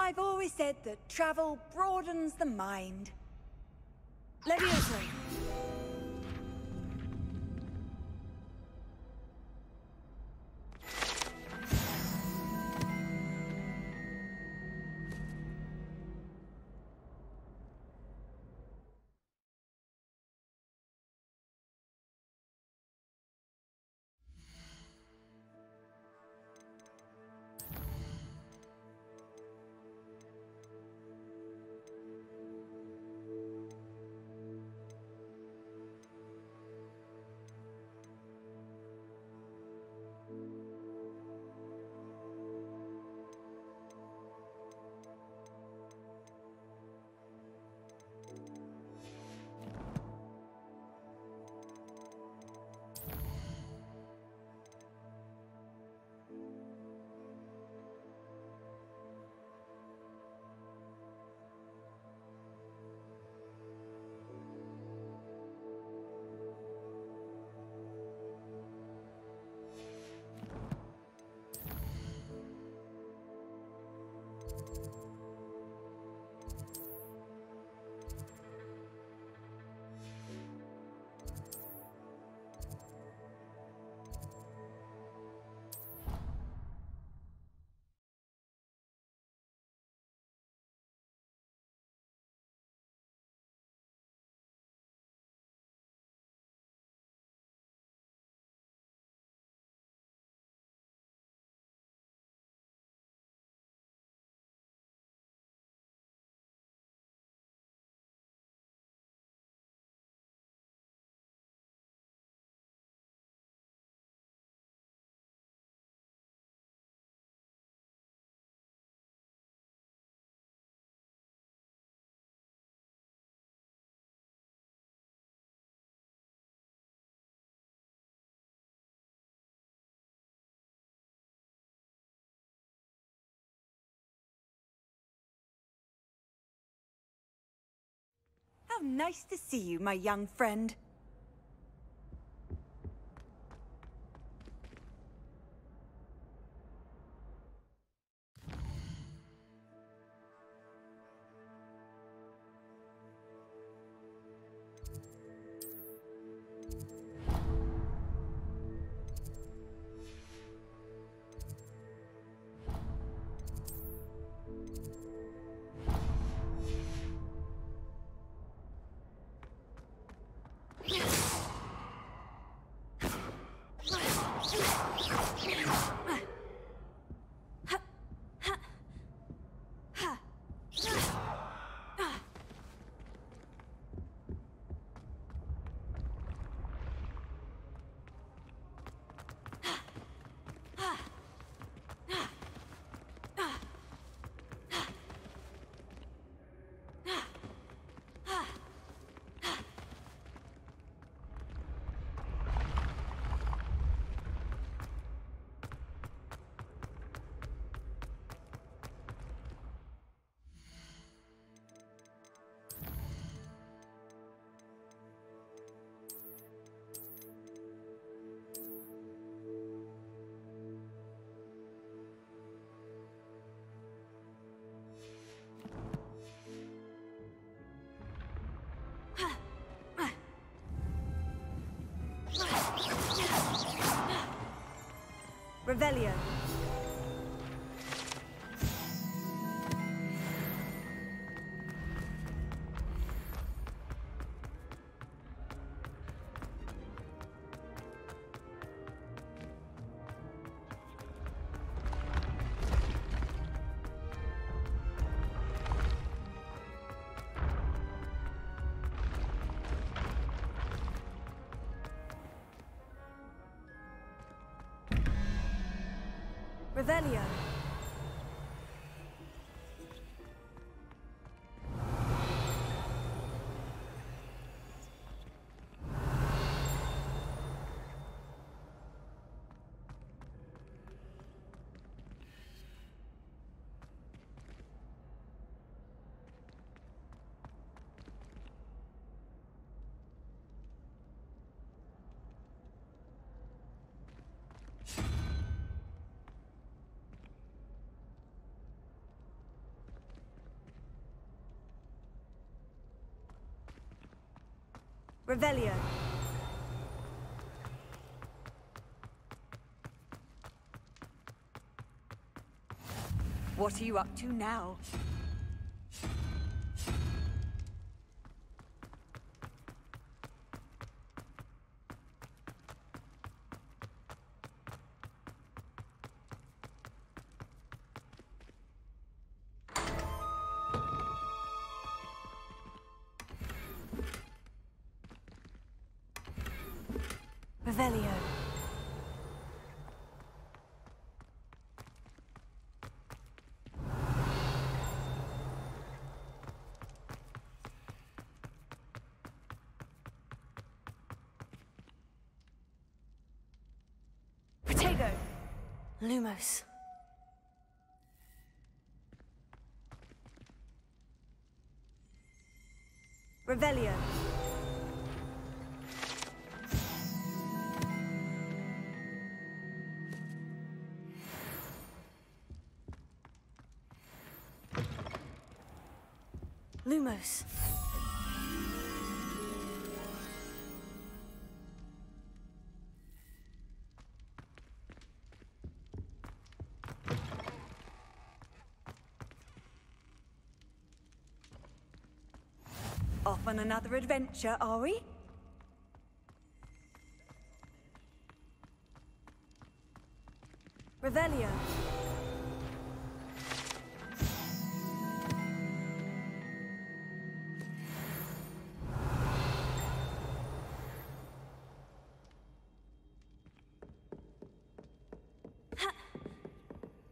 I've always said that travel broadens the mind. Levioso. How nice to see you, my young friend. Revelio. Revelio. Revelio. What are you up to now? Revelio. Protego. Lumos. Revelio. Lumos. Off on another adventure, are we? Revelio.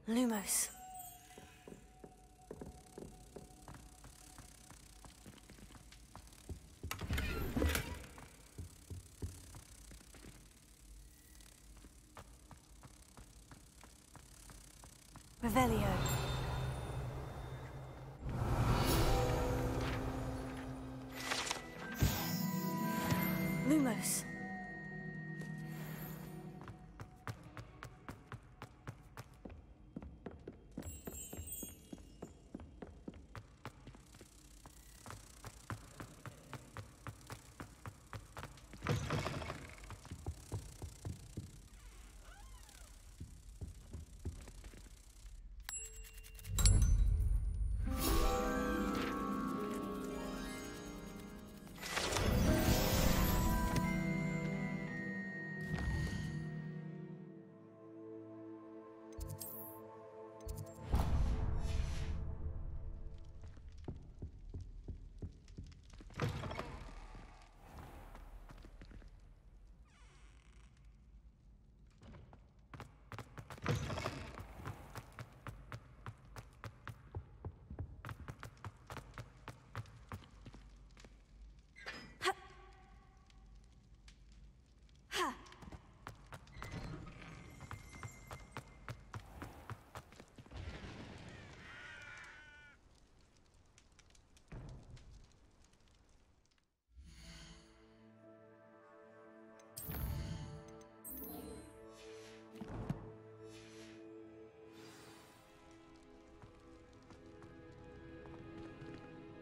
Lumos. Revelio. Lumos.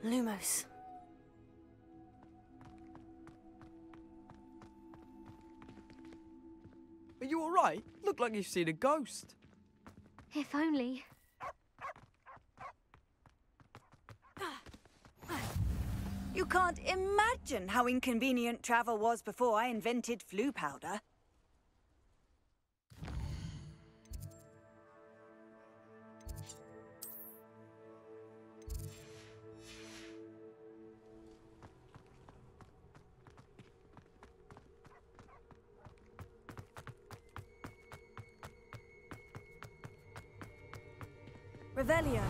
Lumos. Are you all right? Look like you've seen a ghost. If only. You can't imagine how inconvenient travel was before I invented flu powder. Revelio.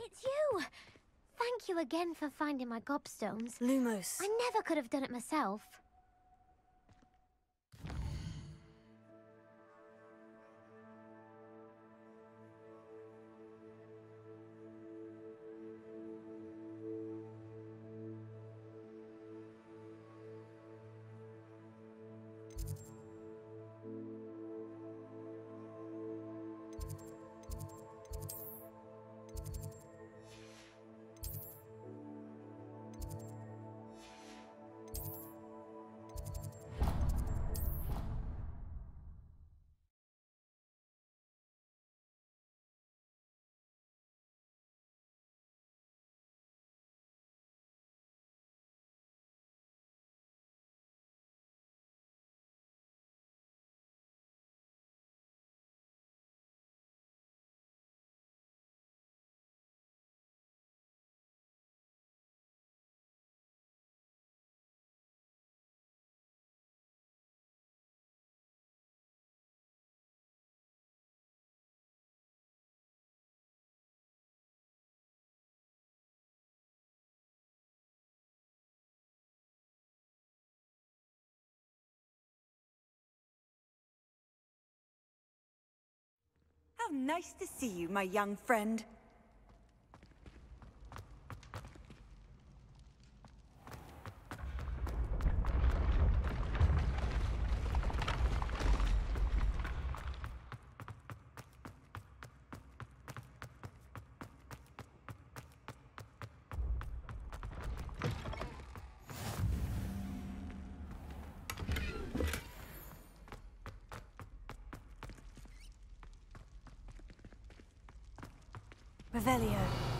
It's you! Thank you again for finding my gobstones. Lumos. I never could have done it myself. How nice to see you, my young friend. Revelio.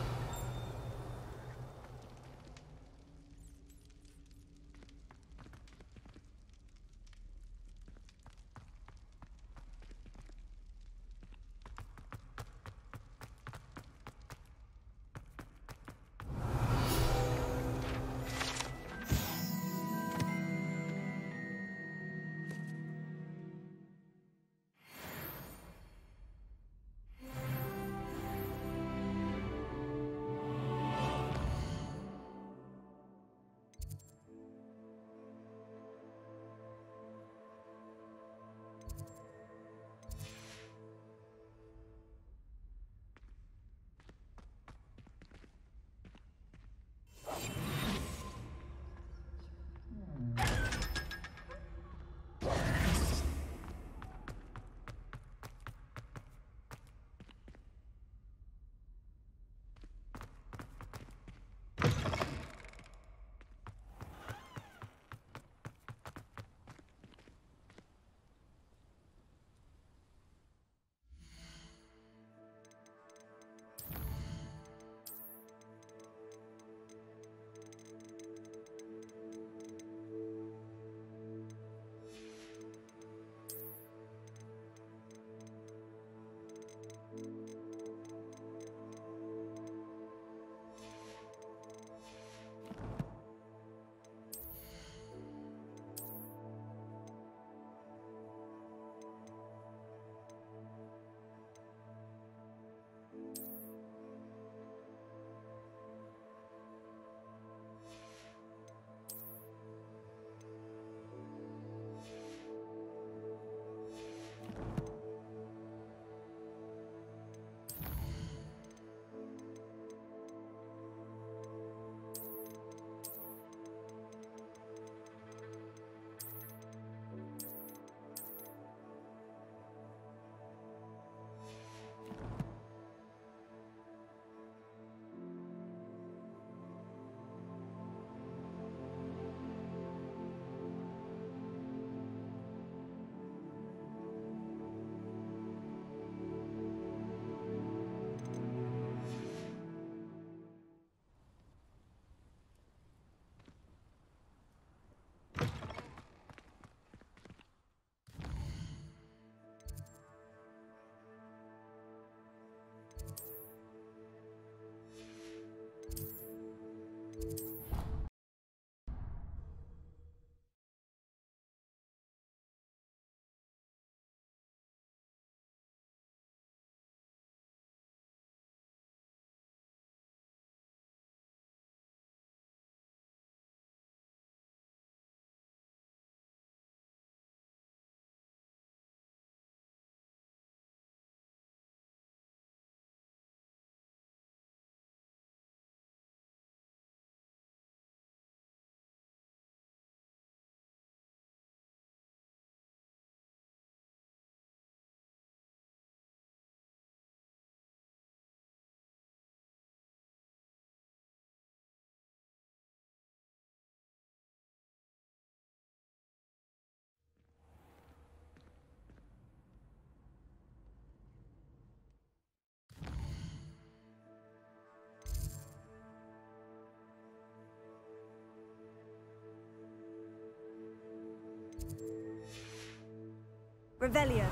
Revelio.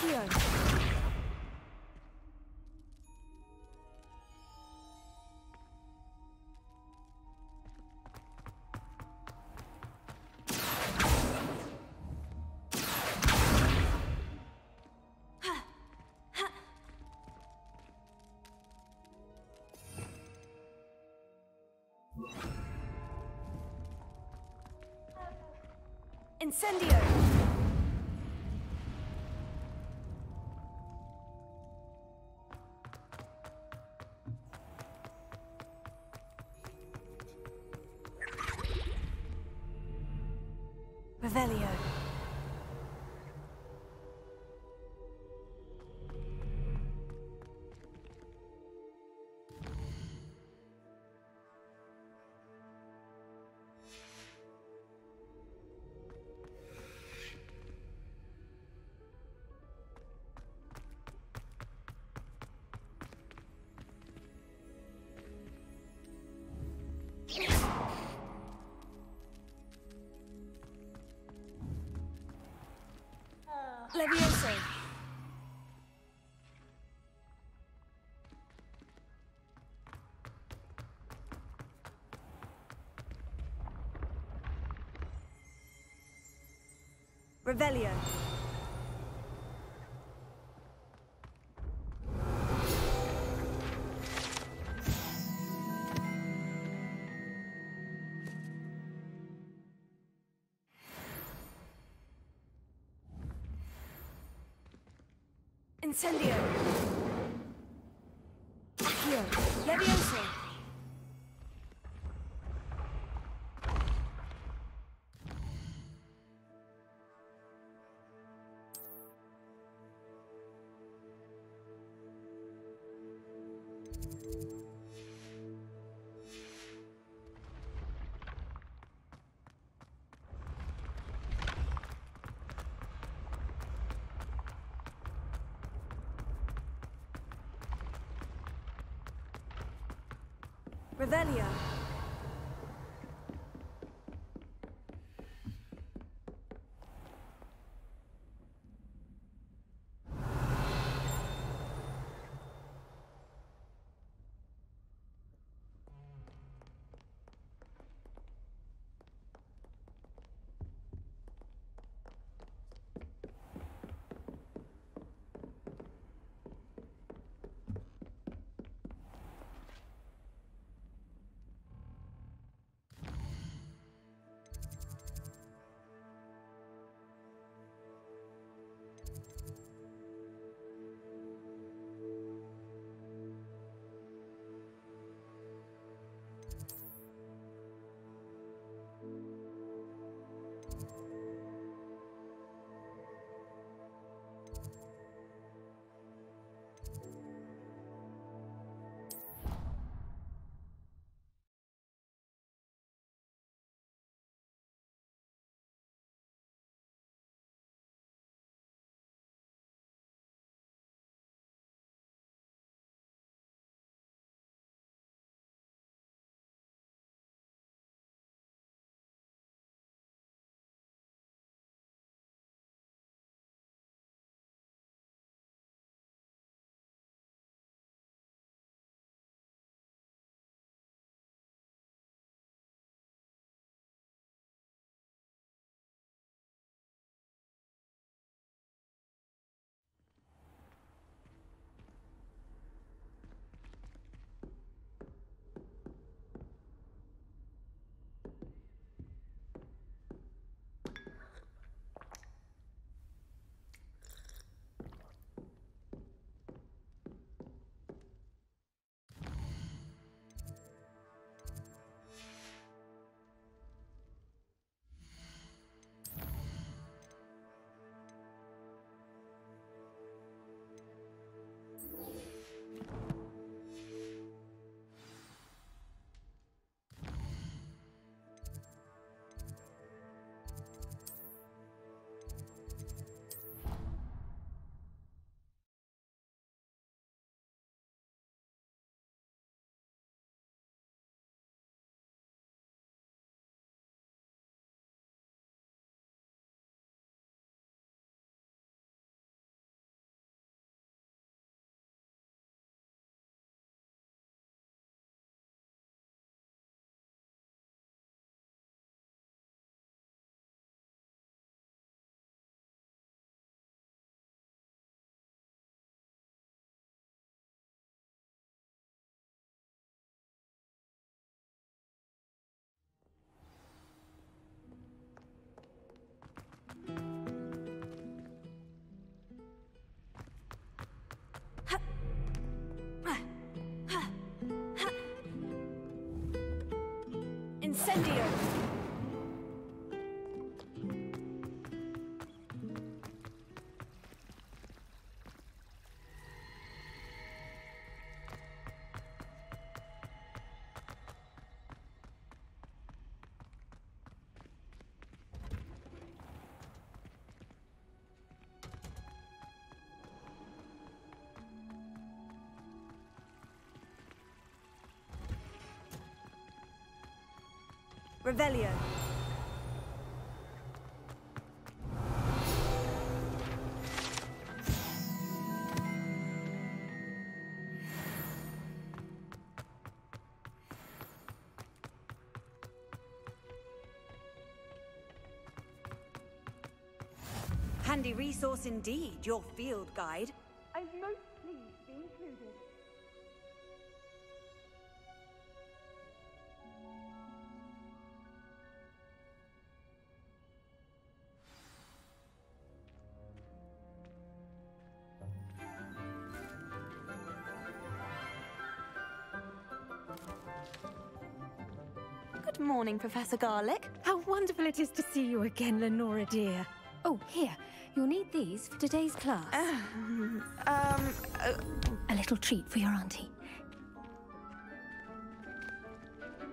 Accio. Incendio! Revelio. Levioso. Revelio. Incendio. Accio. Levioso. Revelio. Incendio! Revelio. Handy resource indeed, your field guide. I'm most pleased to be included. Good morning, Professor Garlick. How wonderful it is to see you again, Lenora dear. Oh, here. You'll need these for today's class. A little treat for your auntie.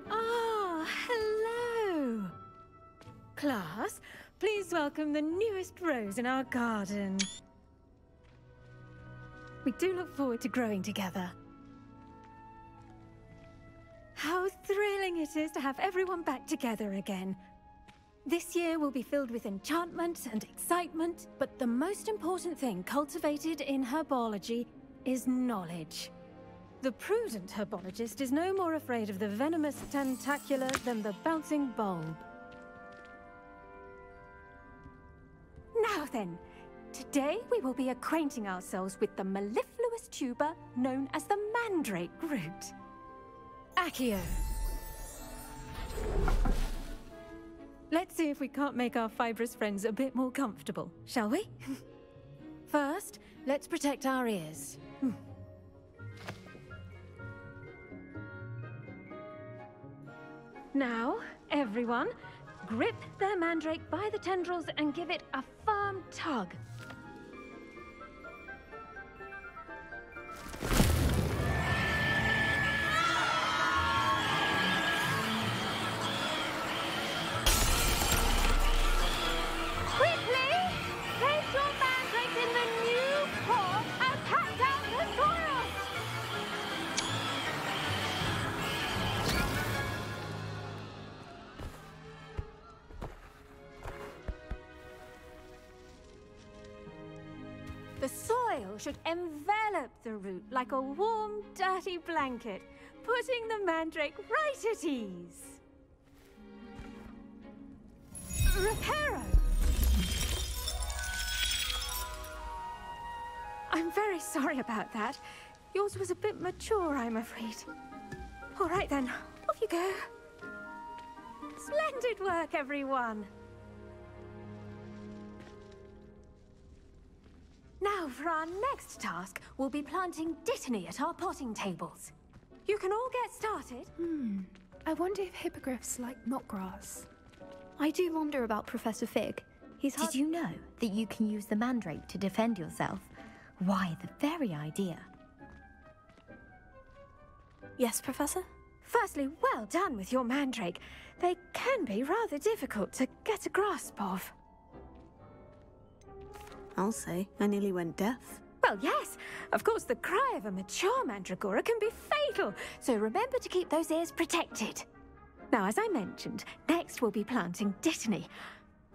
Ah, hello. Class, please welcome the newest rose in our garden. We do look forward to growing together. How thrilling it is to have everyone back together again. This year will be filled with enchantment and excitement, but the most important thing cultivated in herbology is knowledge. The prudent herbologist is no more afraid of the venomous tentacular than the bouncing bulb. Now then, today we will be acquainting ourselves with the mellifluous tuber known as the mandrake root. Accio. Let's see if we can't make our fibrous friends a bit more comfortable, shall we? First, let's protect our ears. Now, everyone, grip their mandrake by the tendrils and give it a firm tug. The soil should envelop the root like a warm, dirty blanket, putting the mandrake right at ease. Reparo! I'm very sorry about that. Yours was a bit mature, I'm afraid. All right then, off you go. Splendid work, everyone! Now, for our next task, we'll be planting dittany at our potting tables. You can all get started. I wonder if hippogriffs like knotgrass. I do wonder about Professor Fig. Did you know that you can use the mandrake to defend yourself? Why, the very idea. Yes, Professor? Firstly, well done with your mandrake. They can be rather difficult to get a grasp of. I'll say, I nearly went deaf. Well, yes. Of course, the cry of a mature mandragora can be fatal, so remember to keep those ears protected. Now, as I mentioned, next we'll be planting dittany.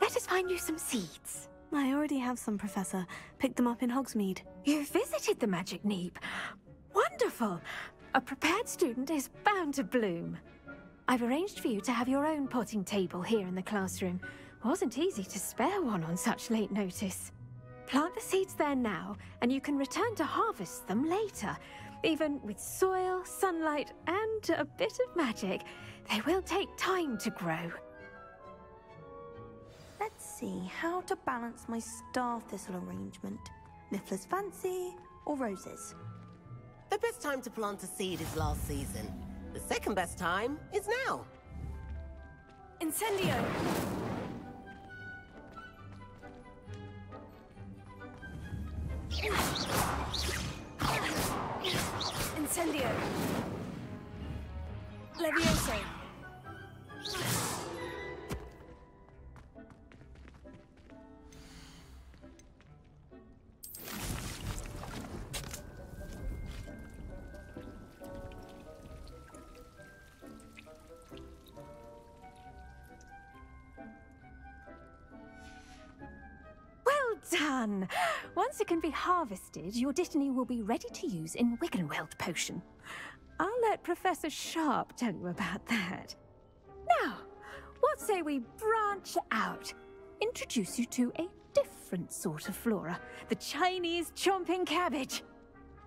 Let us find you some seeds. I already have some, Professor. Picked them up in Hogsmeade. You visited the Magic Neep. Wonderful! A prepared student is bound to bloom. I've arranged for you to have your own potting table here in the classroom. Wasn't easy to spare one on such late notice. Plant the seeds there now, and you can return to harvest them later. Even with soil, sunlight, and a bit of magic, they will take time to grow. Let's see how to balance my star thistle arrangement. Niffler's fancy or roses? The best time to plant a seed is last season. The second best time is now. Incendio! Incendio! Levioso! Done! Once it can be harvested, your Dittany will be ready to use in Wiggenweld potion. I'll let Professor Sharp tell you about that. Now, what say we branch out? Introduce you to a different sort of flora, the Chinese chomping cabbage.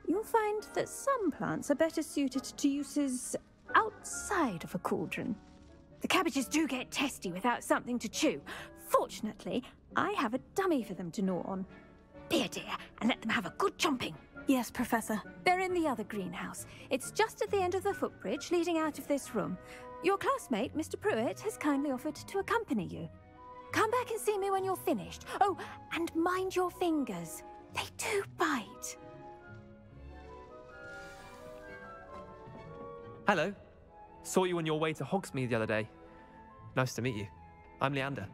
You'll find that some plants are better suited to uses outside of a cauldron. The cabbages do get testy without something to chew. Fortunately, I have a dummy for them to gnaw on. Be a dear and let them have a good chomping. Yes, Professor. They're in the other greenhouse. It's just at the end of the footbridge leading out of this room. Your classmate, Mr. Pruitt, has kindly offered to accompany you. Come back and see me when you're finished. Oh, and mind your fingers. They do bite. Hello. Saw you on your way to Hogsmeade the other day. Nice to meet you. I'm Leander.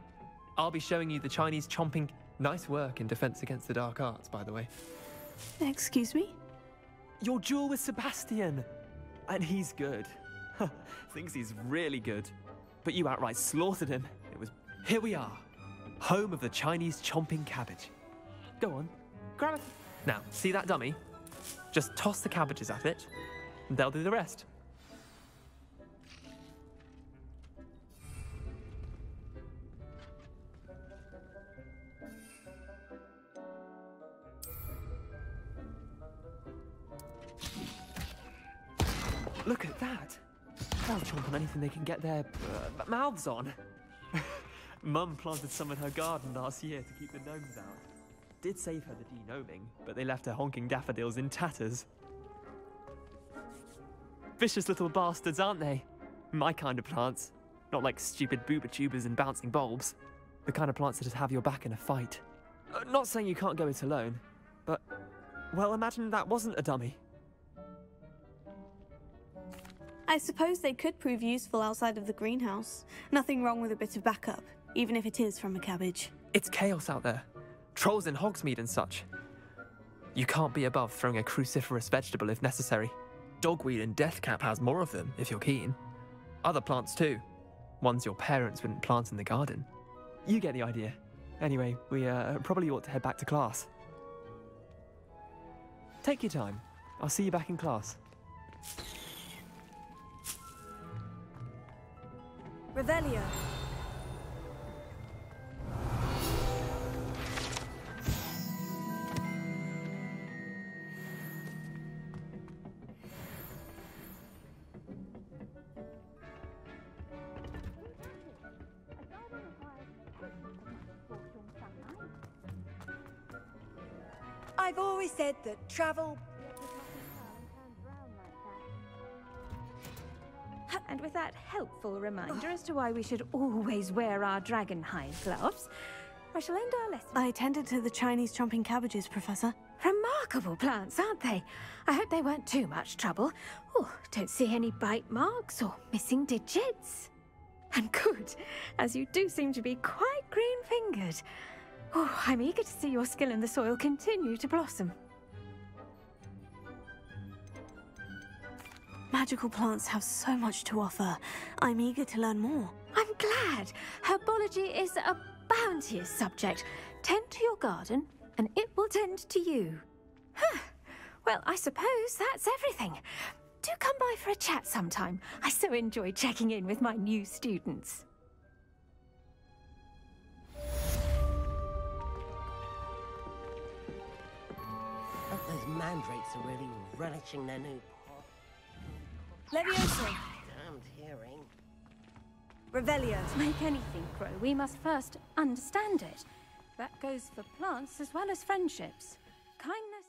I'll be showing you the Chinese chomping. Nice work in Defense Against the Dark Arts, by the way. Excuse me? Your duel with Sebastian. And he's good. Thinks he's really good. But you outright slaughtered him. Here we are. Home of the Chinese chomping cabbage. Go on, grab it. Now, see that dummy? Just toss the cabbages at it, and they'll do the rest. Look at that! They'll chomp on anything they can get their mouths on. Mum planted some in her garden last year to keep the gnomes out. Did save her the de-gnoming, but they left her honking daffodils in tatters. Vicious little bastards, aren't they? My kind of plants. Not like stupid booba tubers and bouncing bulbs. The kind of plants that just have your back in a fight. Not saying you can't go it alone, but, well, imagine that wasn't a dummy. I suppose they could prove useful outside of the greenhouse. Nothing wrong with a bit of backup, even if it is from a cabbage. It's chaos out there. Trolls in Hogsmeade and such. You can't be above throwing a cruciferous vegetable if necessary. Dogweed and deathcap has more of them, if you're keen. Other plants too. Ones your parents wouldn't plant in the garden. You get the idea. Anyway, we probably ought to head back to class. Take your time. I'll see you back in class. Revelio. I've always said that travel... And with that helpful reminder as to why we should always wear our dragonhide gloves, I shall end our lesson. I attended to the Chinese chomping cabbages, Professor. Remarkable plants, aren't they? I hope they weren't too much trouble. Oh, don't see any bite marks or missing digits. And good, as you do seem to be quite green-fingered. Oh, I'm eager to see your skill in the soil continue to blossom. Magical plants have so much to offer. I'm eager to learn more. I'm glad. Herbology is a bounteous subject. Tend to your garden, and it will tend to you. Huh. Well, I suppose that's everything. Do come by for a chat sometime. I so enjoy checking in with my new students. Those mandrakes are really relishing their new pot. Levioso. Damned hearing. Revelio. To make anything grow, we must first understand it. That goes for plants as well as friendships. Kindness...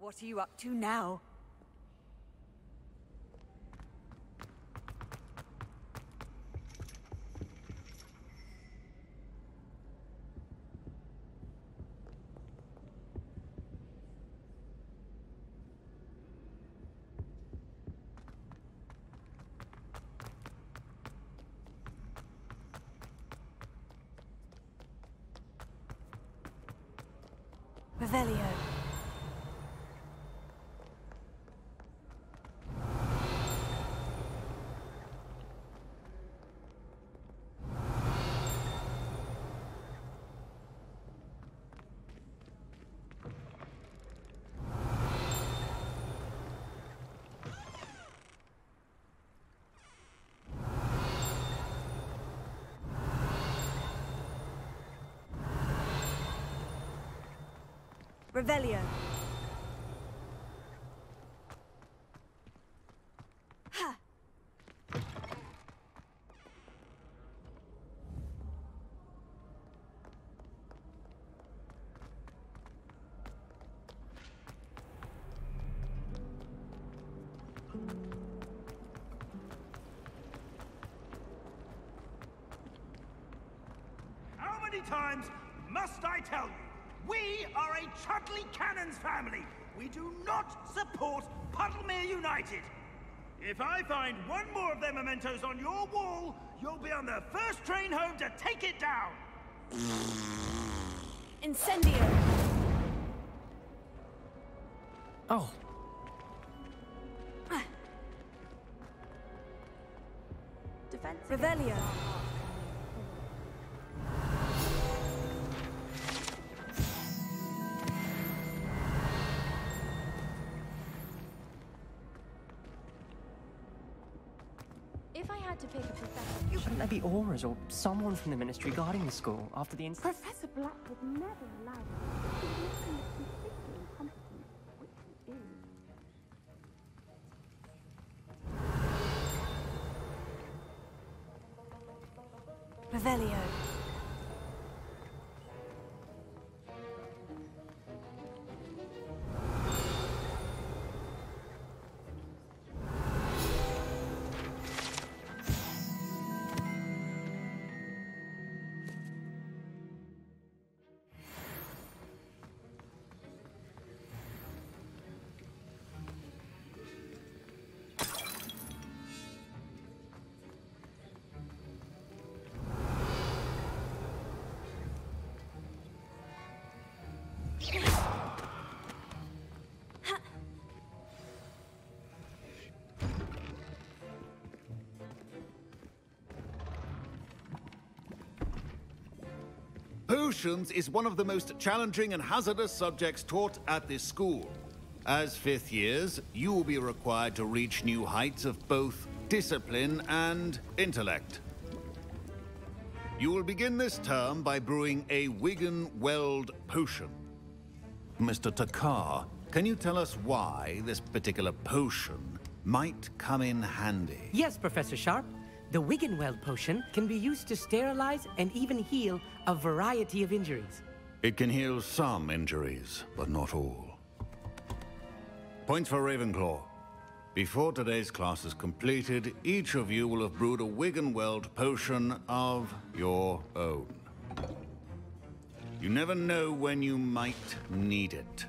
What are you up to now? Revelio. Revelio. Ha! How many times must I tell you? We are a Chudley Cannons family. We do not support Puddlemere United. If I find one more of their mementos on your wall, you'll be on the first train home to take it down. Incendio. Oh. Revelio. If I had to pick a professor... Shouldn't there be auras or someone from the ministry guarding the school after the incident? Professor Black would never allow us to be completely incompetent, which he is. Revelio. Potions is one of the most challenging and hazardous subjects taught at this school. As fifth years, you will be required to reach new heights of both discipline and intellect. You will begin this term by brewing a Wigan-Weld potion. Mr. Takar, can you tell us why this particular potion might come in handy? Yes, Professor Sharp. The Wigan-Weld potion can be used to sterilize and even heal a variety of injuries. It can heal some injuries, but not all. Points for Ravenclaw. Before today's class is completed, each of you will have brewed a Wigan-Weld potion of your own. You never know when you might need it.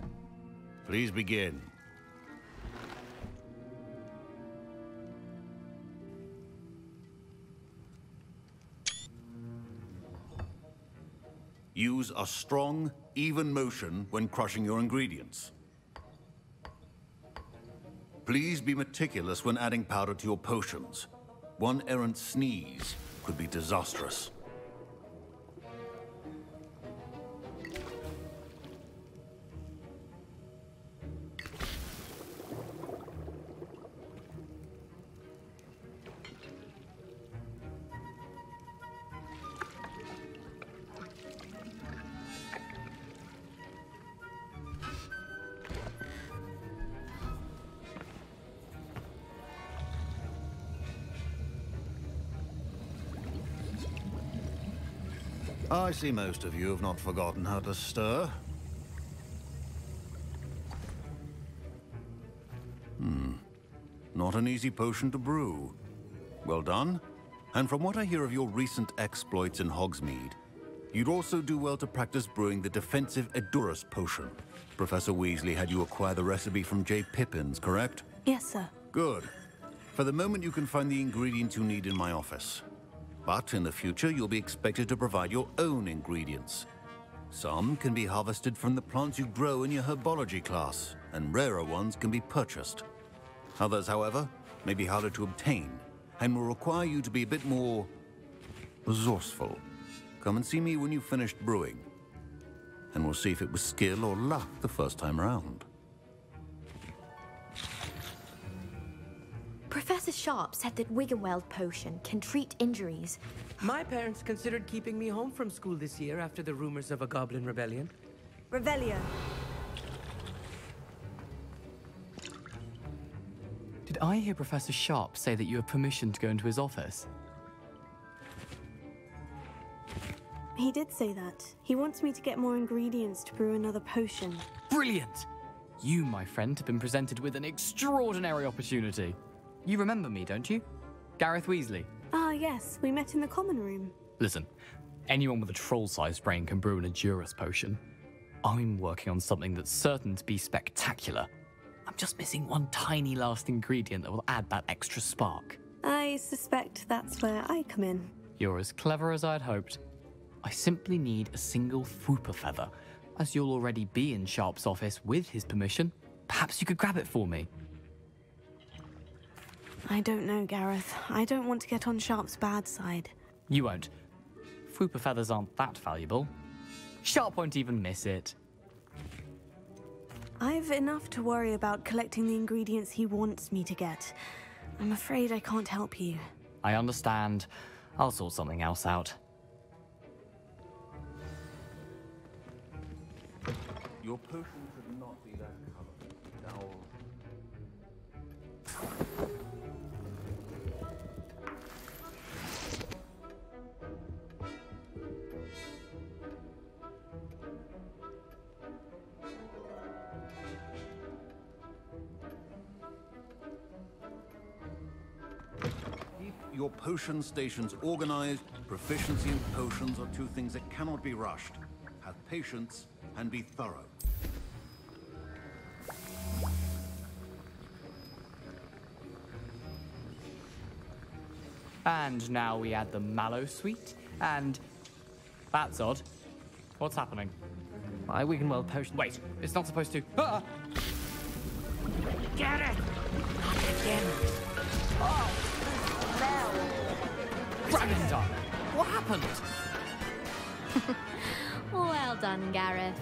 Please begin. Use a strong, even motion when crushing your ingredients. Please be meticulous when adding powder to your potions. One errant sneeze could be disastrous. I see most of you have not forgotten how to stir. Not an easy potion to brew. Well done. And from what I hear of your recent exploits in Hogsmeade, you'd also do well to practice brewing the defensive Edurus potion. Professor Weasley had you acquire the recipe from J. Pippin's, correct? Yes, sir. Good. For the moment, you can find the ingredients you need in my office. But in the future, you'll be expected to provide your own ingredients. Some can be harvested from the plants you grow in your herbology class, and rarer ones can be purchased. Others, however, may be harder to obtain, and will require you to be a bit more resourceful. Come and see me when you've finished brewing, and we'll see if it was skill or luck the first time around. Professor Sharp said that Wiggenweld potion can treat injuries. My parents considered keeping me home from school this year after the rumors of a goblin rebellion. Revelio. Did I hear Professor Sharp say that you have permission to go into his office? He did say that. He wants me to get more ingredients to brew another potion. Brilliant! You, my friend, have been presented with an extraordinary opportunity. You remember me, don't you? Gareth Weasley. Ah, yes. We met in the common room. Listen, anyone with a troll-sized brain can brew an Edurus potion. I'm working on something that's certain to be spectacular. I'm just missing one tiny last ingredient that will add that extra spark. I suspect that's where I come in. You're as clever as I'd hoped. I simply need a single Fwooper feather. As you'll already be in Sharp's office with his permission, perhaps you could grab it for me. I don't know, Gareth. I don't want to get on Sharp's bad side. You won't. Fwooper feathers aren't that valuable. Sharp won't even miss it. I've enough to worry about collecting the ingredients he wants me to get. I'm afraid I can't help you. I understand. I'll sort something else out. Your potion should not be that color. Now... Keep your potion stations organized. Proficiency in potions are two things that cannot be rushed. Have patience and be thorough. And now we add the mallow sweet, and... That's odd. What's happening? My Wiggenweld potion. Wait, it's not supposed to... Ah! Get it! Not again. Oh! Dragon Dog! What happened? Well done, Gareth.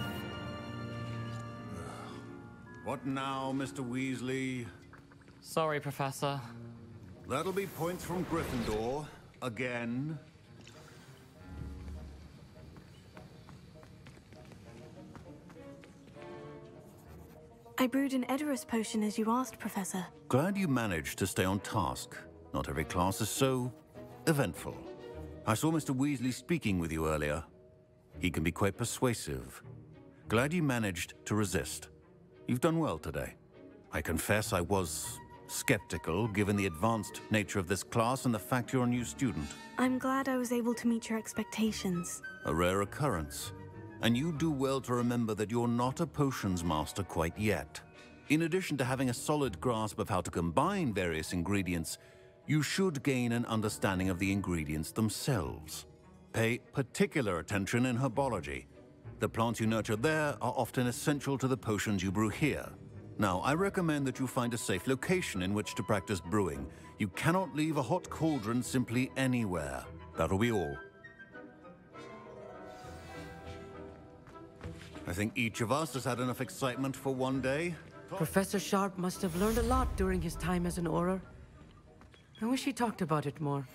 What now, Mr. Weasley? Sorry, Professor. That'll be points from Gryffindor. Again. I brewed an Edurus potion as you asked, Professor. Glad you managed to stay on task. Not every class is so eventful. I saw Mr. Weasley speaking with you earlier. He can be quite persuasive. Glad you managed to resist. You've done well today. I confess I was skeptical, given the advanced nature of this class and the fact you're a new student. I'm glad I was able to meet your expectations. A rare occurrence. And you do well to remember that you're not a potions master quite yet. In addition to having a solid grasp of how to combine various ingredients, you should gain an understanding of the ingredients themselves. Pay particular attention in herbology. The plants you nurture there are often essential to the potions you brew here. Now, I recommend that you find a safe location in which to practice brewing. You cannot leave a hot cauldron simply anywhere. That'll be all. I think each of us has had enough excitement for one day. Professor Sharp must have learned a lot during his time as an Auror. I wish he talked about it more.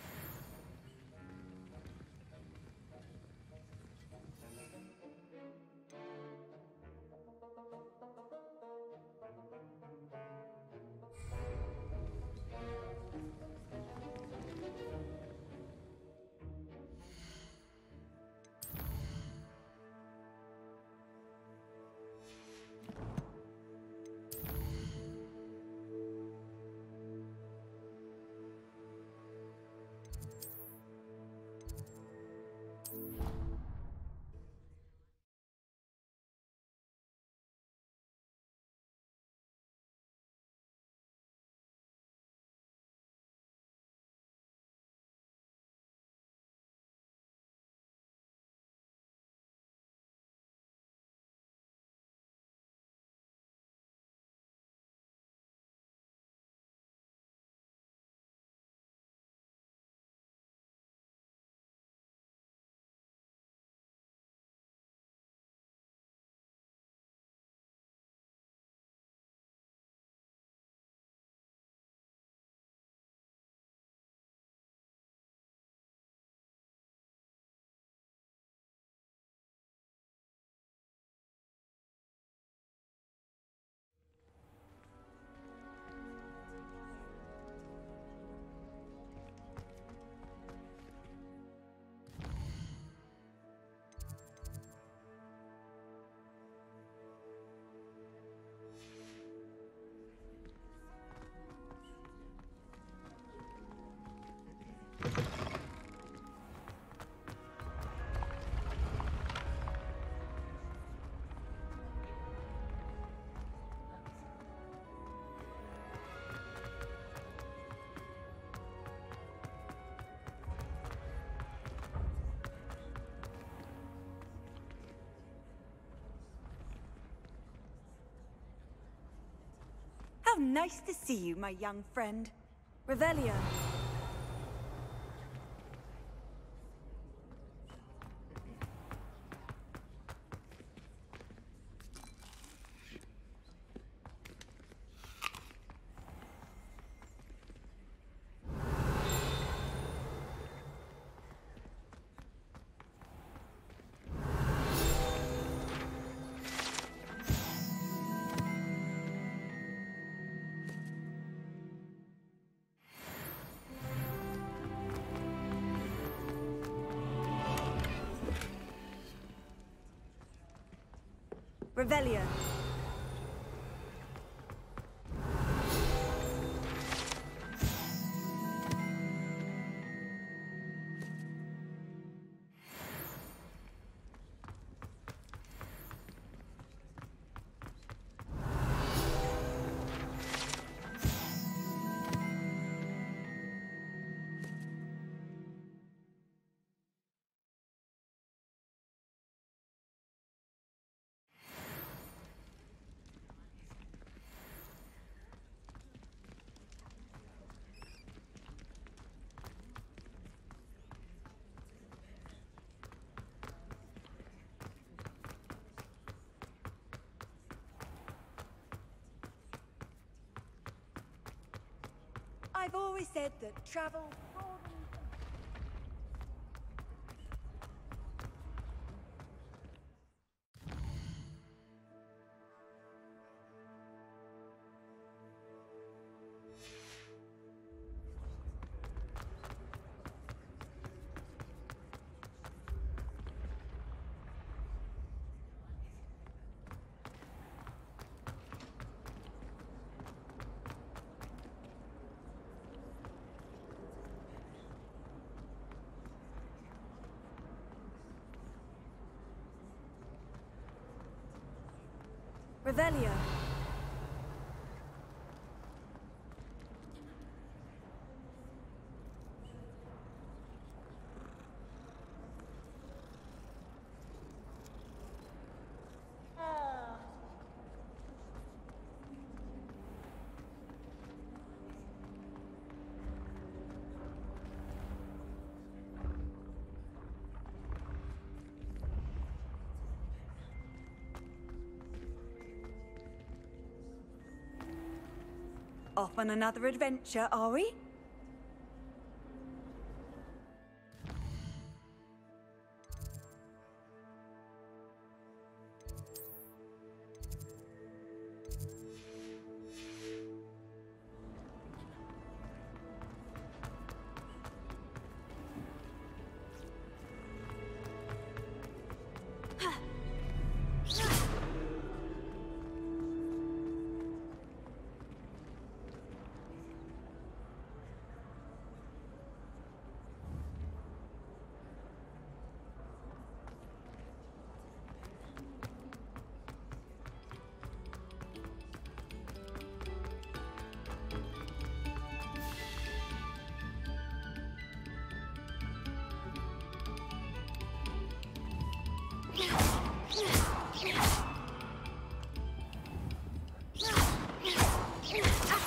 nice to see you, my young friend. Revelio. Revelio. I've always said that travel broadens. Revelio. Off on another adventure, are we?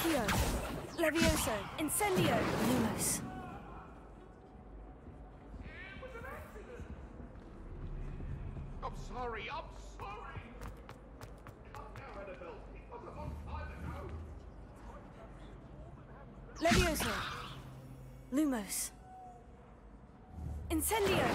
Accio. Levioso. Incendio. Lumos. I'm sorry. Cut down, Annabelle. It was a long time ago. Levioso. Lumos. Incendio.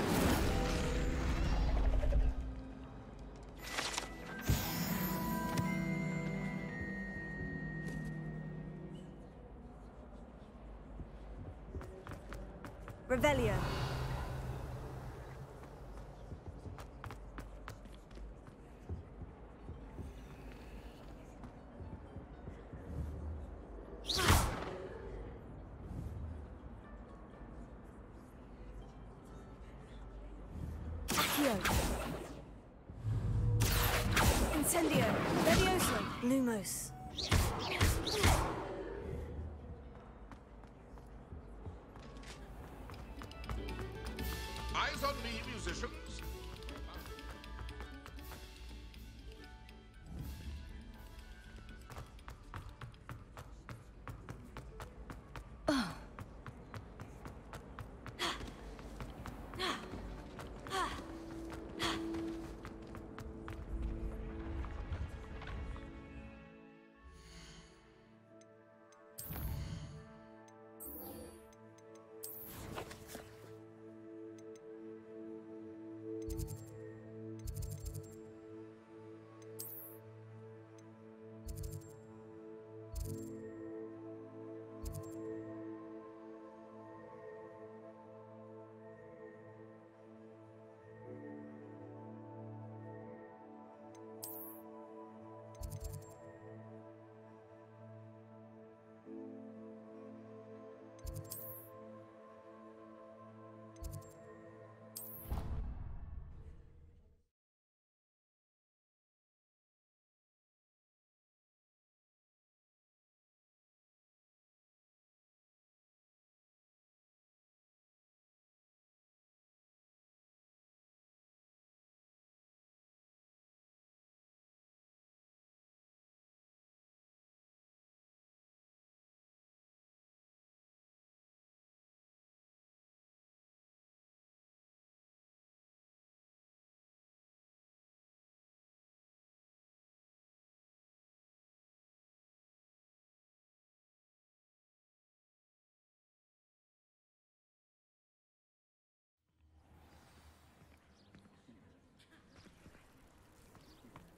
Revelio. Accio. Incendio. Levioso. Lumos. Eyes on me, musicians.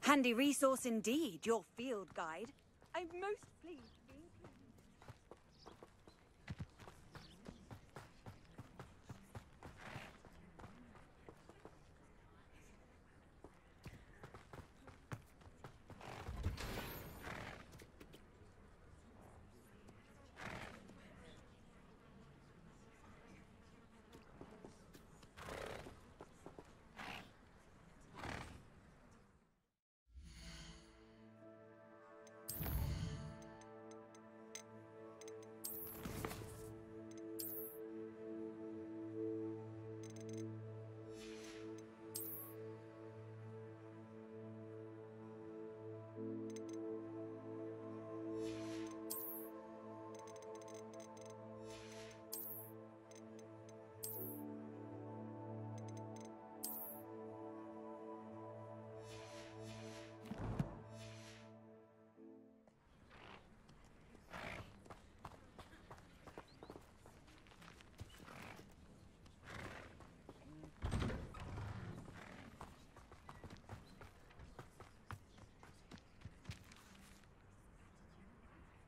Handy resource indeed, your field guide. I'm most pleased to be included.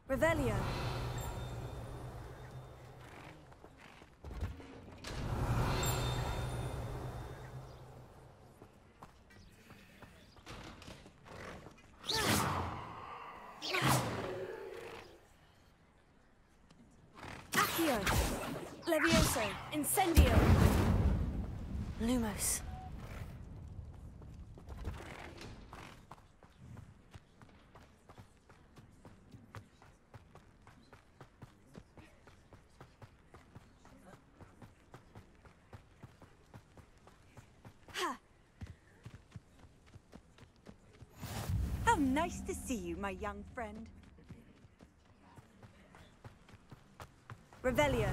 Revelio. Accio. Levioso. Incendio. Lumos. How nice to see you, my young friend. Revelio.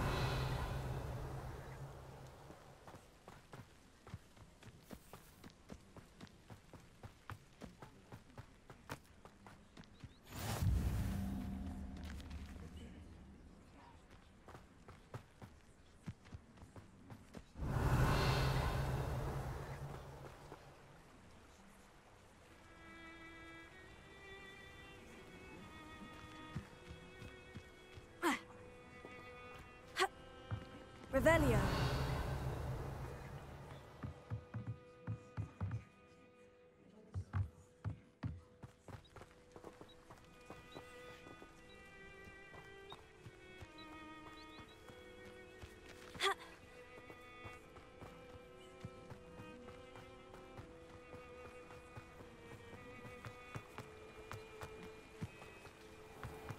Revelio.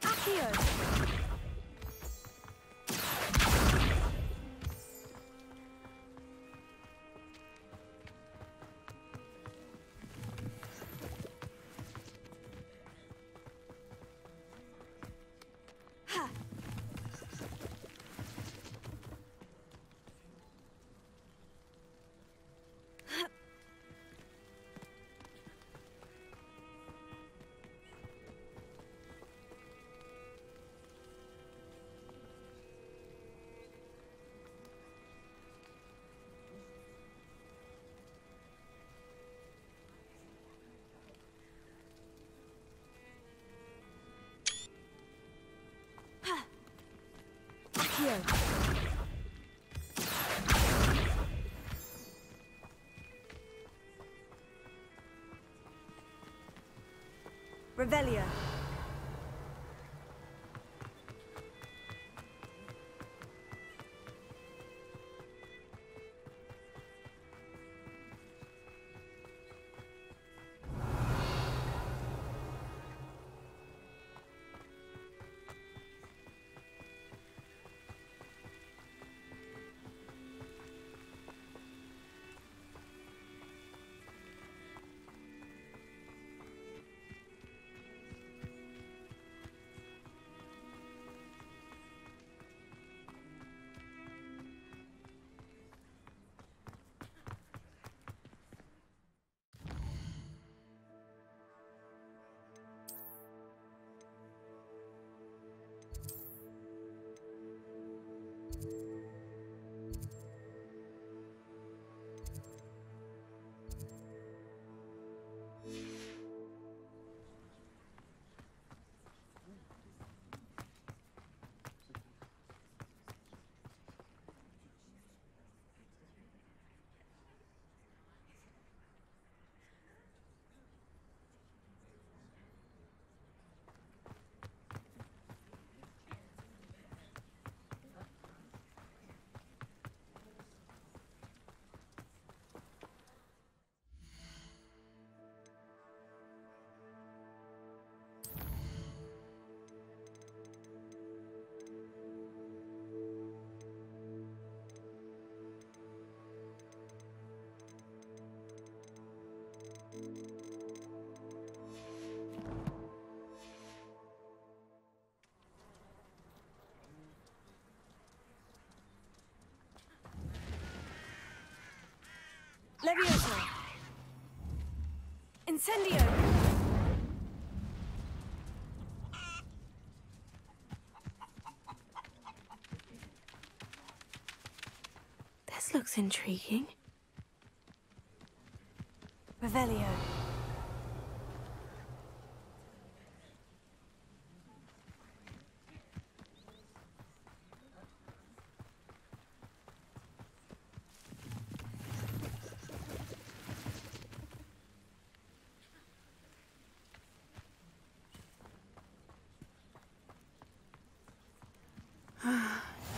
Accio. Revelio. Leviosa! Incendio! This looks intriguing. Revelio.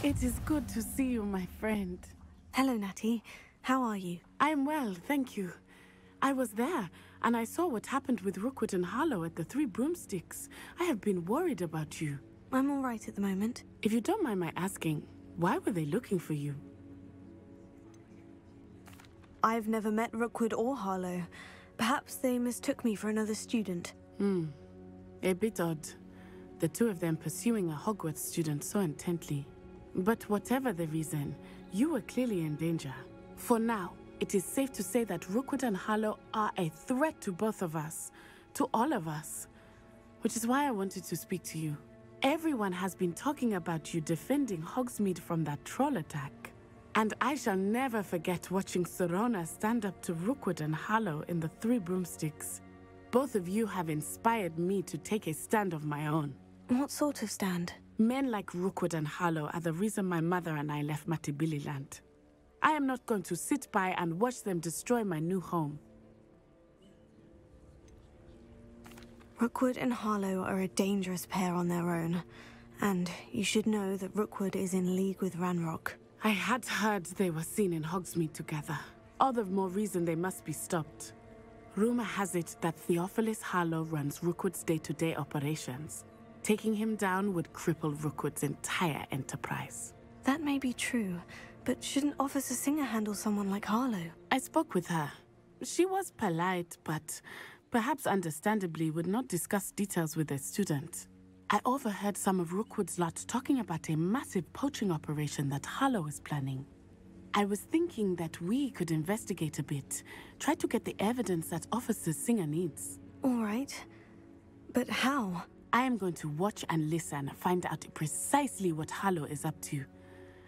It is good to see you, my friend. Hello, Natty. How are you? I am well, thank you. I was there, and I saw what happened with Rookwood and Harlow at the Three Broomsticks. I have been worried about you. I'm all right at the moment. If you don't mind my asking, why were they looking for you? I've never met Rookwood or Harlow. Perhaps they mistook me for another student. A bit odd. The two of them pursuing a Hogwarts student so intently. But whatever the reason, you were clearly in danger. For now, it is safe to say that Rookwood and Harlow are a threat to both of us, to all of us. Which is why I wanted to speak to you. Everyone has been talking about you defending Hogsmeade from that troll attack. And I shall never forget watching Serona stand up to Rookwood and Harlow in the Three Broomsticks. Both of you have inspired me to take a stand of my own. What sort of stand? Men like Rookwood and Harlow are the reason my mother and I left Matibili Land. I am not going to sit by and watch them destroy my new home. Rookwood and Harlow are a dangerous pair on their own. And you should know that Rookwood is in league with Ranrock. I had heard they were seen in Hogsmeade together. All the more reason they must be stopped. Rumor has it that Theophilus Harlow runs Rookwood's day-to-day operations. Taking him down would cripple Rookwood's entire enterprise. That may be true, but shouldn't Officer Singer handle someone like Harlow? I spoke with her. She was polite, but perhaps understandably would not discuss details with a student. I overheard some of Rookwood's lot talking about a massive poaching operation that Harlow is planning. I was thinking that we could investigate a bit, try to get the evidence that Officer Singer needs. All right. But how? I am going to watch and listen, find out precisely what Harlow is up to.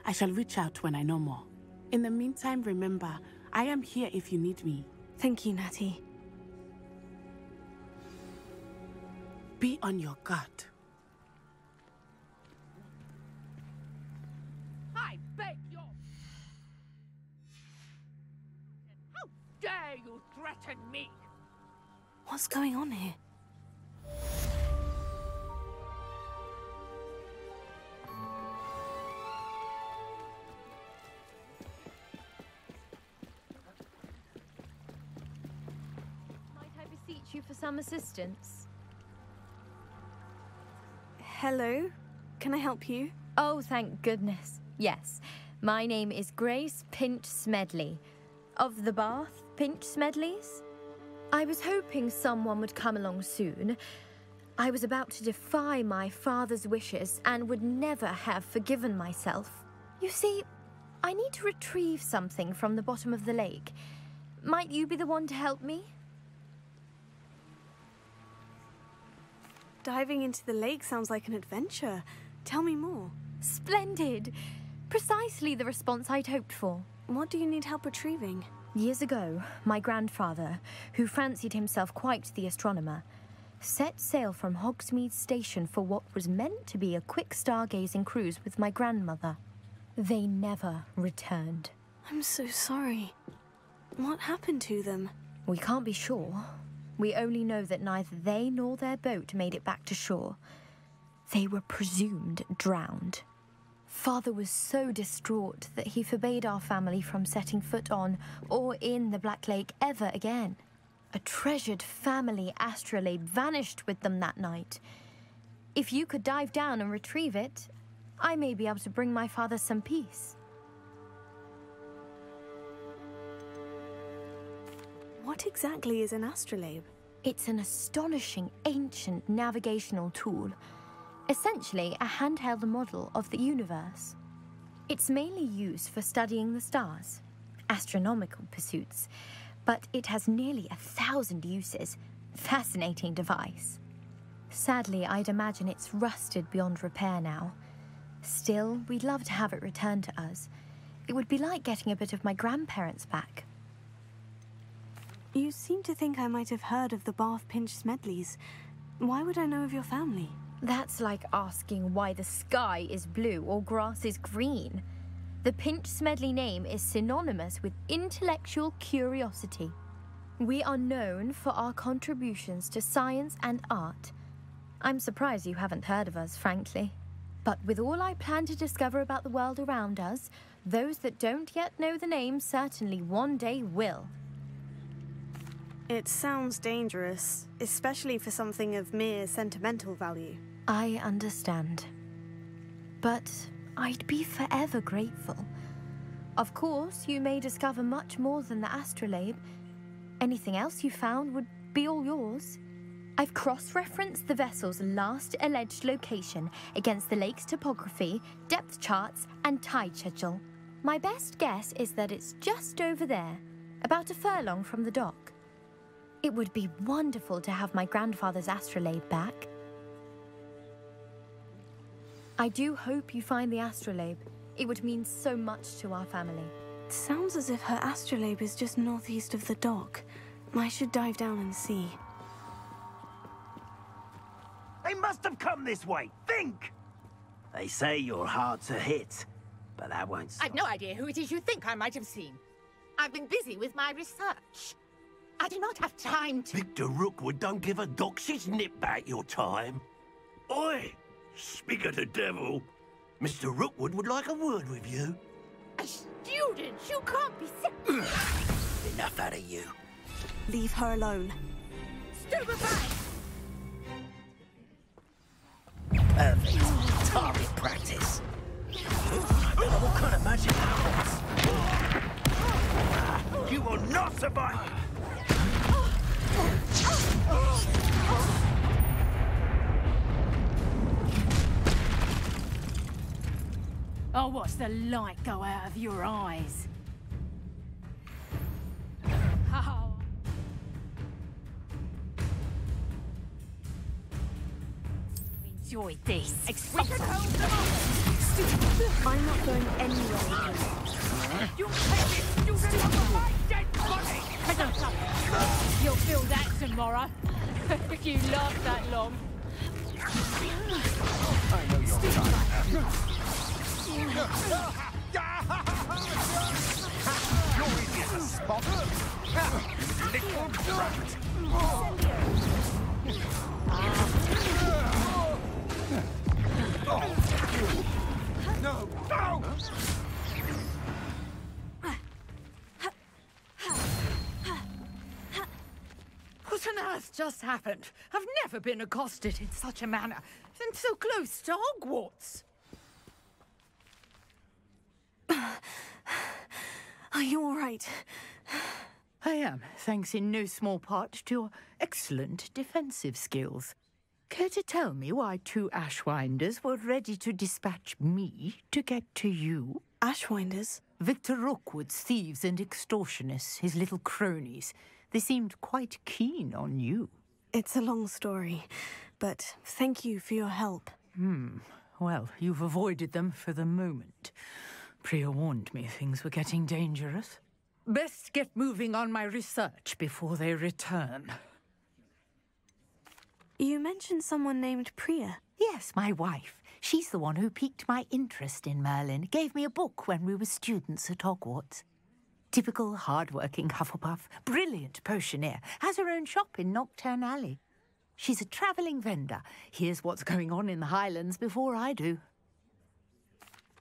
I shall reach out when I know more. In the meantime, remember, I am here if you need me. Thank you, Natty. Be on your guard. I beg your... How dare you threaten me? What's going on here? You for some assistance? Hello? Can I help you? Oh, thank goodness. Yes. My name is Grace Pinch Smedley. Of the Bath Pinch Smedleys? I was hoping someone would come along soon. I was about to defy my father's wishes and would never have forgiven myself. You see, I need to retrieve something from the bottom of the lake. Might you be the one to help me? Diving into the lake sounds like an adventure. Tell me more. Splendid! Precisely the response I'd hoped for. What do you need help retrieving? Years ago, my grandfather, who fancied himself quite the astronomer, set sail from Hogsmeade Station for what was meant to be a quick stargazing cruise with my grandmother. They never returned. I'm so sorry. What happened to them? We can't be sure. We only know that neither they nor their boat made it back to shore. They were presumed drowned. Father was so distraught that he forbade our family from setting foot on or in the Black Lake ever again. A treasured family astrolabe vanished with them that night. If you could dive down and retrieve it, I may be able to bring my father some peace. What What exactly is an astrolabe? It's an astonishing ancient navigational tool. Essentially, a handheld model of the universe. It's mainly used for studying the stars, astronomical pursuits, but it has nearly 1,000 uses. Fascinating device. Sadly, I'd imagine it's rusted beyond repair now. Still, we'd love to have it returned to us. It would be like getting a bit of my grandparents back. You seem to think I might have heard of the Bath Pinch Smedleys. Why would I know of your family? That's like asking why the sky is blue or grass is green. The Pinch Smedley name is synonymous with intellectual curiosity. We are known for our contributions to science and art. I'm surprised you haven't heard of us, frankly. But with all I plan to discover about the world around us, those that don't yet know the name certainly one day will. It sounds dangerous, especially for something of mere sentimental value. I understand. But I'd be forever grateful. Of course, you may discover much more than the astrolabe. Anything else you found would be all yours. I've cross-referenced the vessel's last alleged location against the lake's topography, depth charts, and tide schedule. My best guess is that it's just over there, about a furlong from the dock. It would be wonderful to have my grandfather's astrolabe back. I do hope you find the astrolabe. It would mean so much to our family. It sounds as if her astrolabe is just northeast of the dock. I should dive down and see. They must have come this way. Think! They say you're hard to hit, but that won't stop. I've no idea who it is you think I might have seen. I've been busy with my research. I do not have time to... Victor Rookwood don't give a doxy's nip back your time. Oi! Speak of the devil. Mr. Rookwood would like a word with you. A student? You can't be sick. Enough out of you. Leave her alone. Stupefy! Perfect. Target practice. What kind of magic happens? You will not survive! I'll watch the light go out of your eyes. How? Enjoy this. Expression. I'm not going anywhere. You'll take it. You'll deliver my dead body. You'll feel that tomorrow. If you last that long. I know you're trying. You're easy as a spot. Little brat. No! No! What on earth just happened? I've never been accosted in such a manner, and so close to Hogwarts. Are you all right? I am, thanks in no small part to your excellent defensive skills. Care to tell me why two Ashwinders were ready to dispatch me to get to you? Ashwinders? Victor Rookwood's thieves and extortionists, his little cronies. They seemed quite keen on you. It's a long story, but thank you for your help. Well, you've avoided them for the moment. Priya warned me things were getting dangerous. Best get moving on my research before they return. You mentioned someone named Priya. Yes, my wife. She's the one who piqued my interest in Merlin. Gave me a book when we were students at Hogwarts. Typical hard-working Hufflepuff, brilliant potioneer, has her own shop in Knockturn Alley. She's a travelling vendor. Hears what's going on in the Highlands before I do.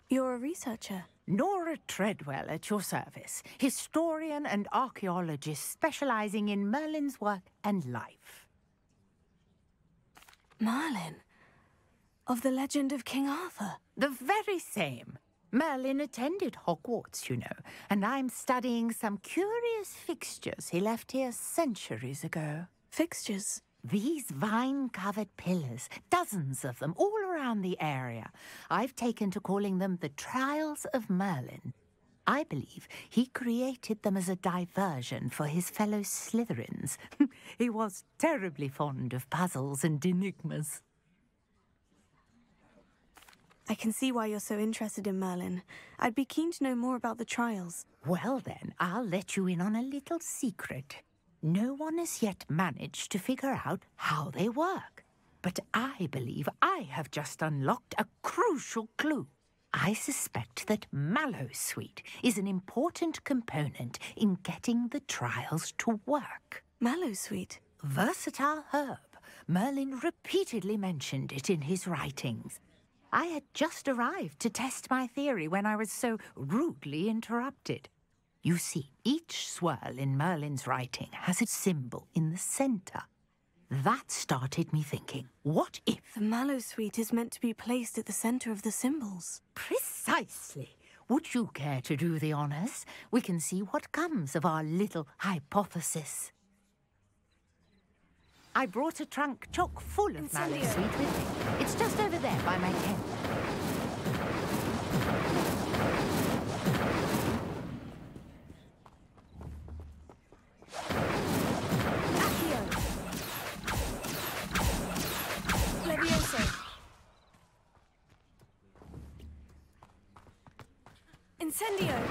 You're a researcher? Nora Treadwell at your service, historian and archaeologist specialising in Merlin's work and life. Merlin? Of the legend of King Arthur? The very same. Merlin attended Hogwarts, you know, and I'm studying some curious fixtures he left here centuries ago. Fixtures? These vine-covered pillars, dozens of them, all around the area. I've taken to calling them the Trials of Merlin. I believe he created them as a diversion for his fellow Slytherins. He was terribly fond of puzzles and enigmas. I can see why you're so interested in Merlin. I'd be keen to know more about the trials. Well then, I'll let you in on a little secret. No one has yet managed to figure out how they work. But I believe I have just unlocked a crucial clue. I suspect that Mallowsweet is an important component in getting the trials to work. Mallowsweet? Versatile herb. Merlin repeatedly mentioned it in his writings. I had just arrived to test my theory when I was so rudely interrupted. You see, each swirl in Merlin's writing has a symbol in the centre. That started me thinking, what if... The Mallowsweet is meant to be placed at the centre of the symbols. Precisely. Would you care to do the honours? We can see what comes of our little hypothesis. I brought a trunk chock full of Mallowsweet with me. It's just over there by my tent. Incendio!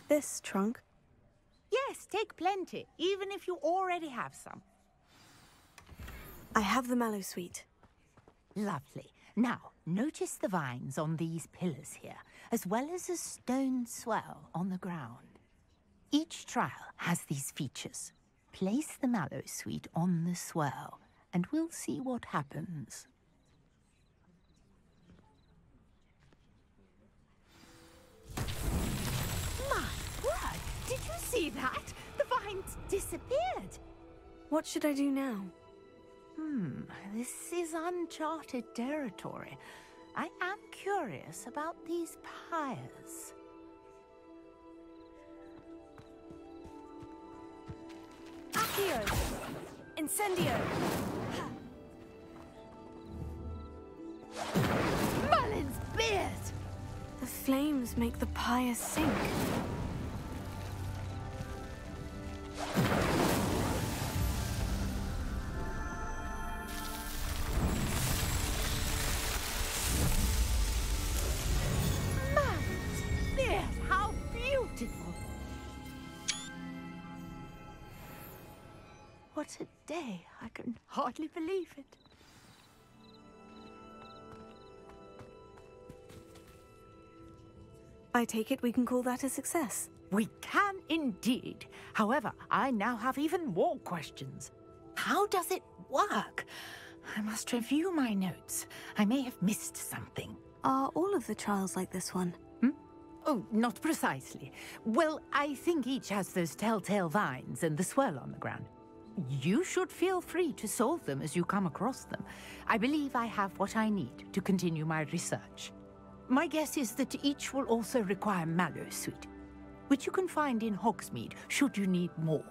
This trunk? Yes, take plenty, even if you already have some. I have the Mallowsweet. Lovely. Now, notice the vines on these pillars here, as well as a stone swell on the ground. Each trial has these features. Place the Mallowsweet on the swell, and we'll see what happens. My word! Did you see that? The vines disappeared. What should I do now? This is uncharted territory. I am curious about these pyres. Accio! Incendio! Merlin's beard! The flames make the pyre sink. Merlin's beard! How beautiful! What a day! I can hardly believe it. I take it we can call that a success. We can indeed. However, I now have even more questions. How does it work? I must review my notes. I may have missed something. Are all of the trials like this one? Oh, not precisely. Well, I think each has those telltale vines and the swirl on the ground. You should feel free to solve them as you come across them. I believe I have what I need to continue my research. My guess is that each will also require Mallowsweet, which you can find in Hogsmeade should you need more.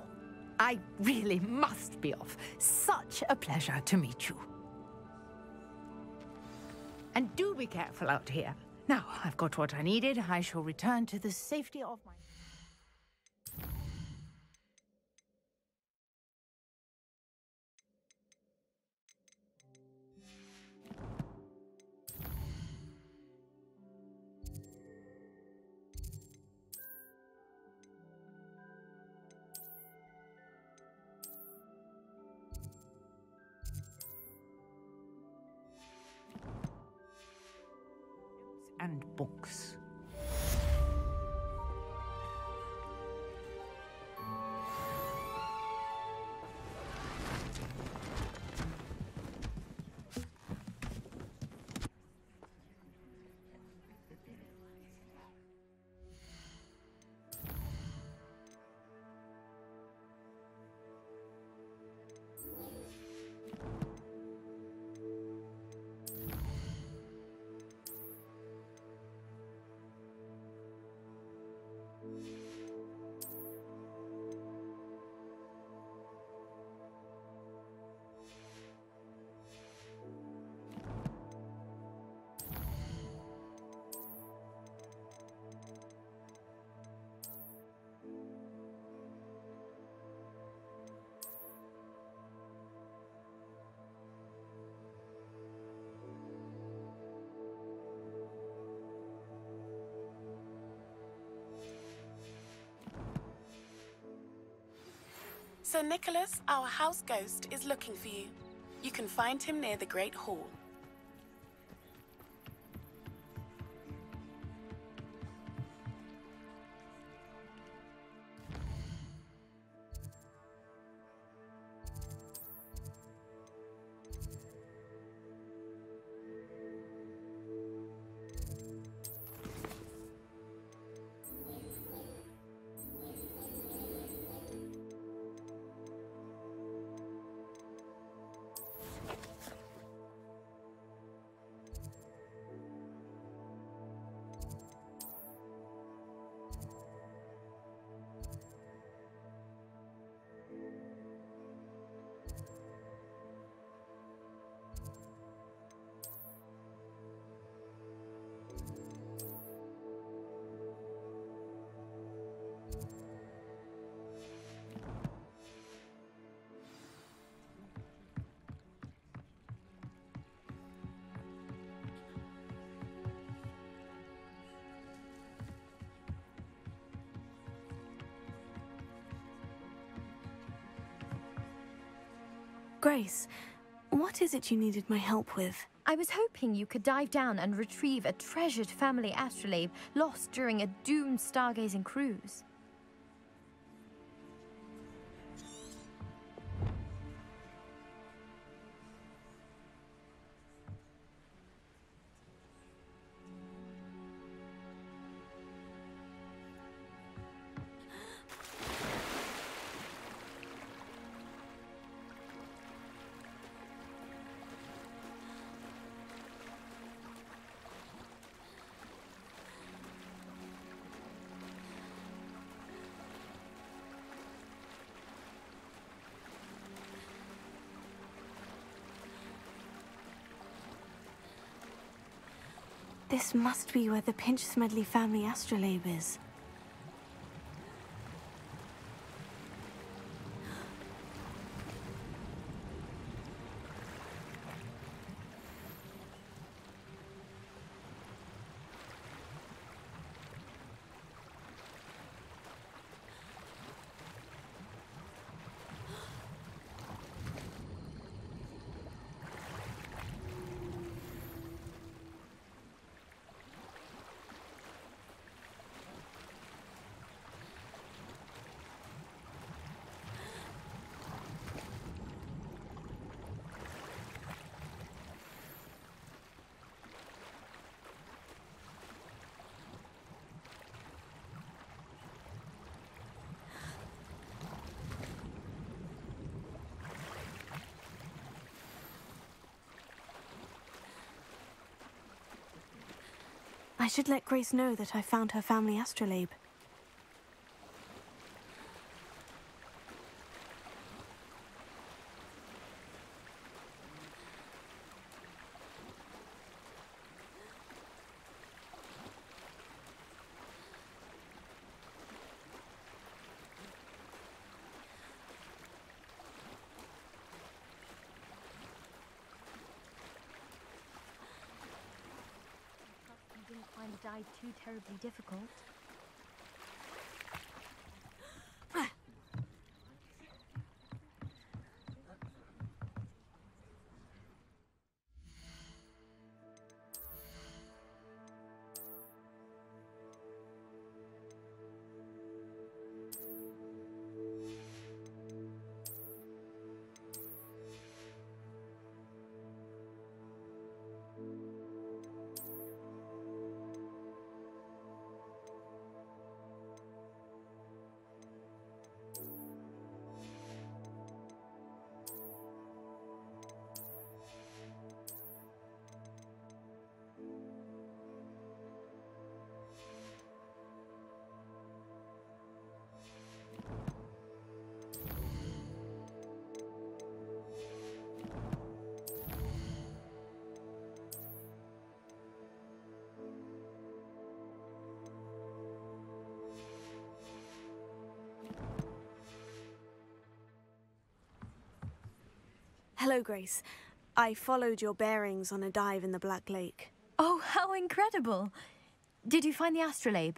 I really must be off. Such a pleasure to meet you. And do be careful out here. Now, I've got what I needed. I shall return to the safety of my... and books. Sir Nicholas, our house ghost, is looking for you. You can find him near the Great Hall. Grace, what is it you needed my help with? I was hoping you could dive down and retrieve a treasured family astrolabe lost during a doomed stargazing cruise. This must be where the Pinch-Smedley family astrolabe is. I should let Grace know that I found her family astrolabe. The dive too terribly difficult. Hello, Grace. I followed your bearings on a dive in the Black Lake. Oh, how incredible! Did you find the astrolabe?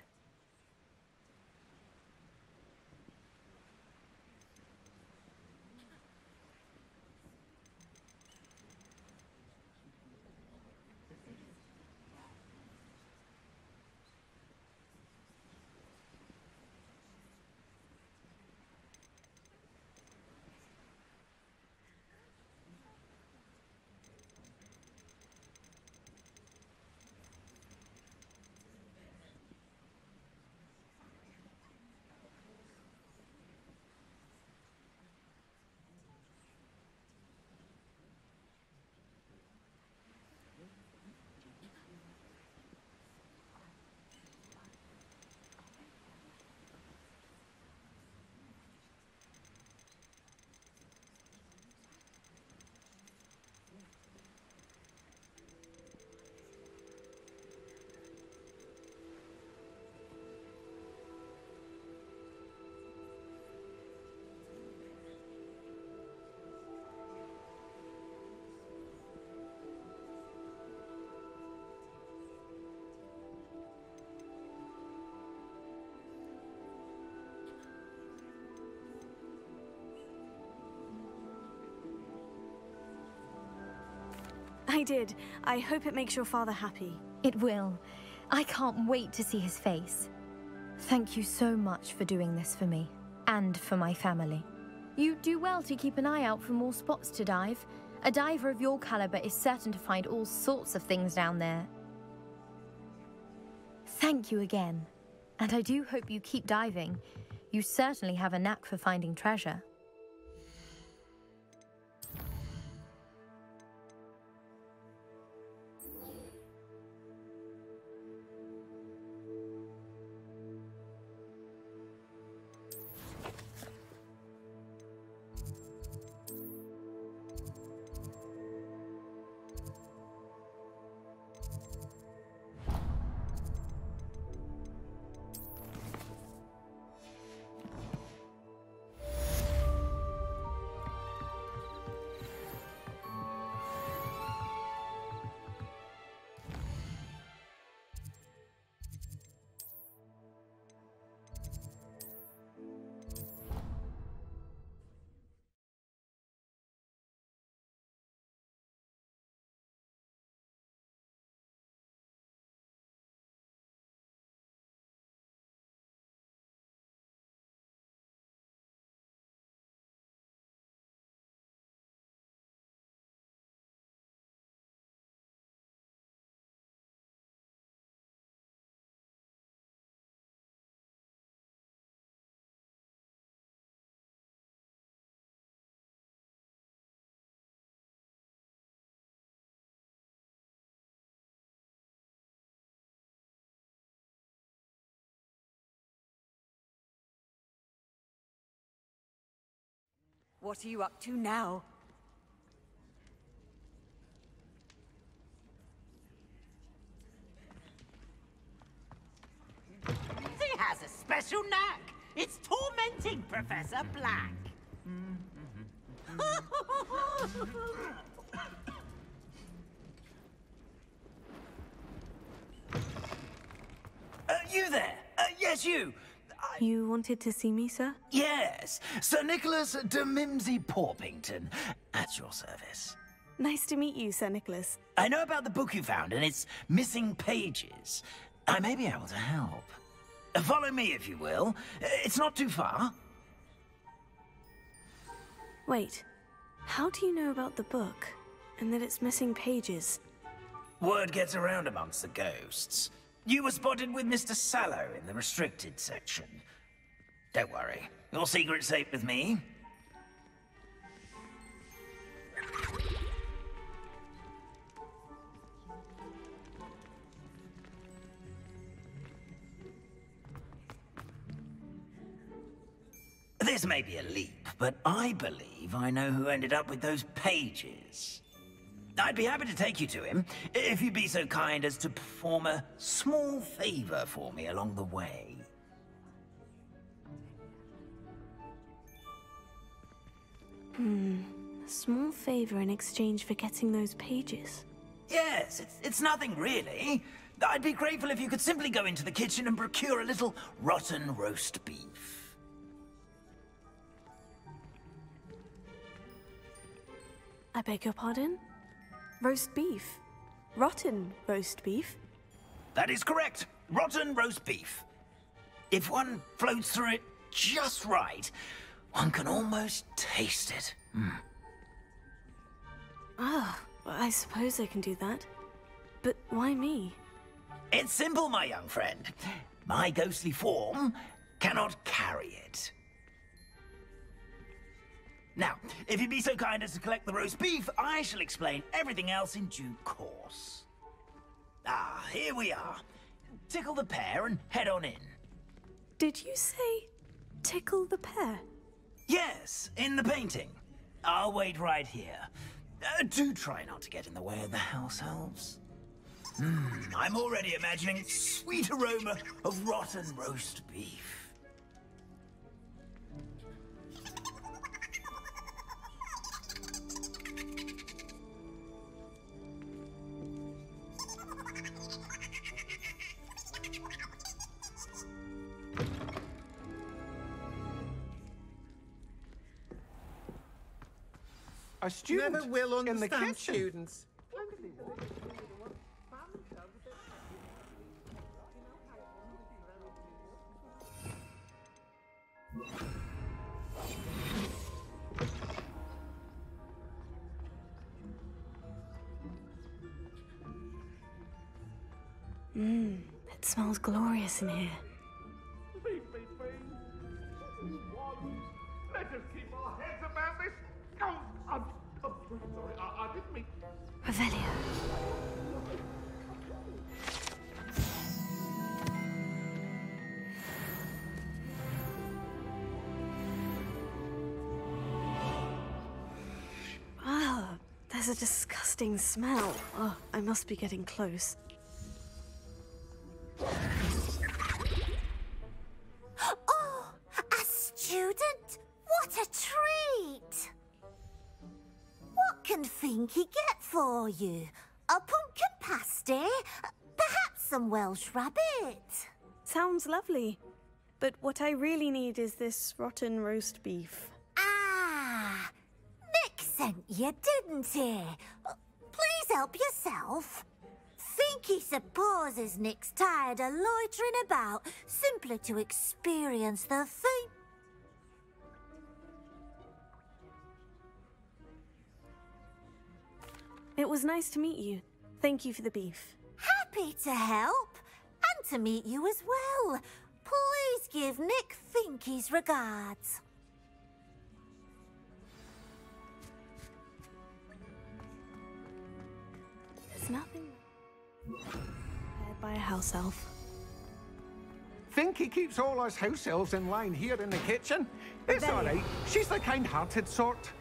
I did. I hope it makes your father happy. It will. I can't wait to see his face. Thank you so much for doing this for me, and for my family. You do well to keep an eye out for more spots to dive. A diver of your caliber is certain to find all sorts of things down there. Thank you again. And I do hope you keep diving. You certainly have a knack for finding treasure. What are you up to now? He has a special knack. It's tormenting Professor Black. You there? Yes, you. You wanted to see me, sir? Yes, Sir Nicholas de Mimsy Porpington, at your service. Nice to meet you, Sir Nicholas. I know about the book you found and its missing pages. I may be able to help. Follow me, if you will. It's not too far. Wait, how do you know about the book? And that it's missing pages? Word gets around amongst the ghosts. You were spotted with Mr. Sallow in the restricted section. Don't worry, your secret's safe with me. This may be a leap, but I believe I know who ended up with those pages. I'd be happy to take you to him, if you'd be so kind as to perform a small favor for me along the way. A small favor in exchange for getting those pages. Yes, it's nothing really. I'd be grateful if you could simply go into the kitchen and procure a little rotten roast beef. I beg your pardon? Roast beef? Rotten roast beef? That is correct. Rotten roast beef. If one floats through it just right, one can almost taste it. Ah, I suppose I can do that. But why me? It's simple, my young friend. My ghostly form cannot carry it. Now, if you'd be so kind as to collect the roast beef, I shall explain everything else in due course. Ah, here we are. Tickle the pear and head on in. Did you say tickle the pear? Yes, in the painting. I'll wait right here. Do try not to get in the way of the house elves. I'm already imagining sweet aroma of rotten roast beef. A student Never will in the understand kitchen. students. Look at this. It smells glorious in here. Leave me, please. This is one. Let us keep our heads about this. Oh, I'm sorry. I didn't mean... Revelio. Ah, there's a disgusting smell. Oh, I must be getting close. Oh, a student? What a treat! What can Finky get for you? A pumpkin pasty? Perhaps some Welsh rabbit? Sounds lovely. But what I really need is this rotten roast beef. Ah, Nick sent you, didn't he? Please help yourself. Finky supposes Nick's tired of loitering about simply to experience the thing. It was nice to meet you. Thank you for the beef. Happy to help, and to meet you as well. Please give Nick Finky's regards. There's nothing prepared by a house elf. Finky keeps all us house elves in line here in the kitchen. It's all right. She's the kind-hearted sort.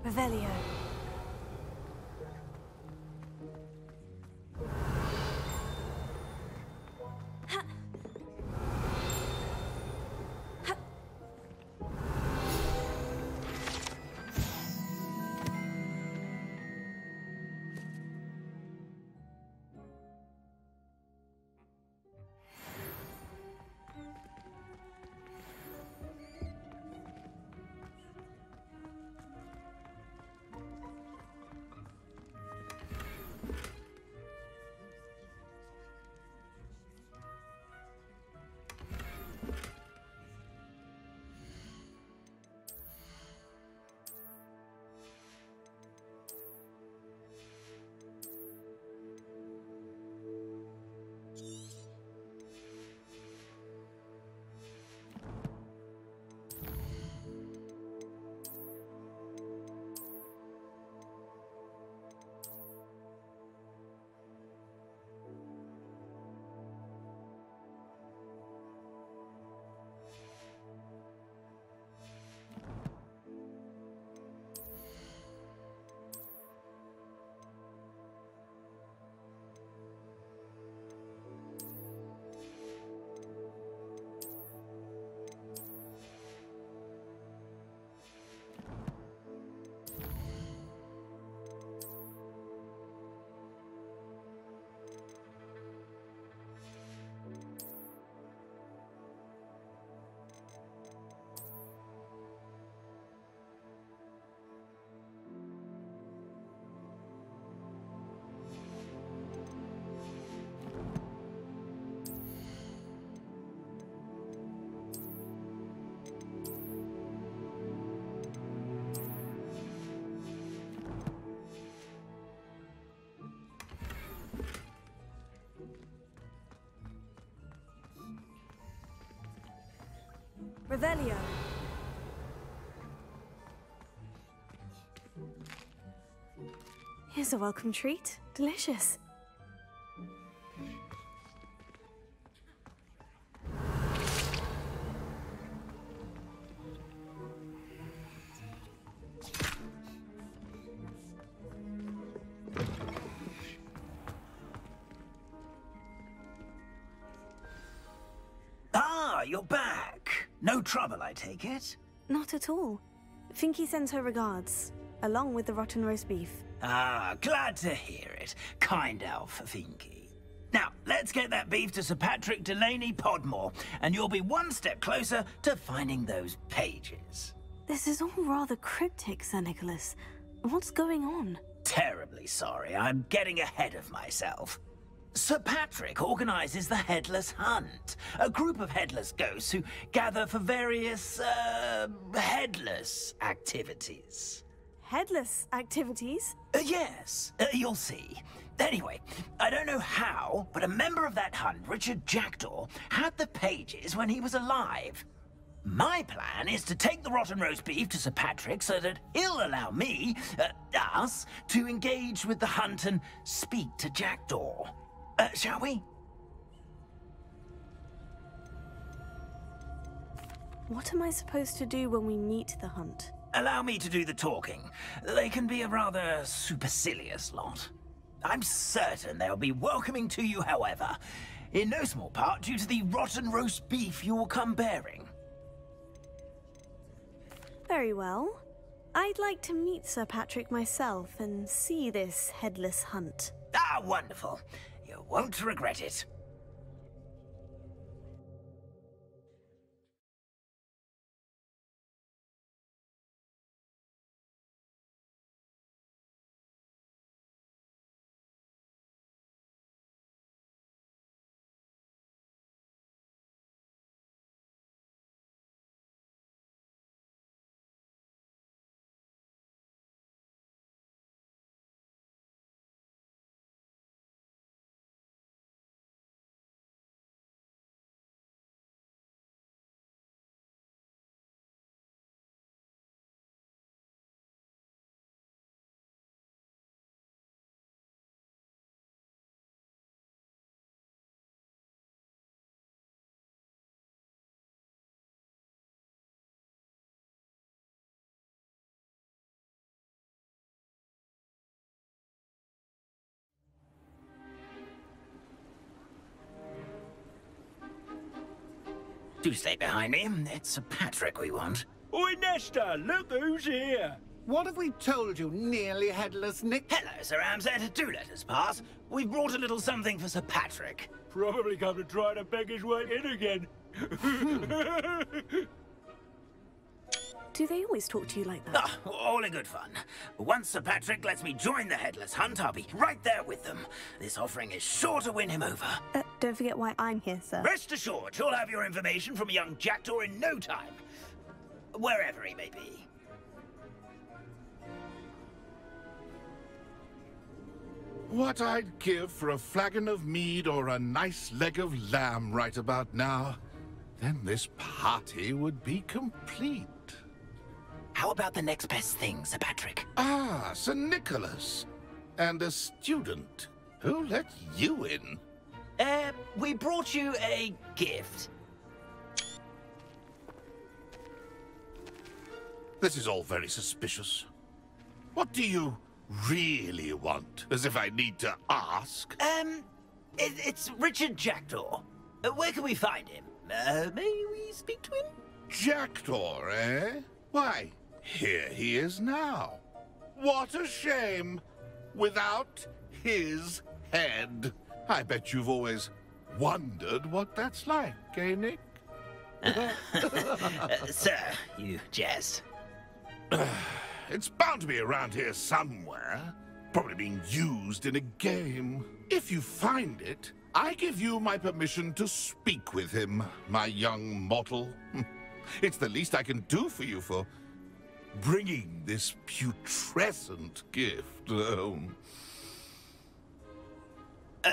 Revelio. Revelio. Here's a welcome treat. Delicious. Ah, you're back. No trouble, I take it? Not at all. Finky sends her regards, along with the rotten roast beef. Ah, glad to hear it. Kind elf, Finky. Now, let's get that beef to Sir Patrick Delaney Podmore, and you'll be one step closer to finding those pages. This is all rather cryptic, Sir Nicholas. What's going on? Terribly sorry, I'm getting ahead of myself. Sir Patrick organizes the Headless Hunt, a group of headless ghosts who gather for various, headless activities. Headless activities? Yes, you'll see. Anyway, I don't know how, but a member of that hunt, Richard Jackdaw, had the pages when he was alive. My plan is to take the rotten roast beef to Sir Patrick so that he'll allow me, us, to engage with the hunt and speak to Jackdaw. Shall we? What am I supposed to do when we meet the hunt? Allow me to do the talking. They can be a rather supercilious lot. I'm certain they'll be welcoming to you, however, in no small part due to the rotten roast beef you will come bearing. Very well. I'd like to meet Sir Patrick myself and see this headless hunt. Ah, wonderful. You won't regret it. Do stay behind me. It's Sir Patrick we want. Oi, Nesta, look who's here. What have we told you, nearly headless Nick? Hello, Sir Ramsay. Do let us pass. We've brought a little something for Sir Patrick. Probably come to try to beg his way in again. Do they always talk to you like that? Ah, all in good fun. Once Sir Patrick lets me join the Headless Hunt, I'll be right there with them. This offering is sure to win him over. Don't forget why I'm here, sir. Rest assured, you'll have your information from a young Jackdaw in no time. Wherever he may be. What I'd give for a flagon of mead or a nice leg of lamb right about now. Then this party would be complete. How about the next best thing, Sir Patrick? Ah, Sir Nicholas. And a student. Who let you in? We brought you a gift. This is all very suspicious. What do you really want? As if I need to ask. It's Richard Jackdaw. Where can we find him? May we speak to him? Jackdaw, eh? Why, here he is now. What a shame. Without his head. I bet you've always wondered what that's like, eh, Nick? Sir, you jest. It's bound to be around here somewhere. Probably being used in a game. If you find it, I give you my permission to speak with him, my young mortal. It's the least I can do for you for bringing this putrescent gift home.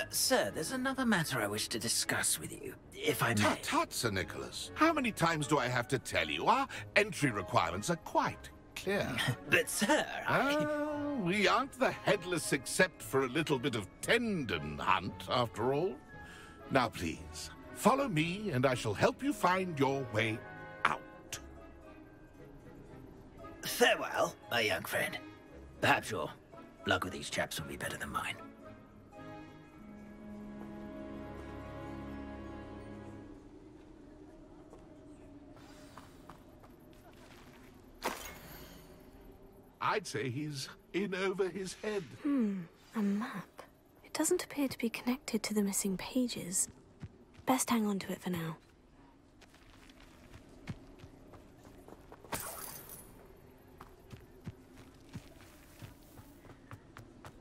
Sir, there's another matter I wish to discuss with you, if I may. Tut, tut, Sir Nicholas. How many times do I have to tell you? Our entry requirements are quite clear. But, sir, we aren't the headless except for a little bit of tendon hunt, after all. Now, please, follow me, and I shall help you find your way out. Farewell, my young friend. Perhaps your luck with these chaps will be better than mine. I'd say he's in over his head. A map. It doesn't appear to be connected to the missing pages. Best hang on to it for now.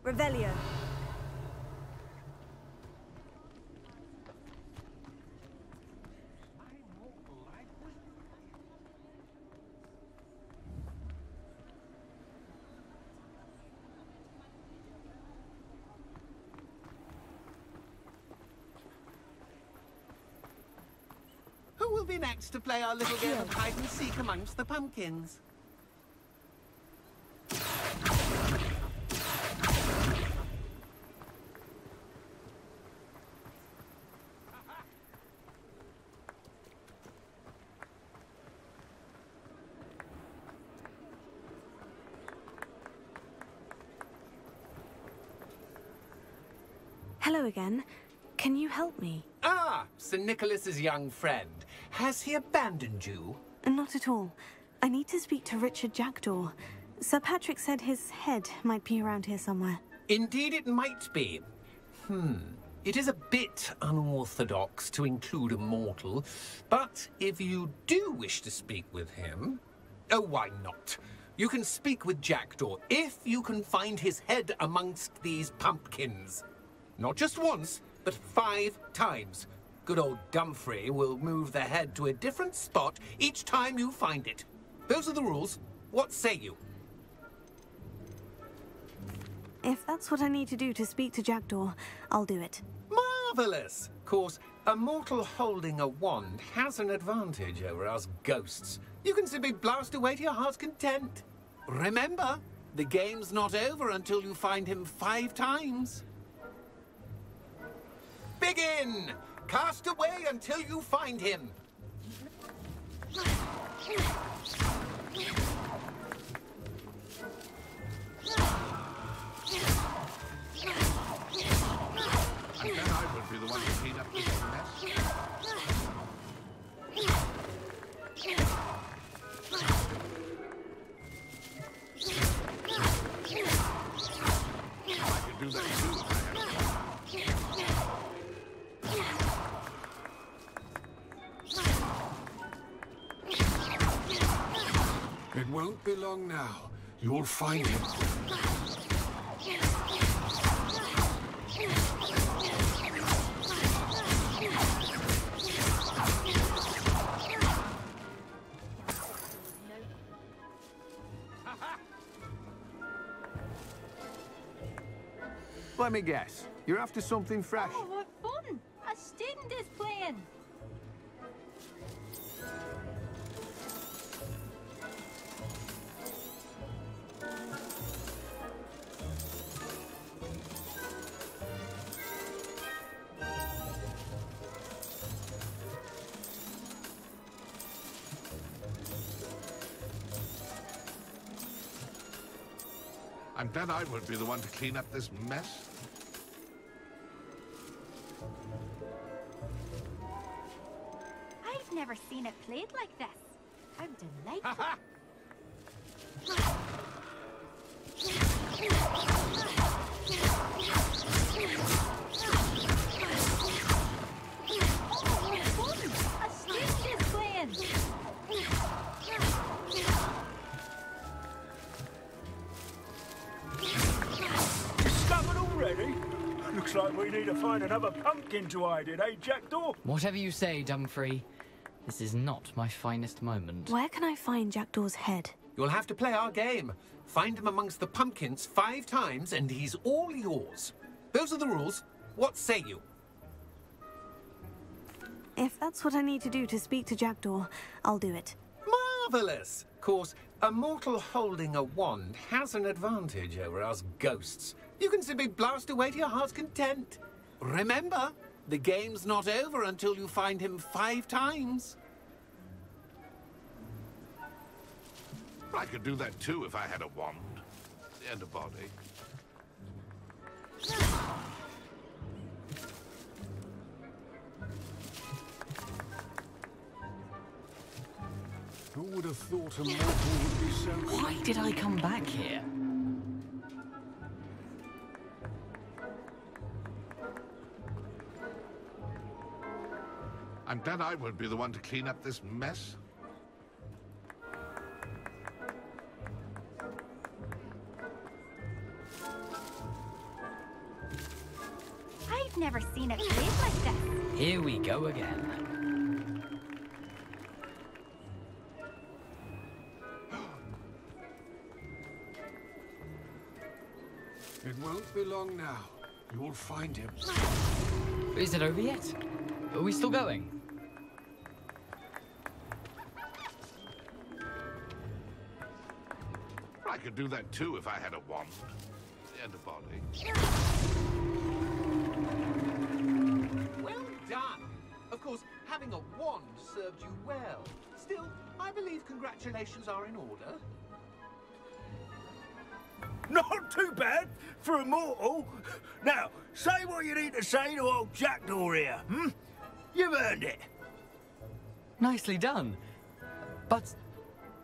Revelio. Who will be next to play our little game of hide and seek amongst the pumpkins? Hello again. Can you help me? Ah, Sir Nicholas's young friend. Has he abandoned you? Not at all. I need to speak to Richard Jackdaw. Sir Patrick said his head might be around here somewhere. Indeed it might be. It is a bit unorthodox to include a mortal, but if you do wish to speak with him... Oh, why not? You can speak with Jackdaw if you can find his head amongst these pumpkins. Not just once, but 5 times. Good old Dumfrey will move the head to a different spot each time you find it. Those are the rules. What say you? If that's what I need to do to speak to Jackdaw, I'll do it. Marvellous! Of course, a mortal holding a wand has an advantage over us ghosts. You can simply blast away to your heart's content. Remember, the game's not over until you find him 5 times. Begin! Cast away until you find him. I bet I would be the one to clean up this mess. I could do that too if I had a It won't be long now. You'll find him. Let me guess. You're after something fresh. Oh, what fun! A student is playing. I'm glad I would be the one to clean up this mess. I've never seen it played like this. How delightful. A student is playing. Discovered already? Looks like we need to find another pumpkin to hide in, eh, Jackdaw? Whatever you say, Dumfrey. This is not my finest moment. Where can I find Jackdaw's head? You'll have to play our game. Find him amongst the pumpkins 5 times and he's all yours. Those are the rules. What say you? If that's what I need to do to speak to Jackdaw, I'll do it. Marvellous! Of course, a mortal holding a wand has an advantage over us ghosts. You can simply blast away to your heart's content. Remember, the game's not over until you find him 5 times. I could do that too if I had a wand and a body. Who would have thought a mortal would be so... Why did I come back here? I'm glad I won't be the one to clean up this mess. I've never seen a cave like this. Here we go again. It won't be long now. You'll find him. Is it over yet? Are we still going? I could do that too if I had a wand. And a body. Well done! Of course, having a wand served you well. Still, I believe congratulations are in order. Not too bad for a mortal. Now, say what you need to say to old Jackdaw here, hmm? You've earned it. Nicely done. But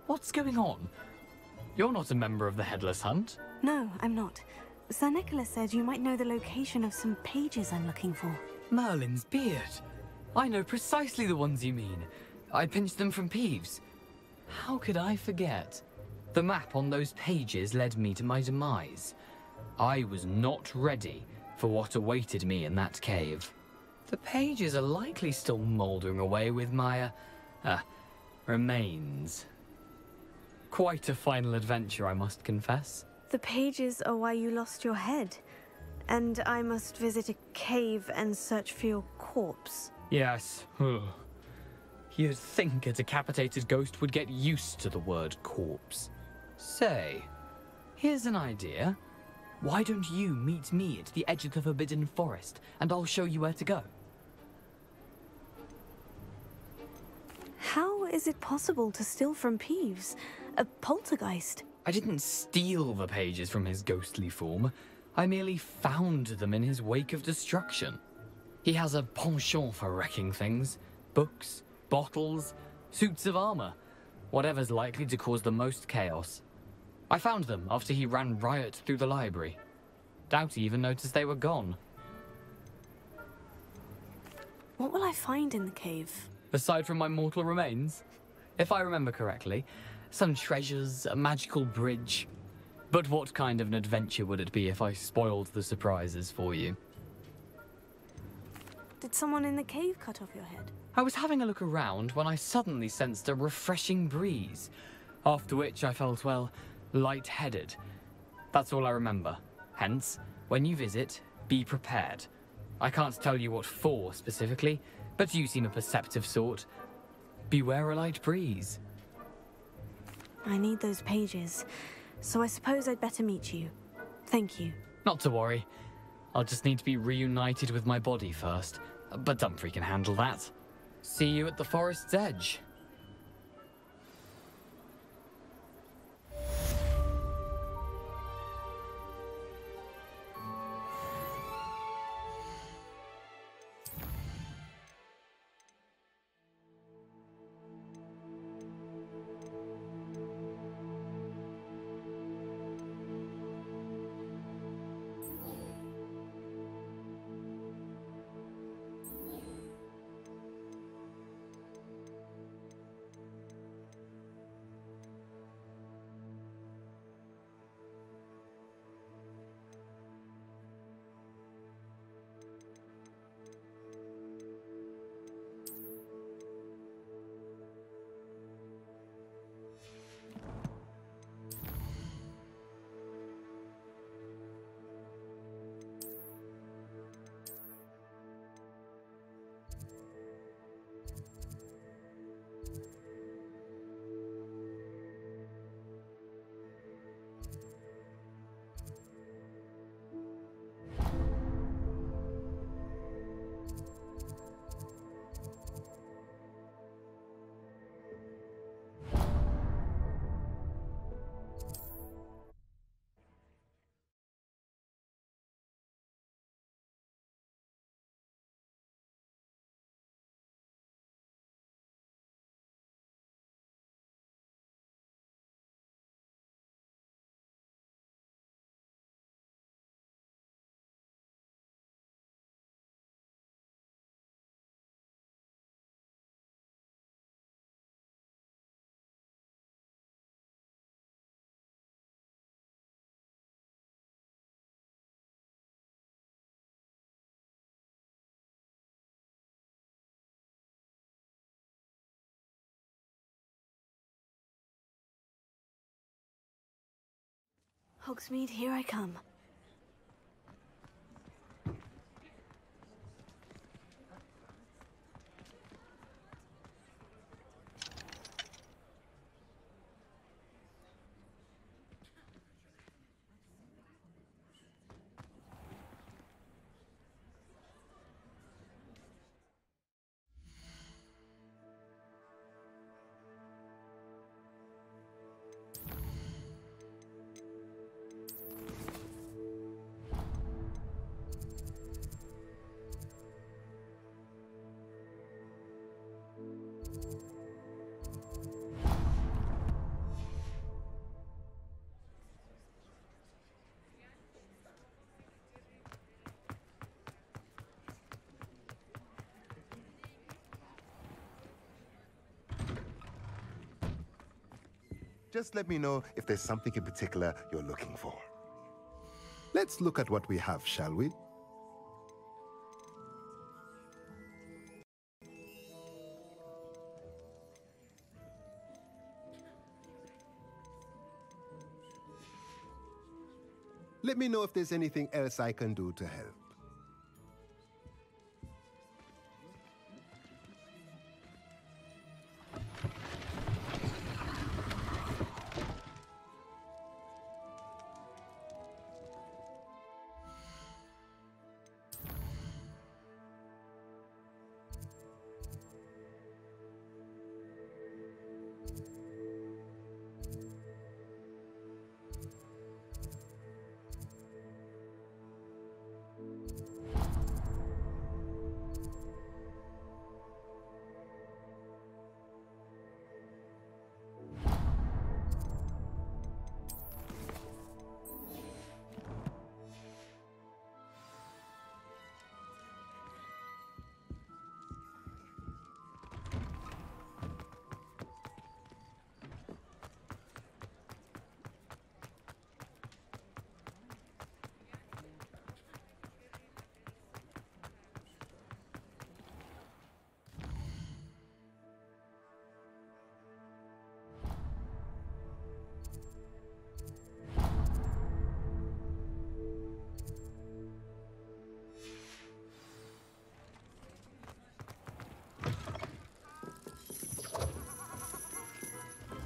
what's going on? You're not a member of the Headless Hunt. No, I'm not. Sir Nicholas said you might know the location of some pages I'm looking for. Merlin's beard. I know precisely the ones you mean. I pinched them from Peeves. How could I forget? The map on those pages led me to my demise. I was not ready for what awaited me in that cave. The pages are likely still mouldering away with my, remains. Quite a final adventure, I must confess. The pages are why you lost your head. And I must visit a cave and search for your corpse. Yes. You'd think a decapitated ghost would get used to the word corpse. Say, here's an idea. Why don't you meet me at the edge of the Forbidden Forest, and I'll show you where to go? How is it possible to steal from Peeves? A poltergeist? I didn't steal the pages from his ghostly form. I merely found them in his wake of destruction. He has a penchant for wrecking things. Books, bottles, suits of armor. Whatever's likely to cause the most chaos. I found them after he ran riot through the library. Doubt he even noticed they were gone. What will I find in the cave? Aside from my mortal remains, if I remember correctly, some treasures, a magical bridge. But what kind of an adventure would it be if I spoiled the surprises for you? Did someone in the cave cut off your head? I was having a look around when I suddenly sensed a refreshing breeze, after which I felt, well, lightheaded. That's all I remember. Hence, when you visit, be prepared. I can't tell you what for specifically, but you seem a perceptive sort. Beware a light breeze. I need those pages, so I suppose I'd better meet you. Thank you. Not to worry. I'll just need to be reunited with my body first, but Dumfries can handle that. See you at the forest's edge. Hogsmeade, here I come. Just let me know if there's something in particular you're looking for. Let's look at what we have, shall we? Let me know if there's anything else I can do to help.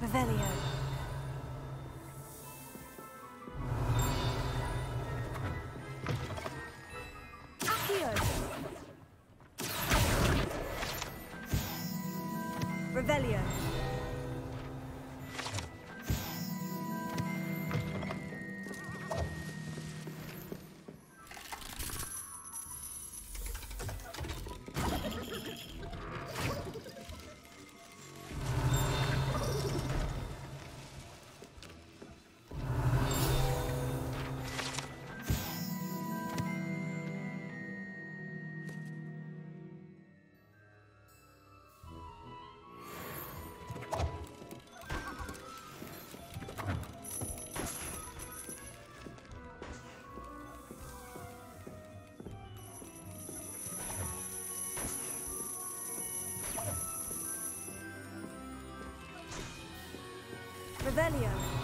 Revelio. Accio. Revelio. Revelio.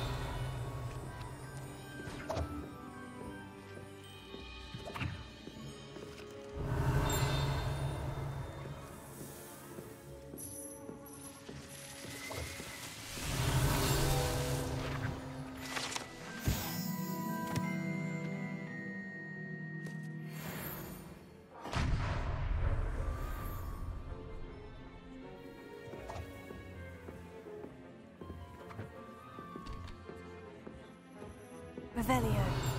Revelio.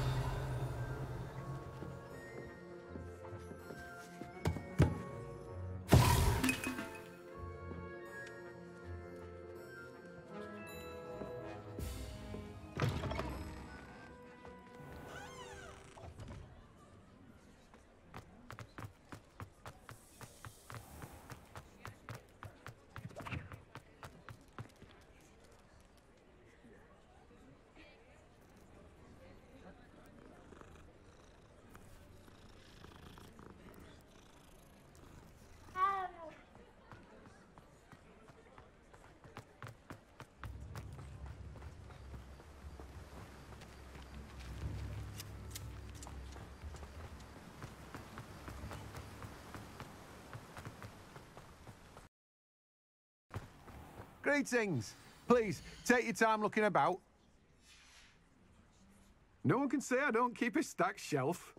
Greetings. Please, take your time looking about. No one can say I don't keep a stacked shelf.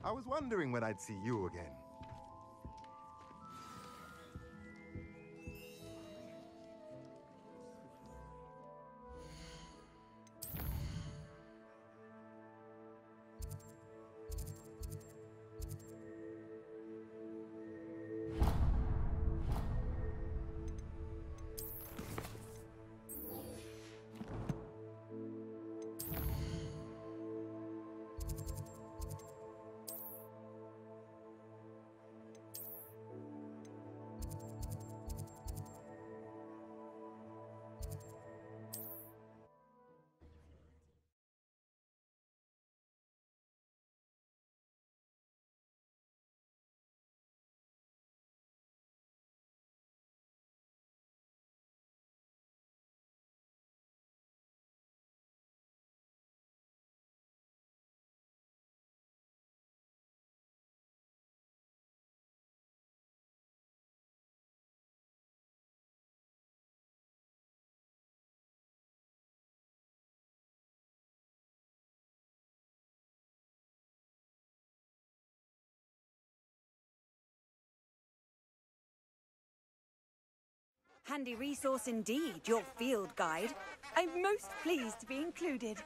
I was wondering when I'd see you again. Handy resource indeed, your field guide. I'm most pleased to be included.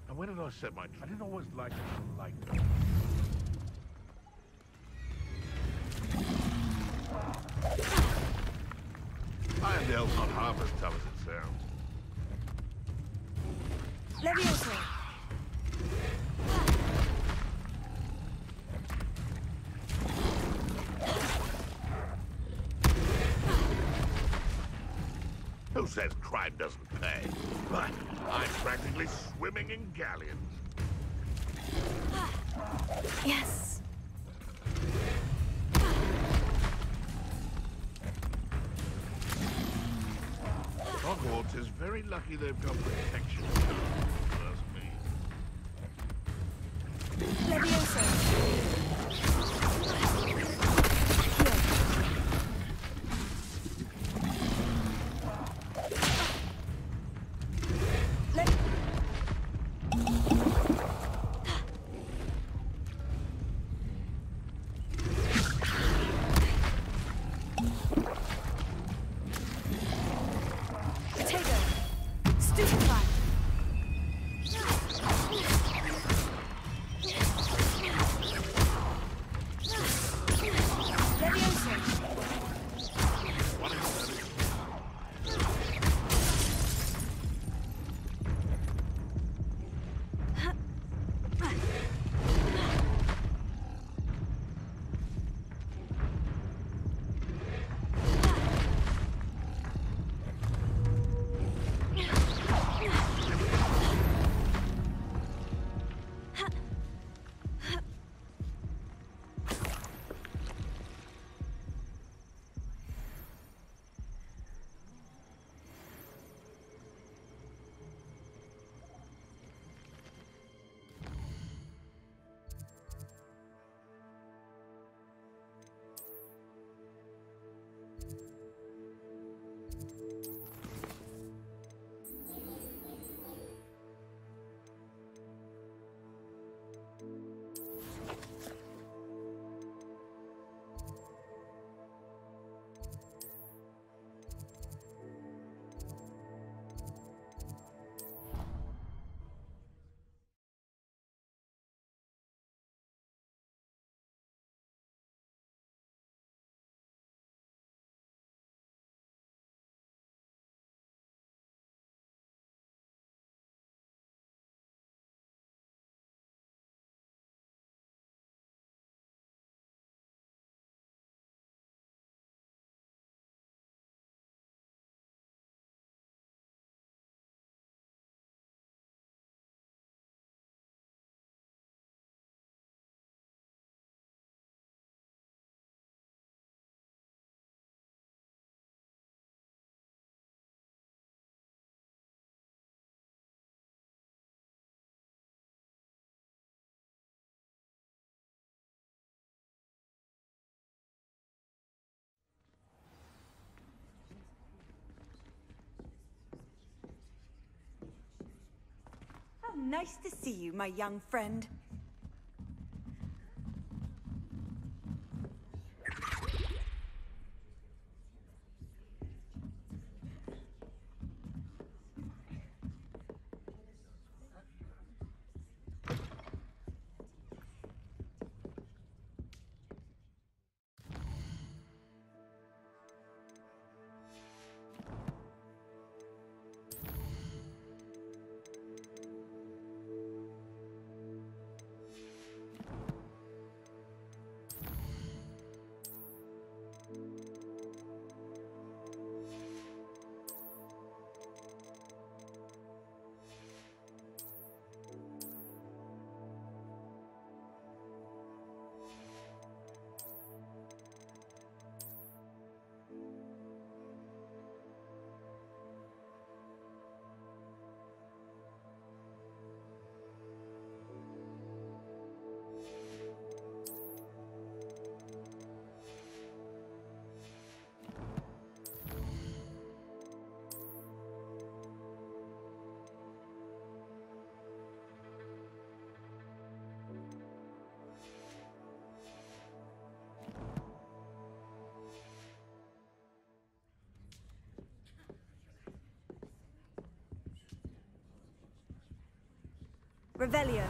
And when did I set my... I didn't always like it like that. Irondale's not half as tough as it sounds. Leviosa! Who says crime doesn't pay? But I'm practically swimming in galleons. Yes. Hogwarts is very lucky they've got protection. That's me. Leviosa! nice to see you, my young friend. Revelio.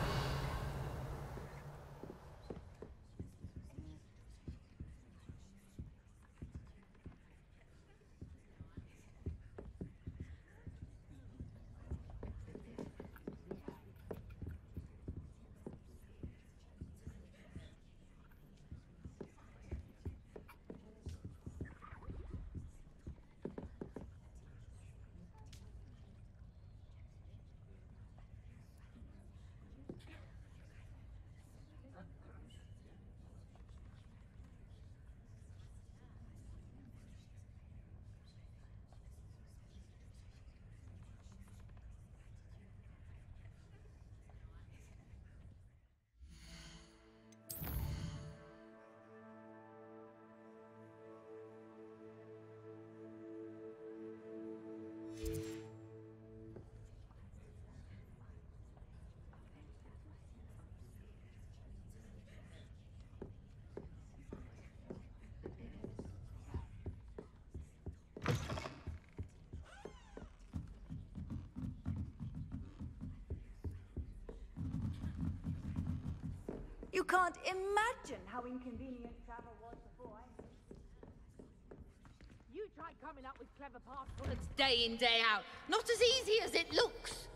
You can't imagine how inconvenient travel was before I... You try coming up with clever past bullets day in, day out. Not as easy as it looks.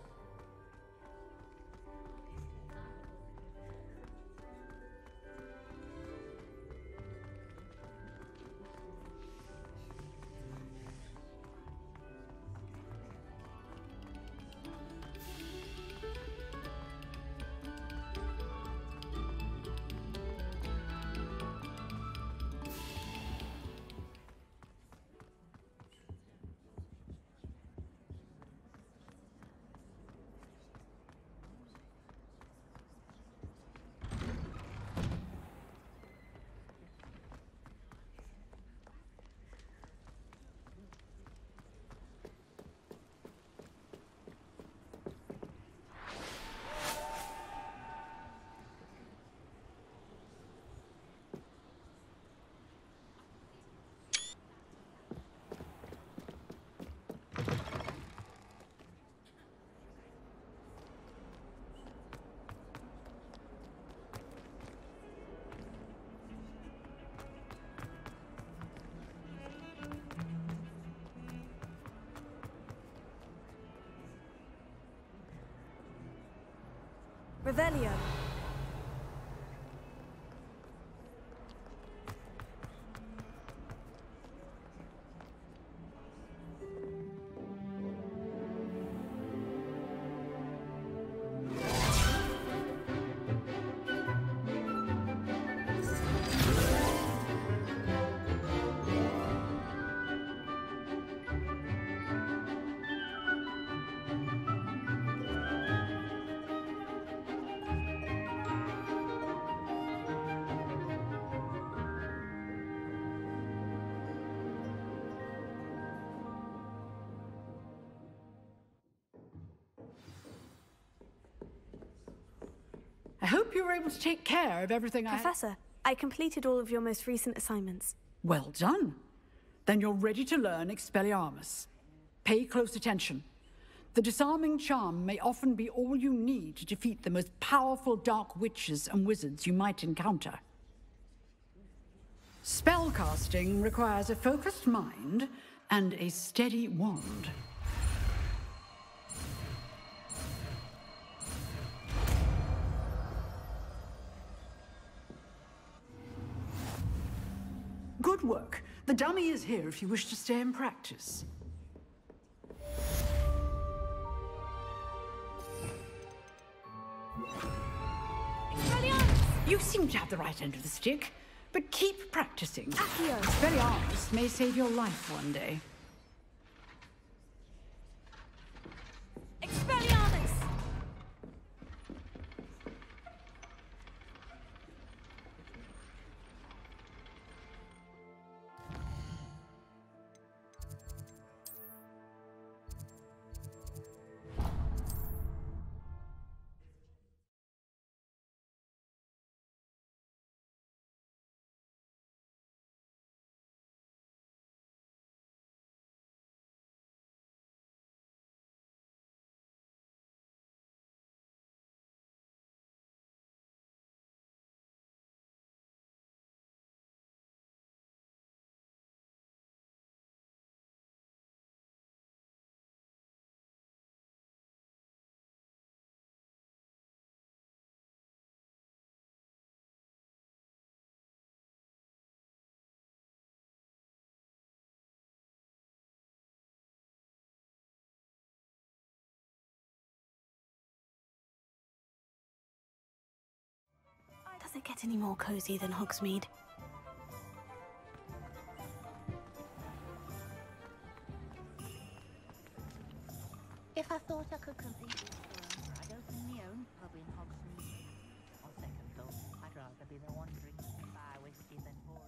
Revelio. hope you were able to take care of everything Professor, I completed all of your most recent assignments. Well done. Then you're ready to learn Expelliarmus. Pay close attention. The disarming charm may often be all you need to defeat the most powerful dark witches and wizards you might encounter. Spellcasting requires a focused mind and a steady wand. Good work. The dummy is here if you wish to stay and practice. You seem to have the right end of the stick, but keep practicing. Expelliarmus may save your life one day. Expelliarmus! Does it get any more cozy than Hogsmeade? If I thought I could compete with her, I'd open my own pub in Hogsmeade. On second thought, I'd rather be the one drinking fire whiskey than pouring.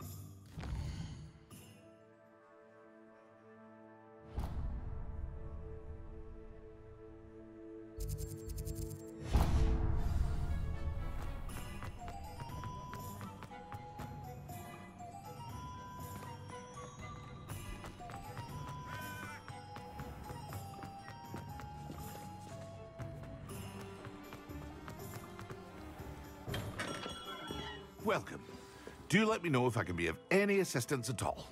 Welcome. Do let me know if I can be of any assistance at all.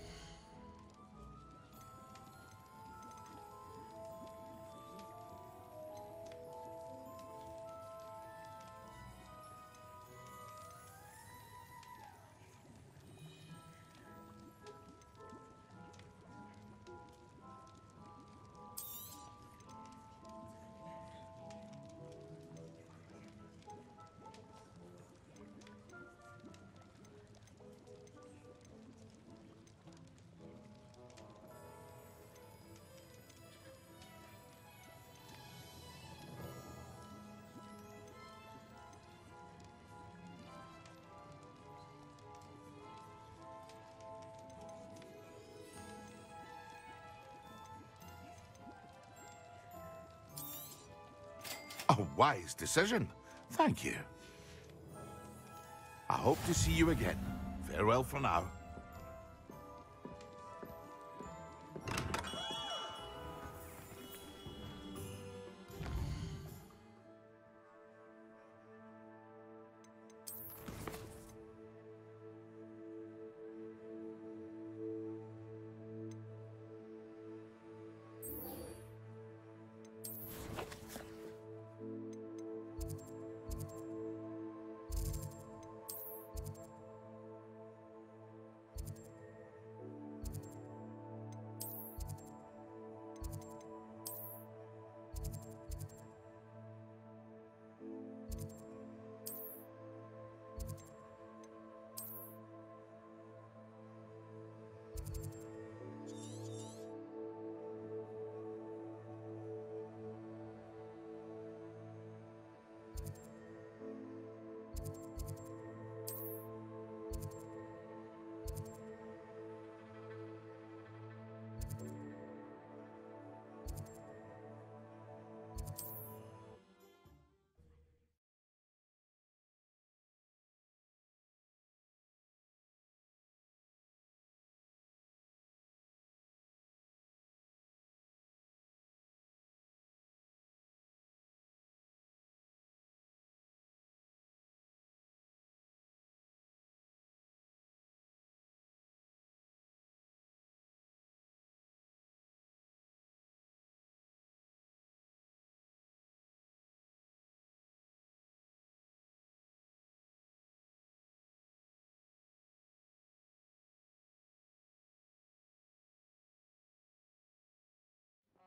A wise decision. Thank you. I hope to see you again. Farewell for now.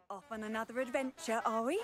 Off on another adventure, are we?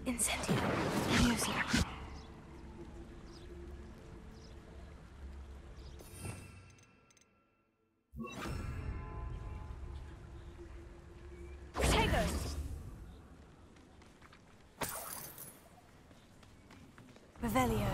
Incendio. Music. Potatoes! Revelio.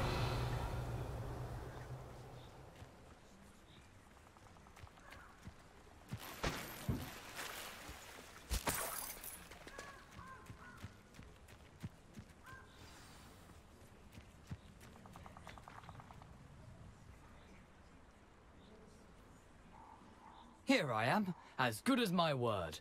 Here I am, as good as my word.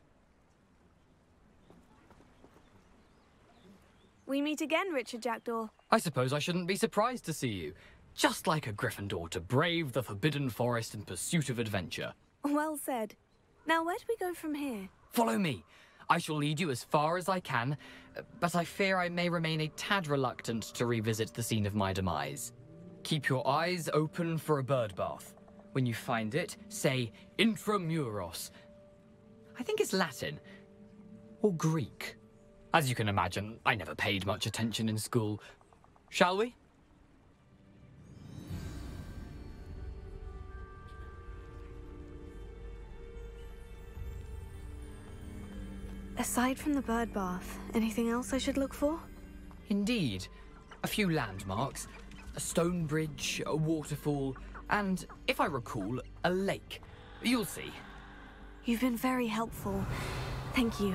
We meet again, Richard Jackdaw. I suppose I shouldn't be surprised to see you. Just like a Gryffindor to brave the Forbidden Forest in pursuit of adventure. Well said. Now, where do we go from here? Follow me. I shall lead you as far as I can, but I fear I may remain a tad reluctant to revisit the scene of my demise. Keep your eyes open for a bird bath. When you find it, say Intramuros. I think it's Latin. Or Greek. As you can imagine, I never paid much attention in school. Shall we? Aside from the bird bath, anything else I should look for? Indeed. A few landmarks. A stone bridge, a waterfall, and, if I recall, a lake. You'll see. You've been very helpful. Thank you.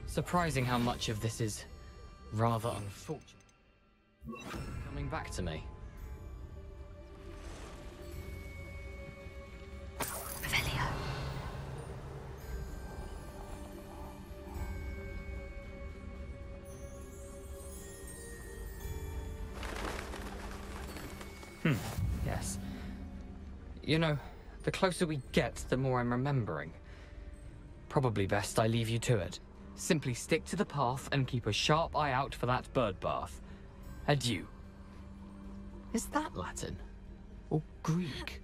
Surprising how much of this is rather unfortunate. Coming back to me. Revelio. Yes. You know, the closer we get, the more I'm remembering. Probably best I leave you to it. Simply stick to the path and keep a sharp eye out for that bird bath. Adieu. Is that Latin? Or Greek?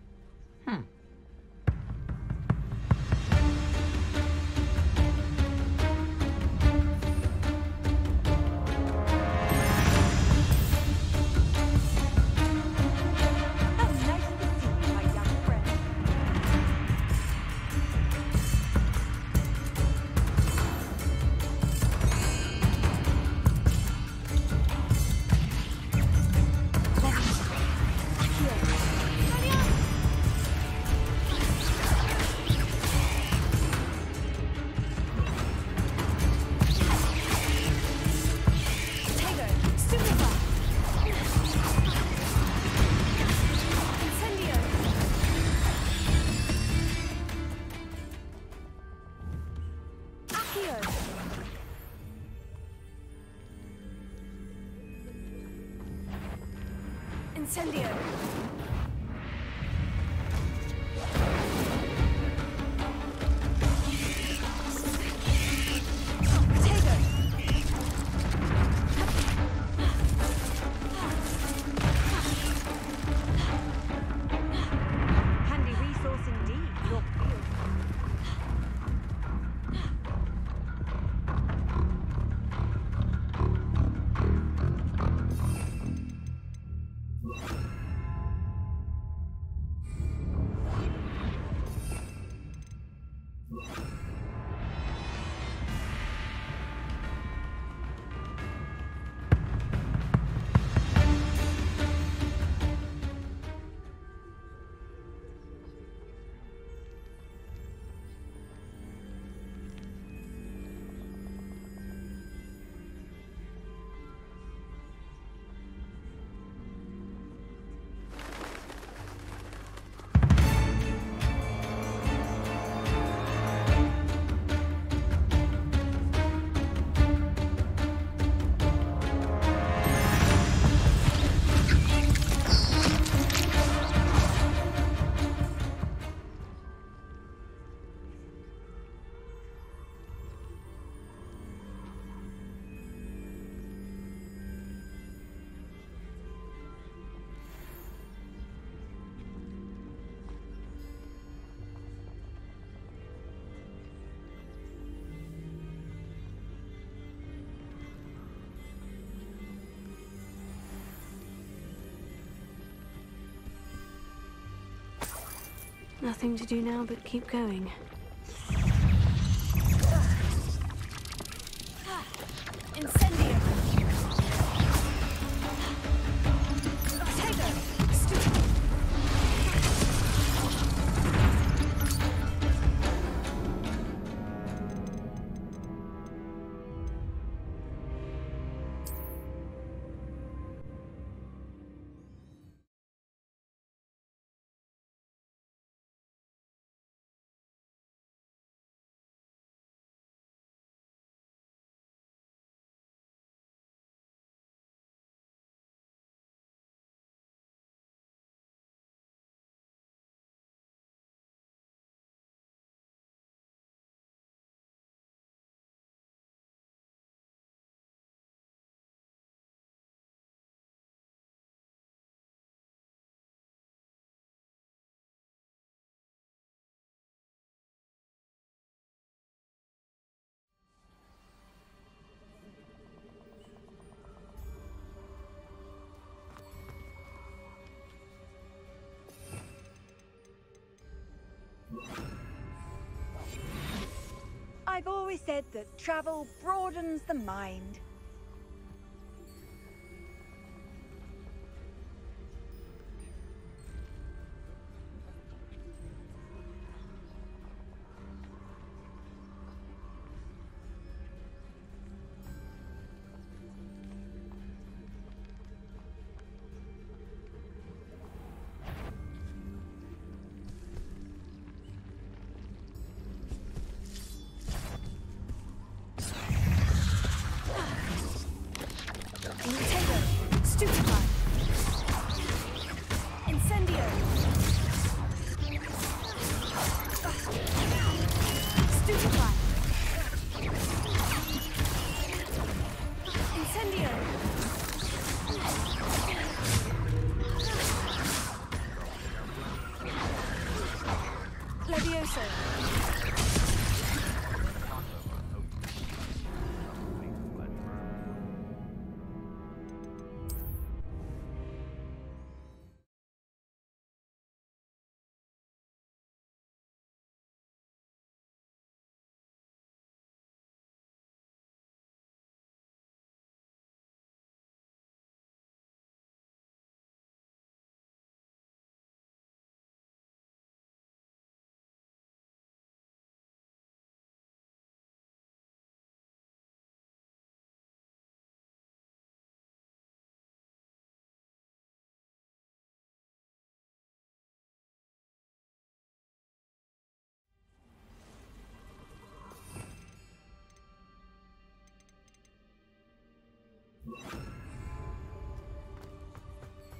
Accio! Incendio! Handy resource indeed, your field. Nothing to do now but keep going. Incendio! I've always said that travel broadens the mind.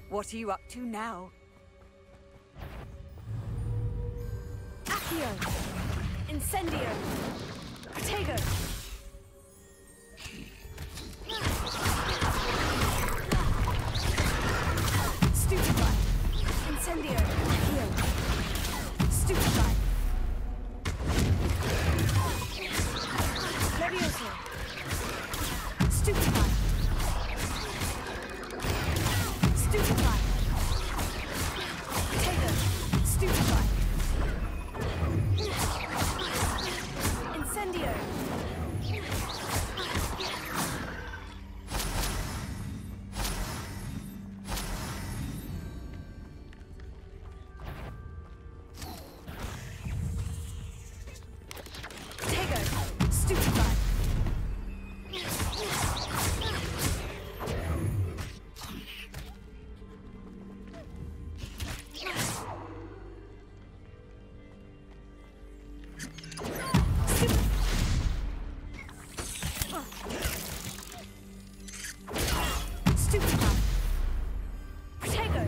What are you up to now? Accio! Incendio! Protego! Stupefy! Incendio! Accio! Stupefy! Levioso! Stupefy! Stupefy! Protego! Stupefy! Incendio! Protego! Stupefy! Stupefy! Protego!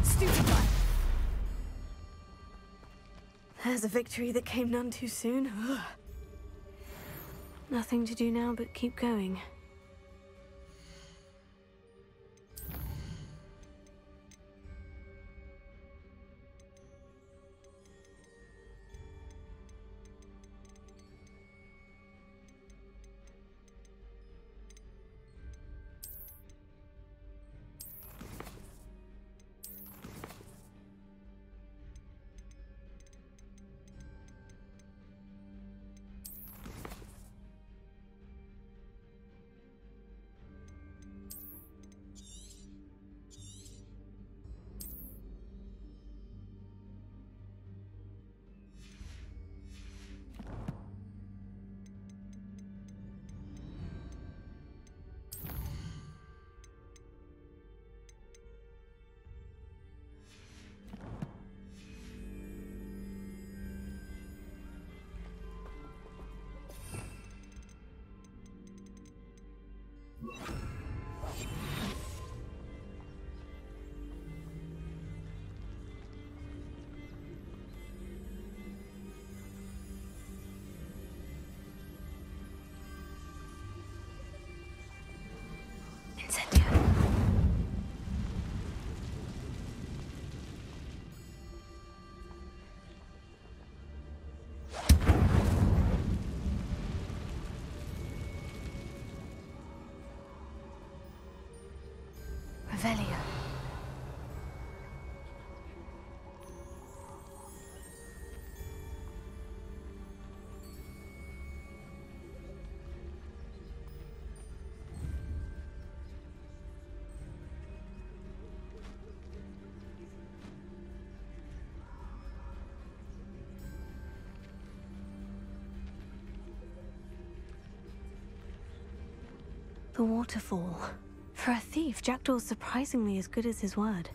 Stupefy! There's a victory that came none too soon. Ugh. Nothing to do now but keep going. Revelio. The waterfall. For a thief, Jackdaw's surprisingly as good as his word.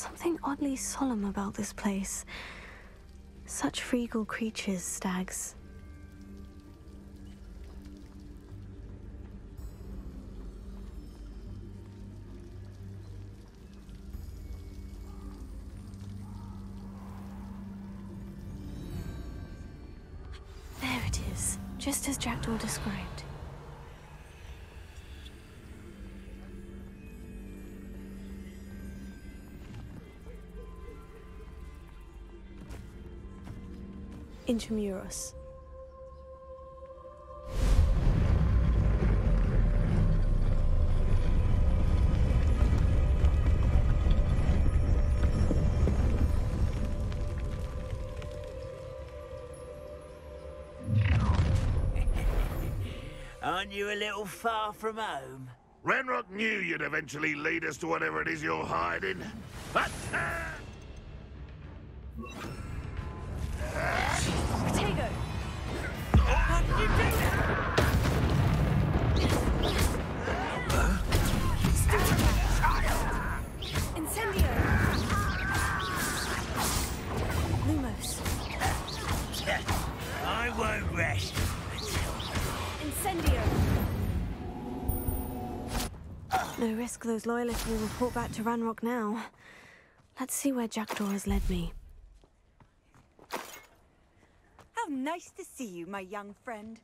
Something oddly solemn about this place. Such regal creatures, stags. There it is, just as Jackdaw described. Intramuros. Aren't you a little far from home? Ranrock knew you'd eventually lead us to whatever it is you're hiding. Potato! What did you do? Incendio! Lumos. I won't rest. Incendio! No risk those loyalists will report back to Ranrock now. Let's see where Jackdaw has led me. How nice to see you, my young friend.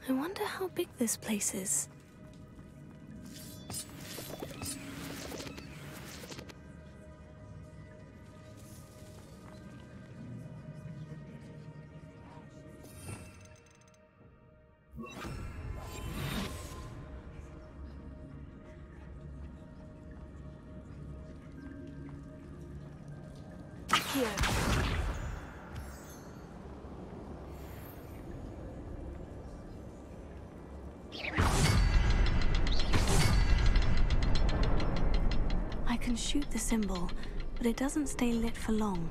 I wonder how big this place is. Here. I can shoot the symbol, but it doesn't stay lit for long.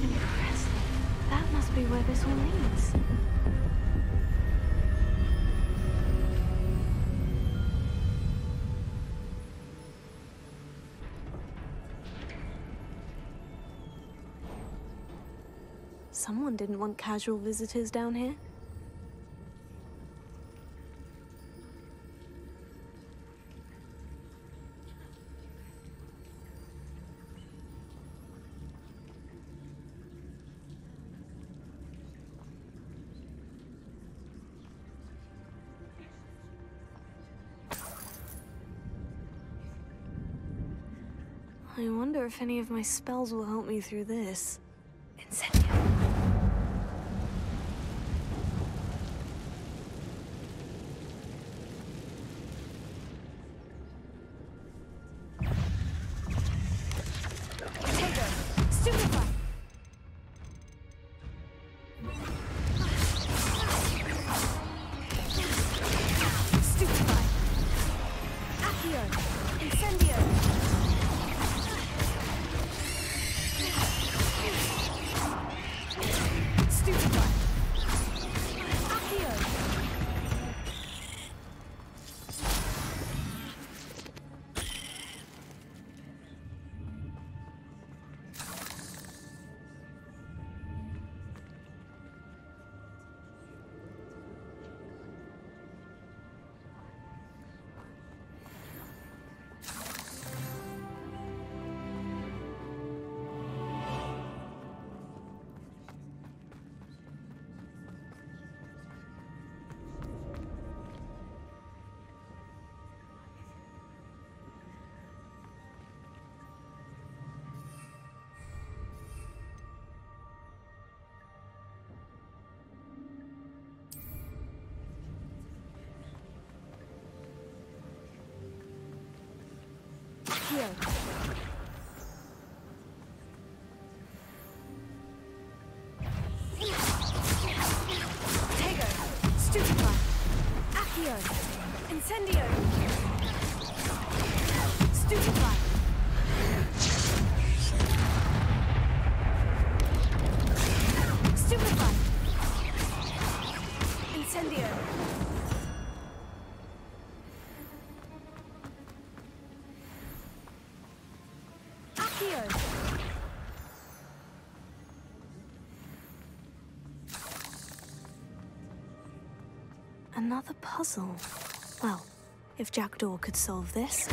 Impressive. That must be where this all leads. Someone didn't want casual visitors down here. I wonder if any of my spells will help me through this. Incendio. Accio. Tego. Stupefy. Accio. Incendio. Stupefy. Stupefy. Incendio. Accio. Another puzzle. Well, if Jackdaw could solve this,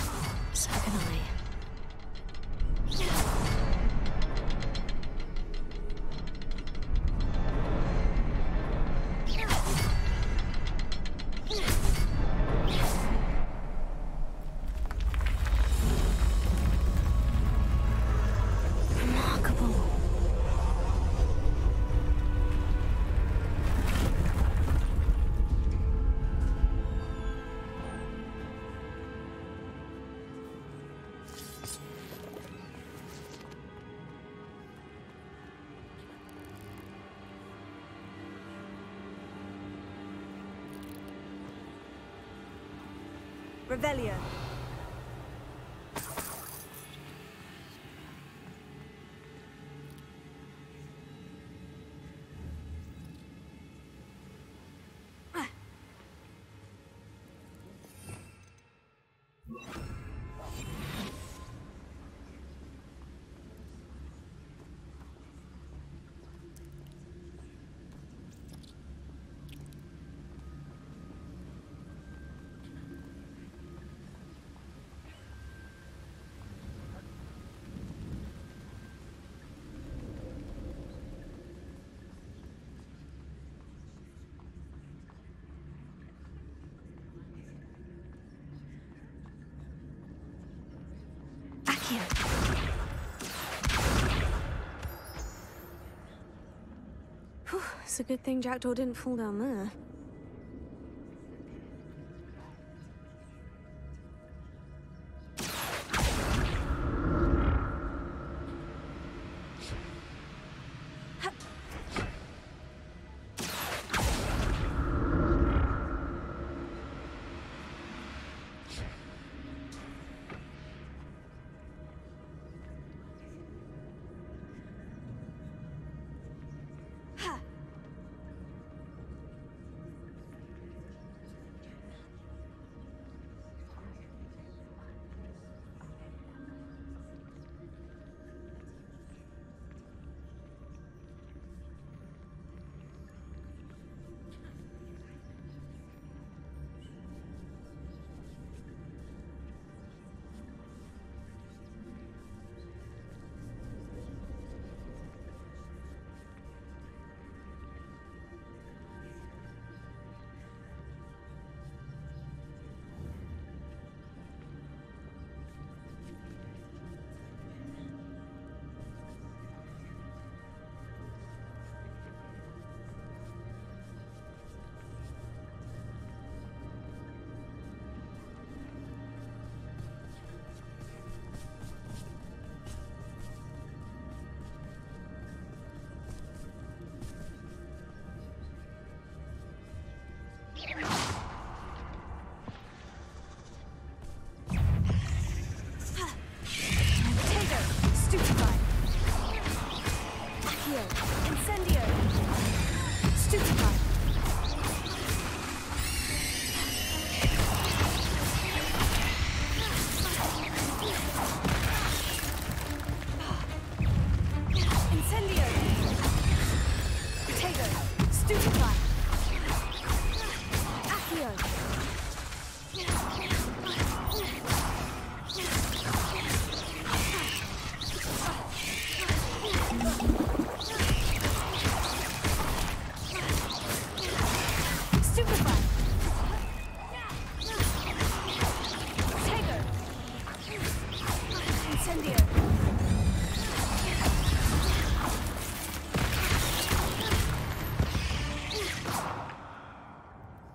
so can I. Remarkable. Revelio. Whew, it's a good thing Jackdaw didn't fall down there.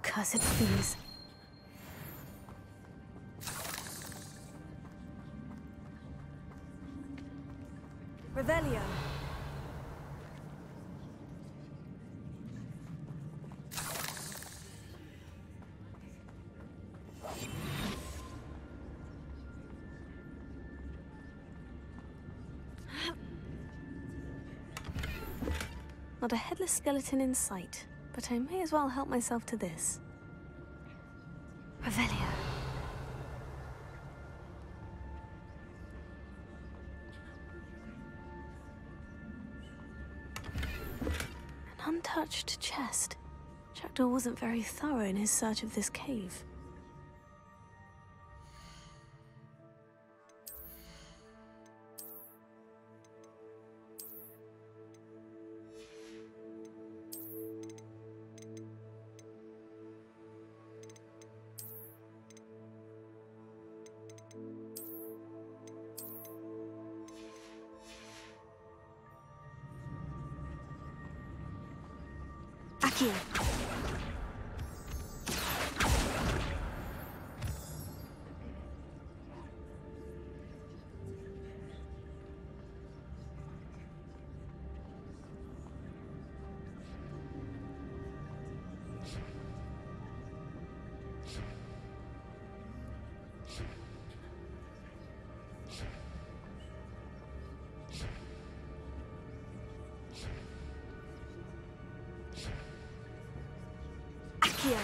Cursed fleas. Revelio. Not a headless skeleton in sight, but I may as well help myself to this. Revelio. An untouched chest. Jackdaw wasn't very thorough in his search of this cave. Akio. Akio.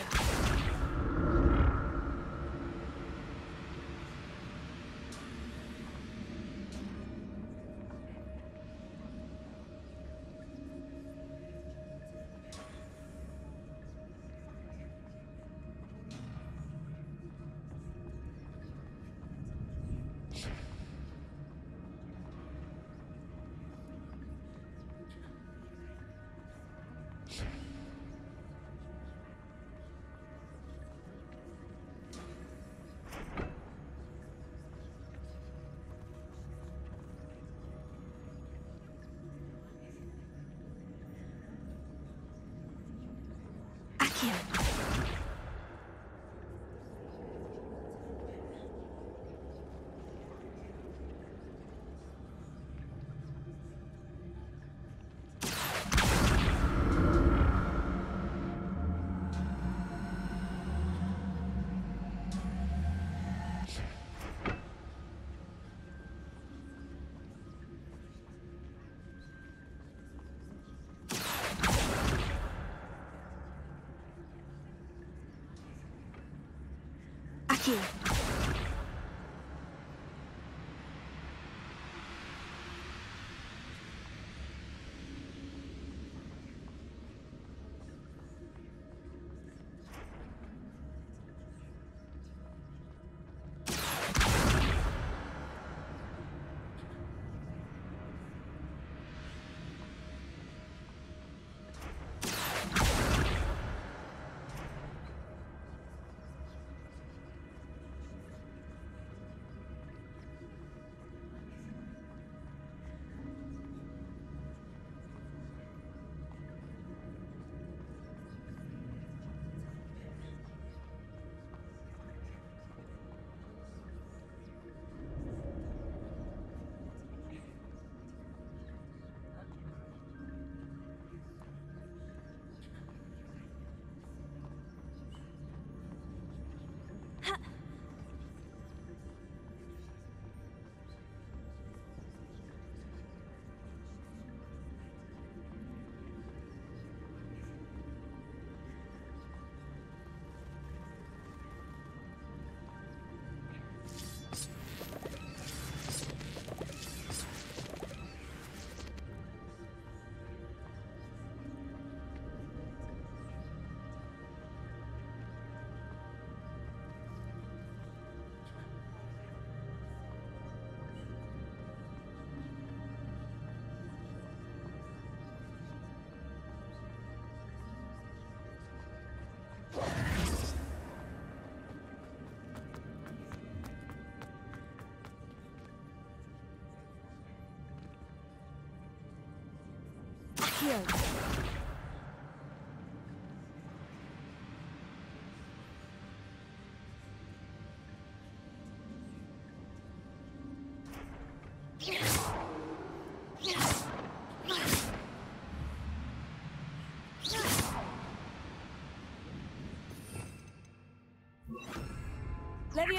Akio.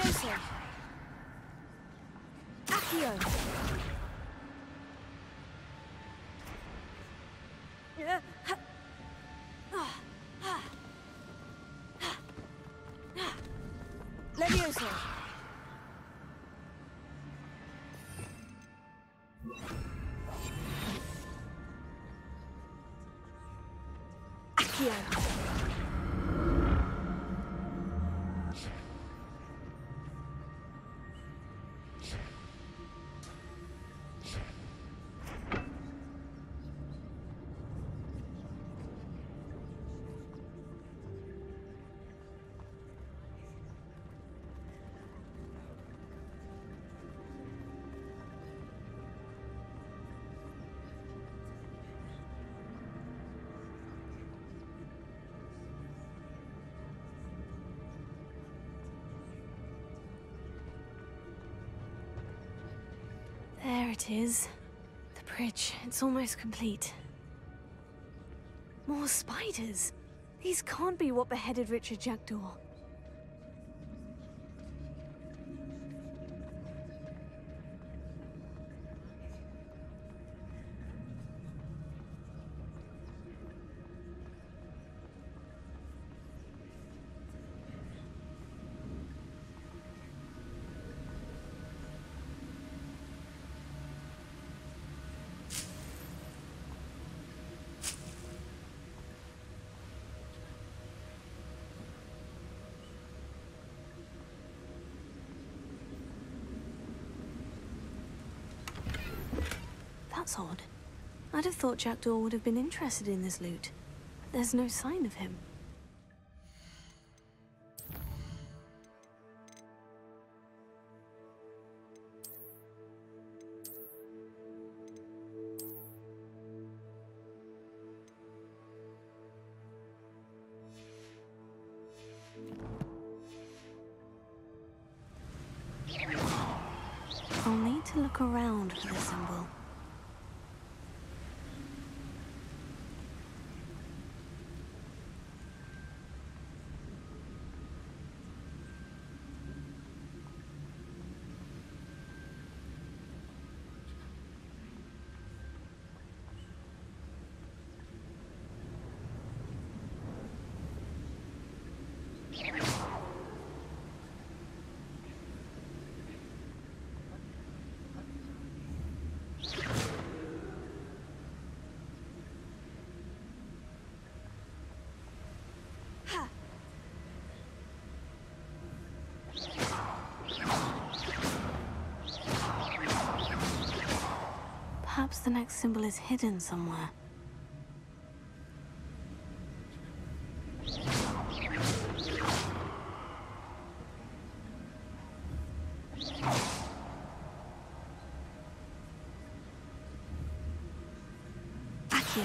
Leviosa! Accio! Leviosa! Accio! There it is. The bridge. It's almost complete. More spiders. These can't be what beheaded Richard Jackdaw. That's odd. I'd have thought Jackdaw would have been interested in this loot. There's no sign of him. I'll need to look around for the symbol. Perhaps the next symbol is hidden somewhere. Accio.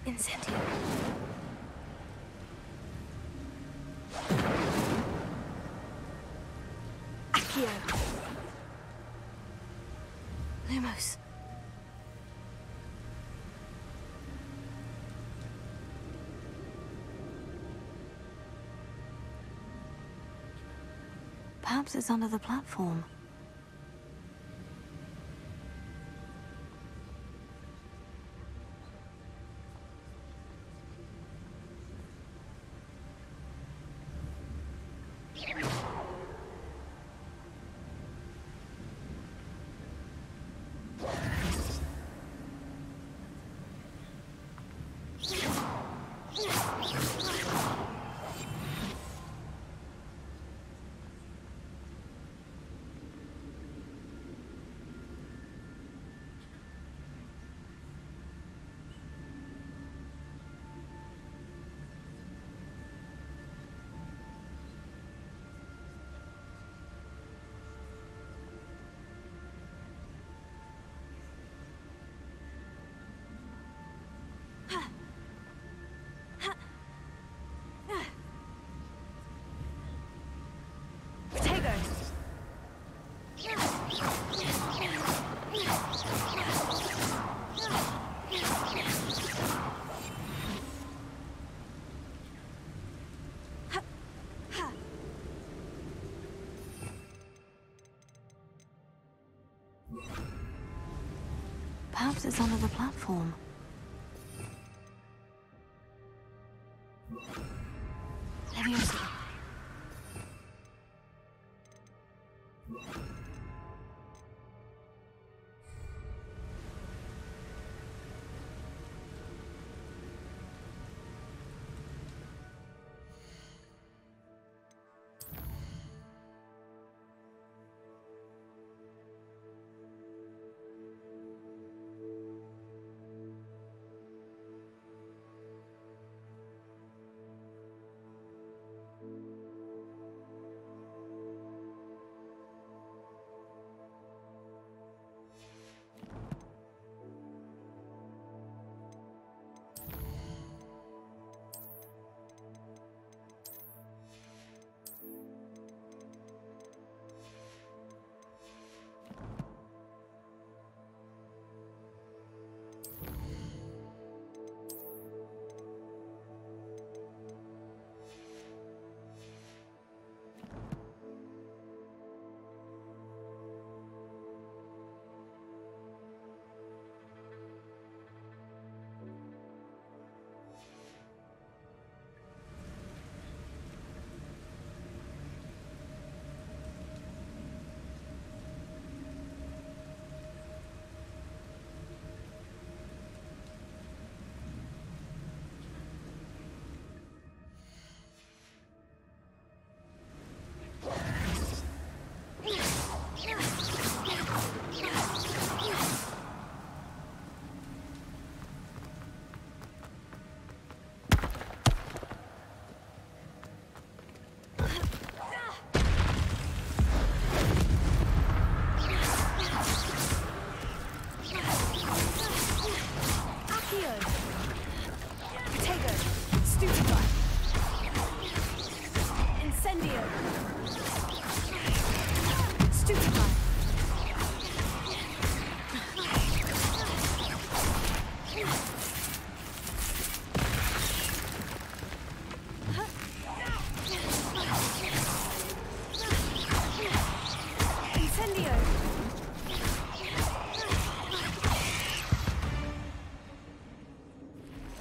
Incendio. Accio. Lumos. Perhaps it's under the platform. Perhaps it's under the platform. Leviosa.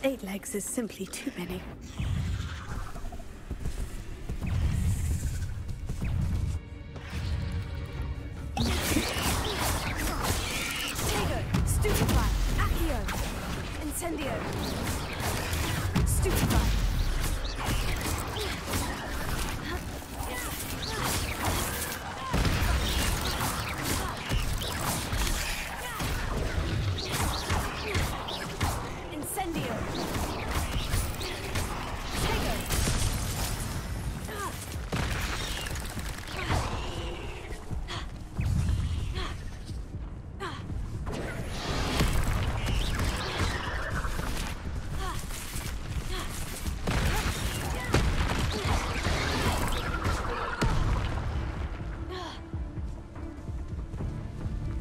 Eight legs is simply too many. Stupefy! Accio! Incendio! Stupefy! Incendio!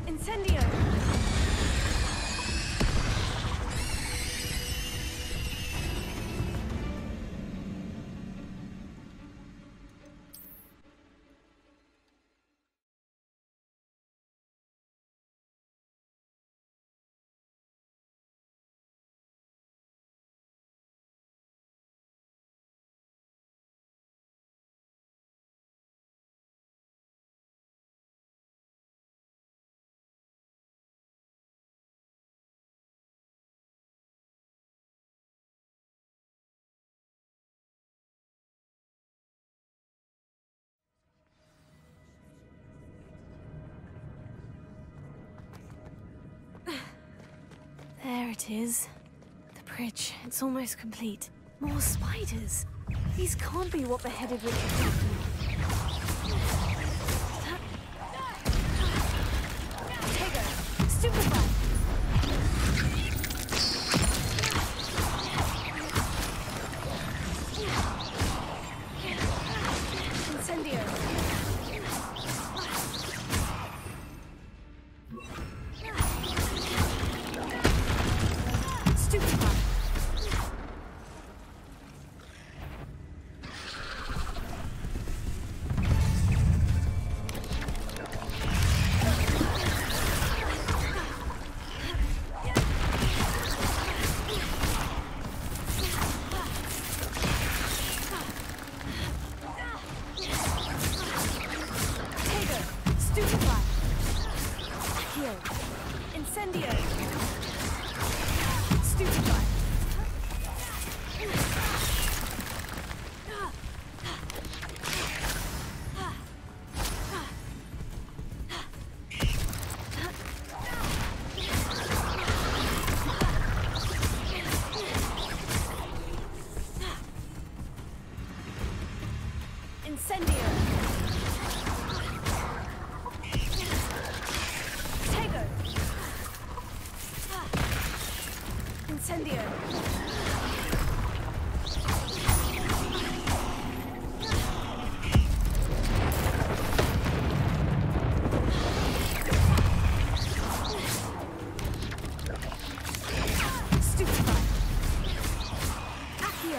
Incendio! There it is. The bridge. It's almost complete. More spiders. These can't be what beheaded Richard did. Tego! Stupefy! Incendio!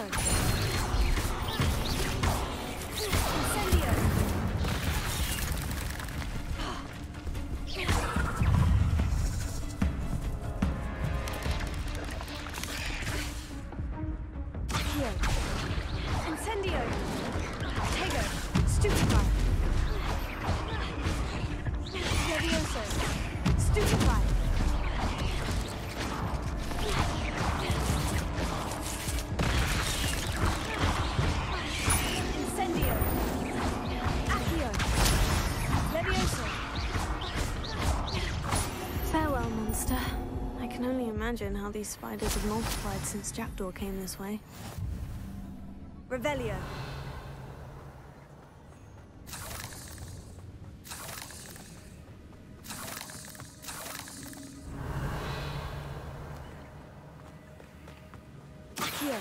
Incendio! Incendio! Tego! Stupefy! Levioso! Stupefy! Incendio! Accio! Levioso! Farewell, monster. I can only imagine how these spiders have multiplied since Jackdaw came this way. Revelio. Accio.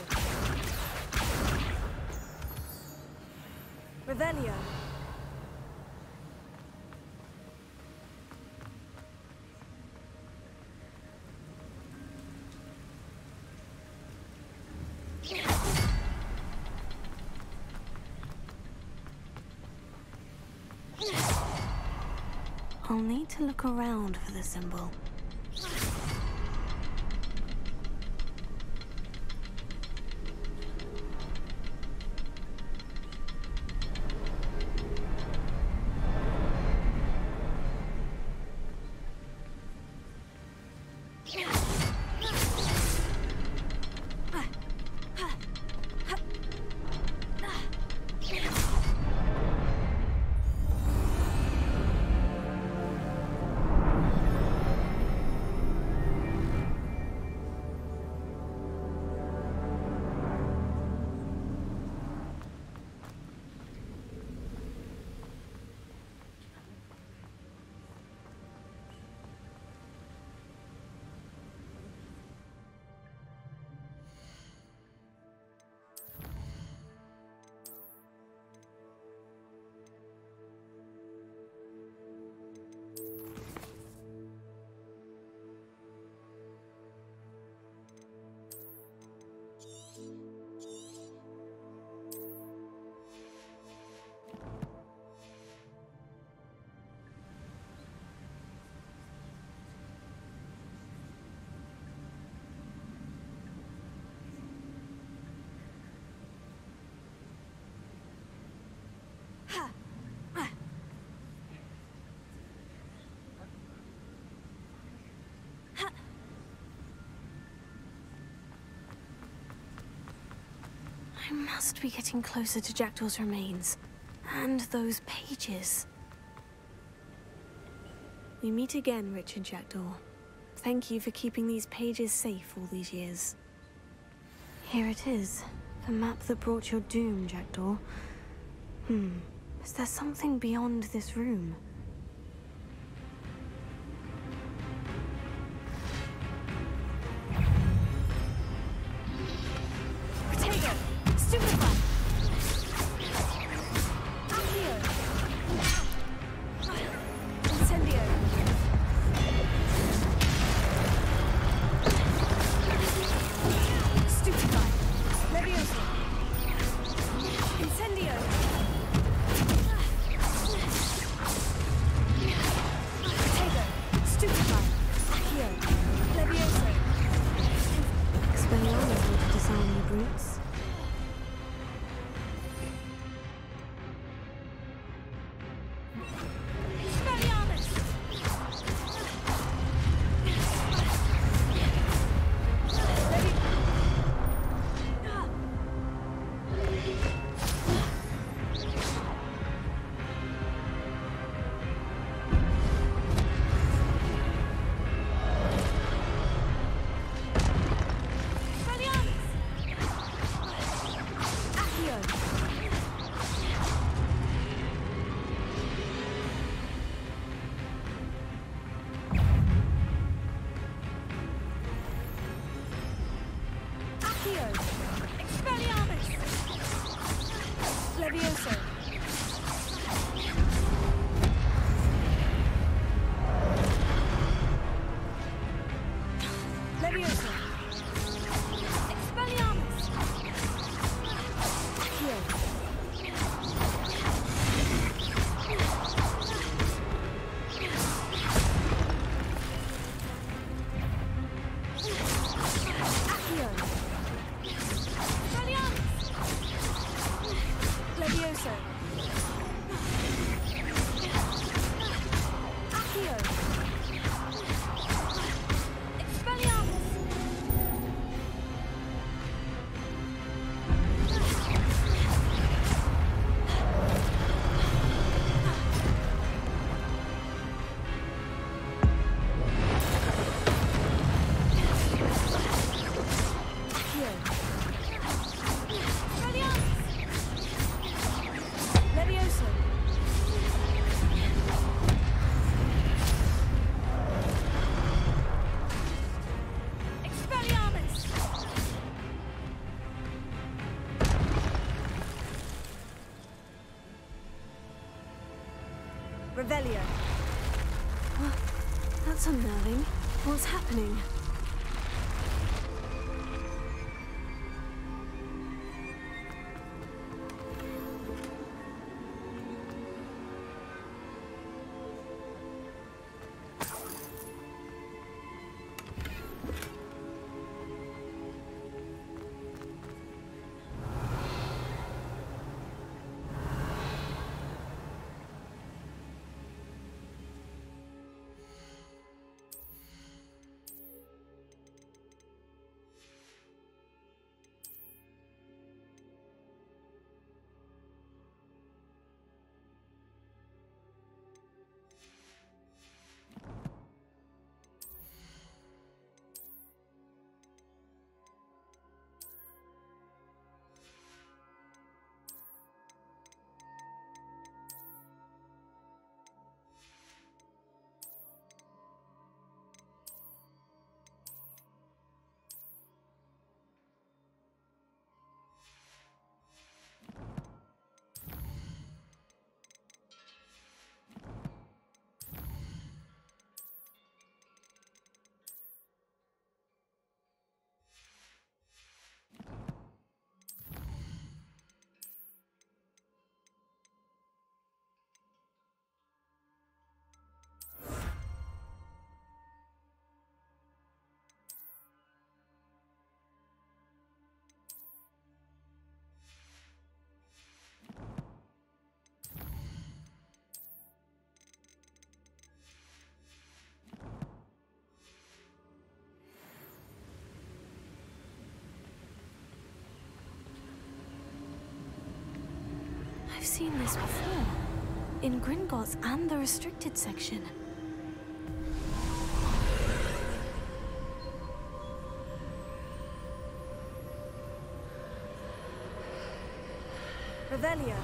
Revelio. I'll need to look around for the symbol. I must be getting closer to Jackdaw's remains. And those pages. We meet again, Richard Jackdaw. Thank you for keeping these pages safe all these years. Here it is. The map that brought your doom, Jackdaw. Is there something beyond this room? Levioso! Accio! Expelliarmus! Revelio. That's unnerving. What's happening? I've seen this before. In Gringotts and the restricted section. Revelio.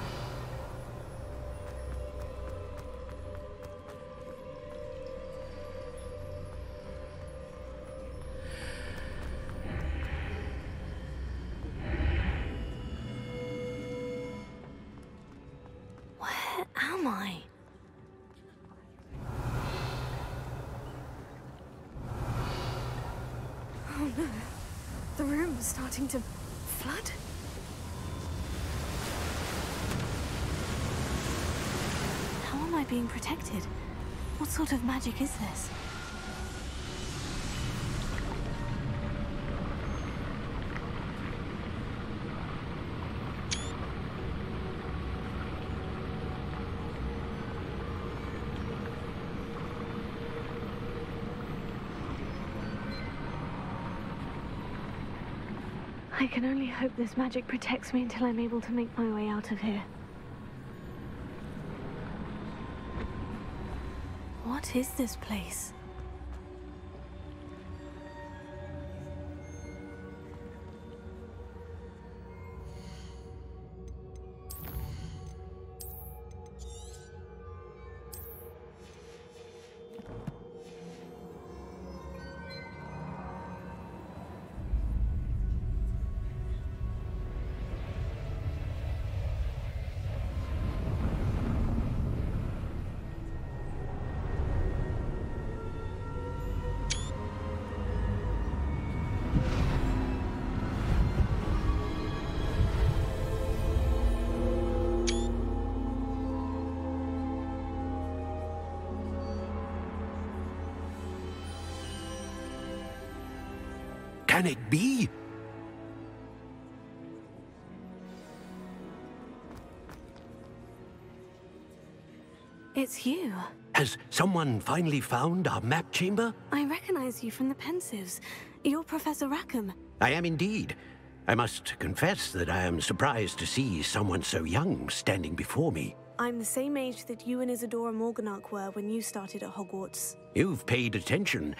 Where am I? Oh no. The room is starting to flood. How am I being protected? What sort of magic is this? I can only hope this magic protects me until I'm able to make my way out of here. What is this place? Can it be? It's you. Has someone finally found our map chamber? I recognize you from the Pensives. You're Professor Rackham. I am indeed. I must confess that I am surprised to see someone so young standing before me. I'm the same age that you and Isadora Morganach were when you started at Hogwarts. You've paid attention,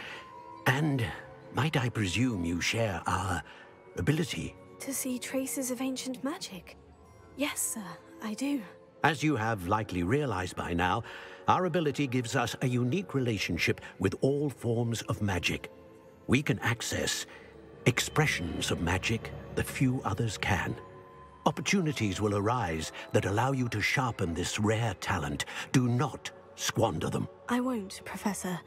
and might I presume you share our ability? To see traces of ancient magic? Yes, sir, I do. As you have likely realized by now, our ability gives us a unique relationship with all forms of magic. We can access expressions of magic that few others can. Opportunities will arise that allow you to sharpen this rare talent. Do not squander them. I won't, Professor.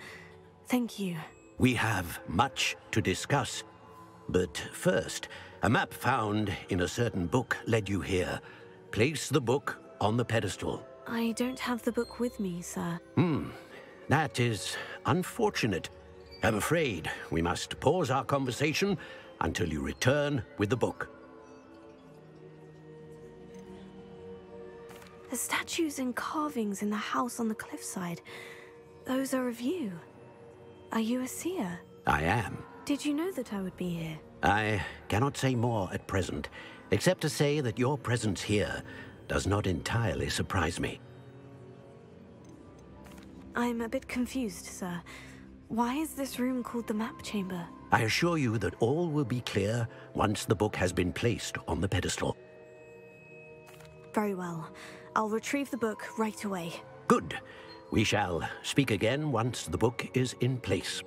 Thank you. We have much to discuss. But first, a map found in a certain book led you here. Place the book on the pedestal. I don't have the book with me, sir. That is unfortunate. I'm afraid we must pause our conversation until you return with the book. The statues and carvings in the house on the cliffside, those are of you. Are you a seer? I am. Did you know that I would be here? I cannot say more at present, except to say that your presence here does not entirely surprise me. I'm a bit confused, sir. Why is this room called the map chamber? I assure you that all will be clear once the book has been placed on the pedestal. Very well. I'll retrieve the book right away. Good. We shall speak again once the book is in place.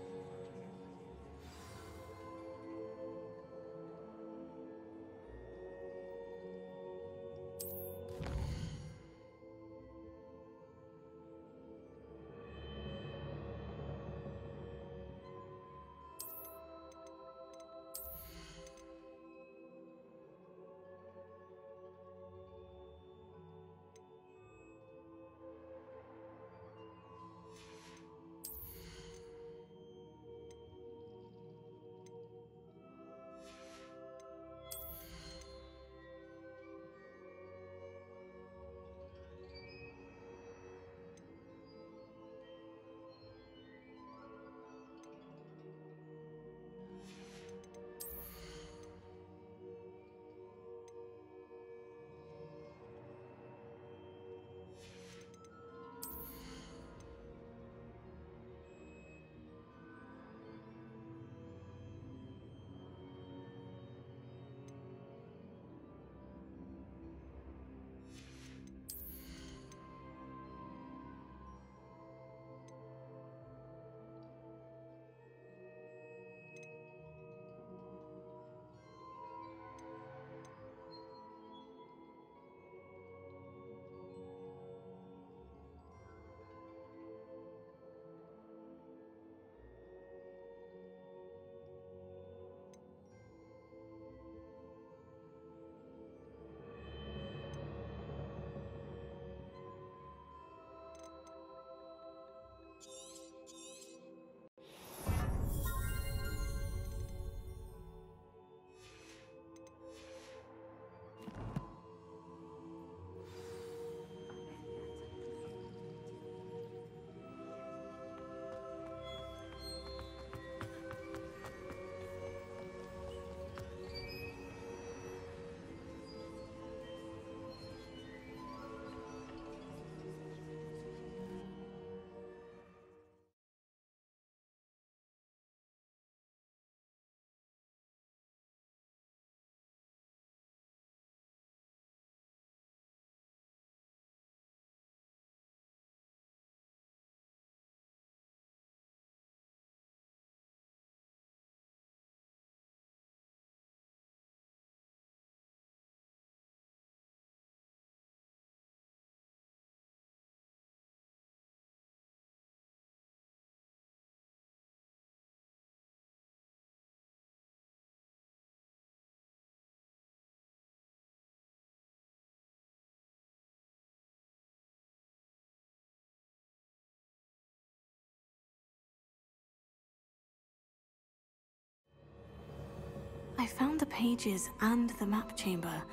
I found the pages and the map chamber.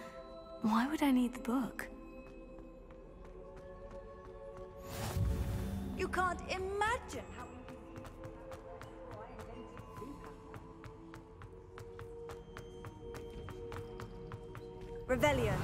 Why would I need the book? You can't imagine how... Revelio.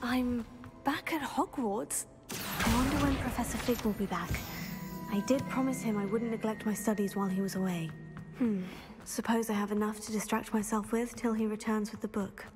I'm back at Hogwarts. I wonder when Professor Fig will be back. I did promise him I wouldn't neglect my studies while he was away. Suppose I have enough to distract myself with till he returns with the book.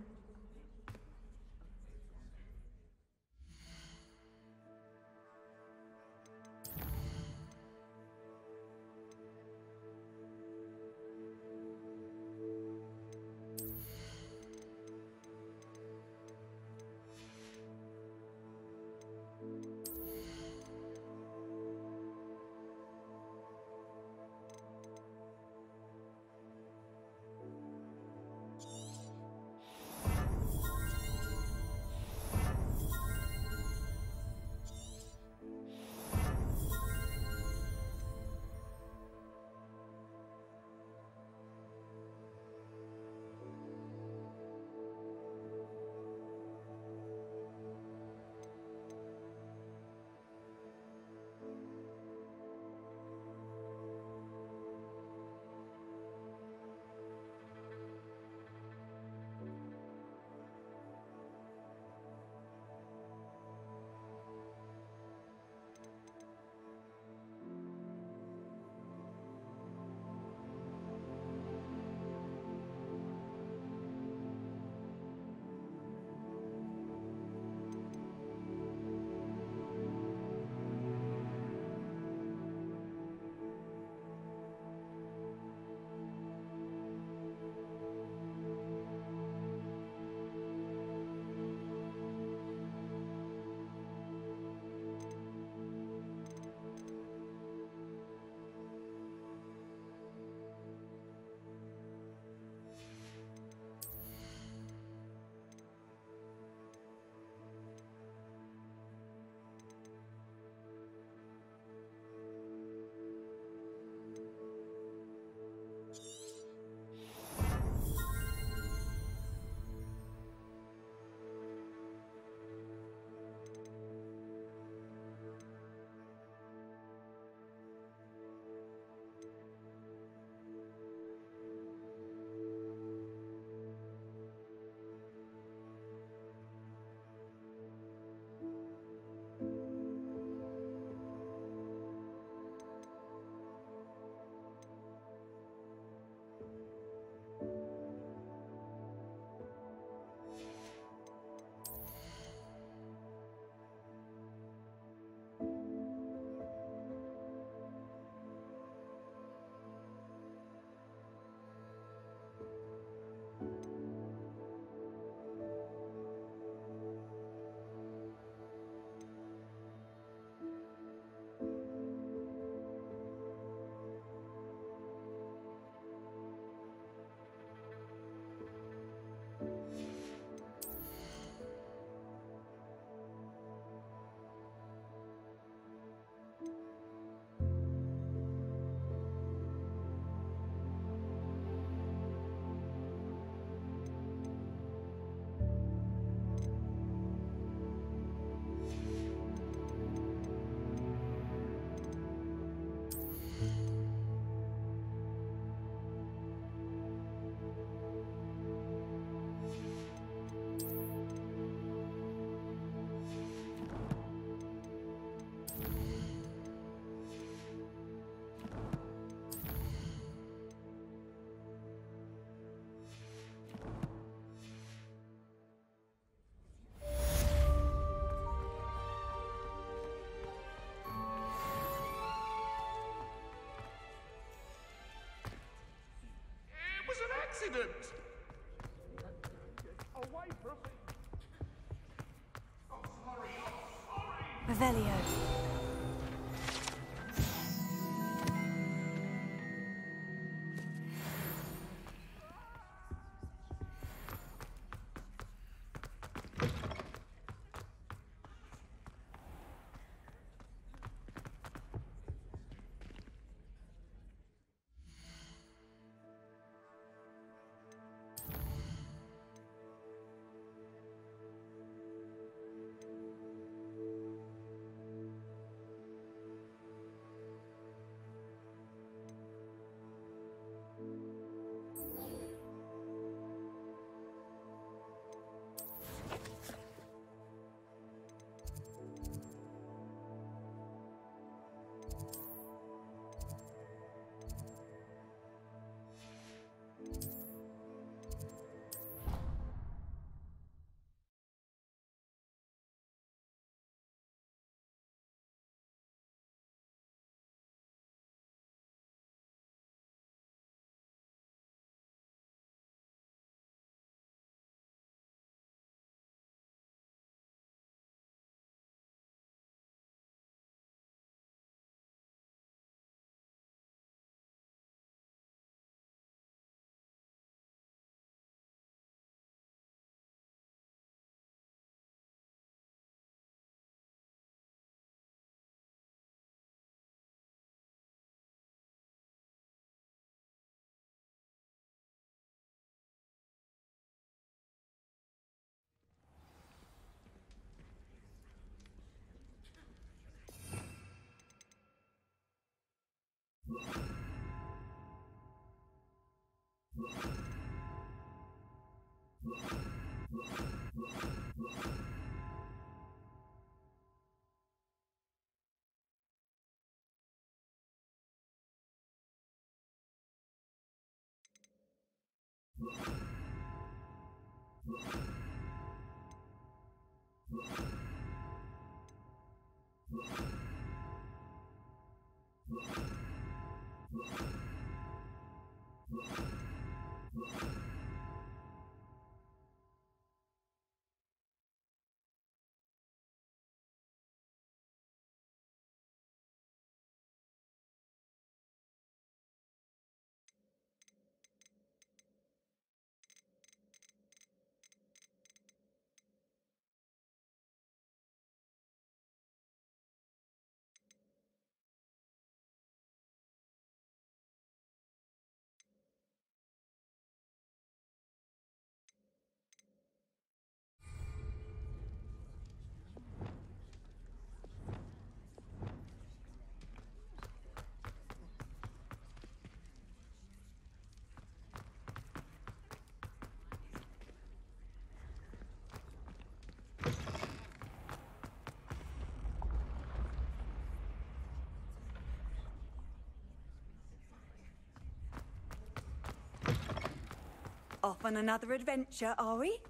Accident! Revelio. Off on another adventure, are we?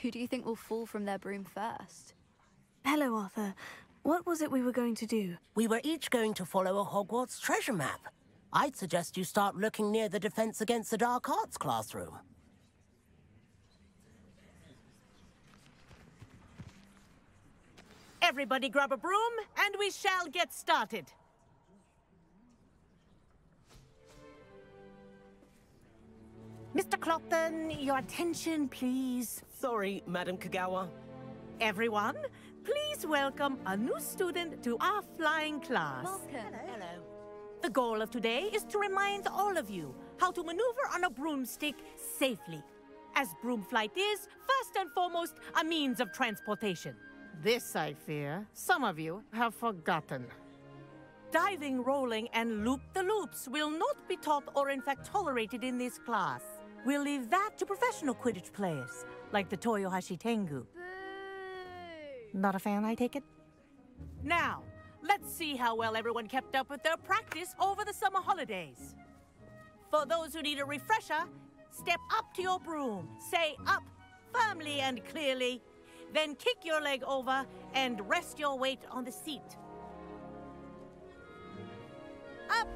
Who do you think will fall from their broom first? Hello, Arthur. What was it we were going to do? We were each going to follow a Hogwarts treasure map. I'd suggest you start looking near the Defense Against the Dark Arts classroom. Everybody grab a broom, and we shall get started. Mr. Clopton, your attention, please. Sorry, Madam Kagawa. Everyone, please welcome a new student to our flying class. Welcome. Hello. The goal of today is to remind all of you how to maneuver on a broomstick safely, as broom flight is, first and foremost, a means of transportation. This, I fear, some of you have forgotten. Diving, rolling, and loop-the-loops will not be taught or in fact tolerated in this class. We'll leave that to professional Quidditch players, like the Toyohashi Tengu. Not a fan, I take it? Now, let's see how well everyone kept up with their practice over the summer holidays. For those who need a refresher, step up to your broom, say up firmly and clearly, then kick your leg over and rest your weight on the seat. Up!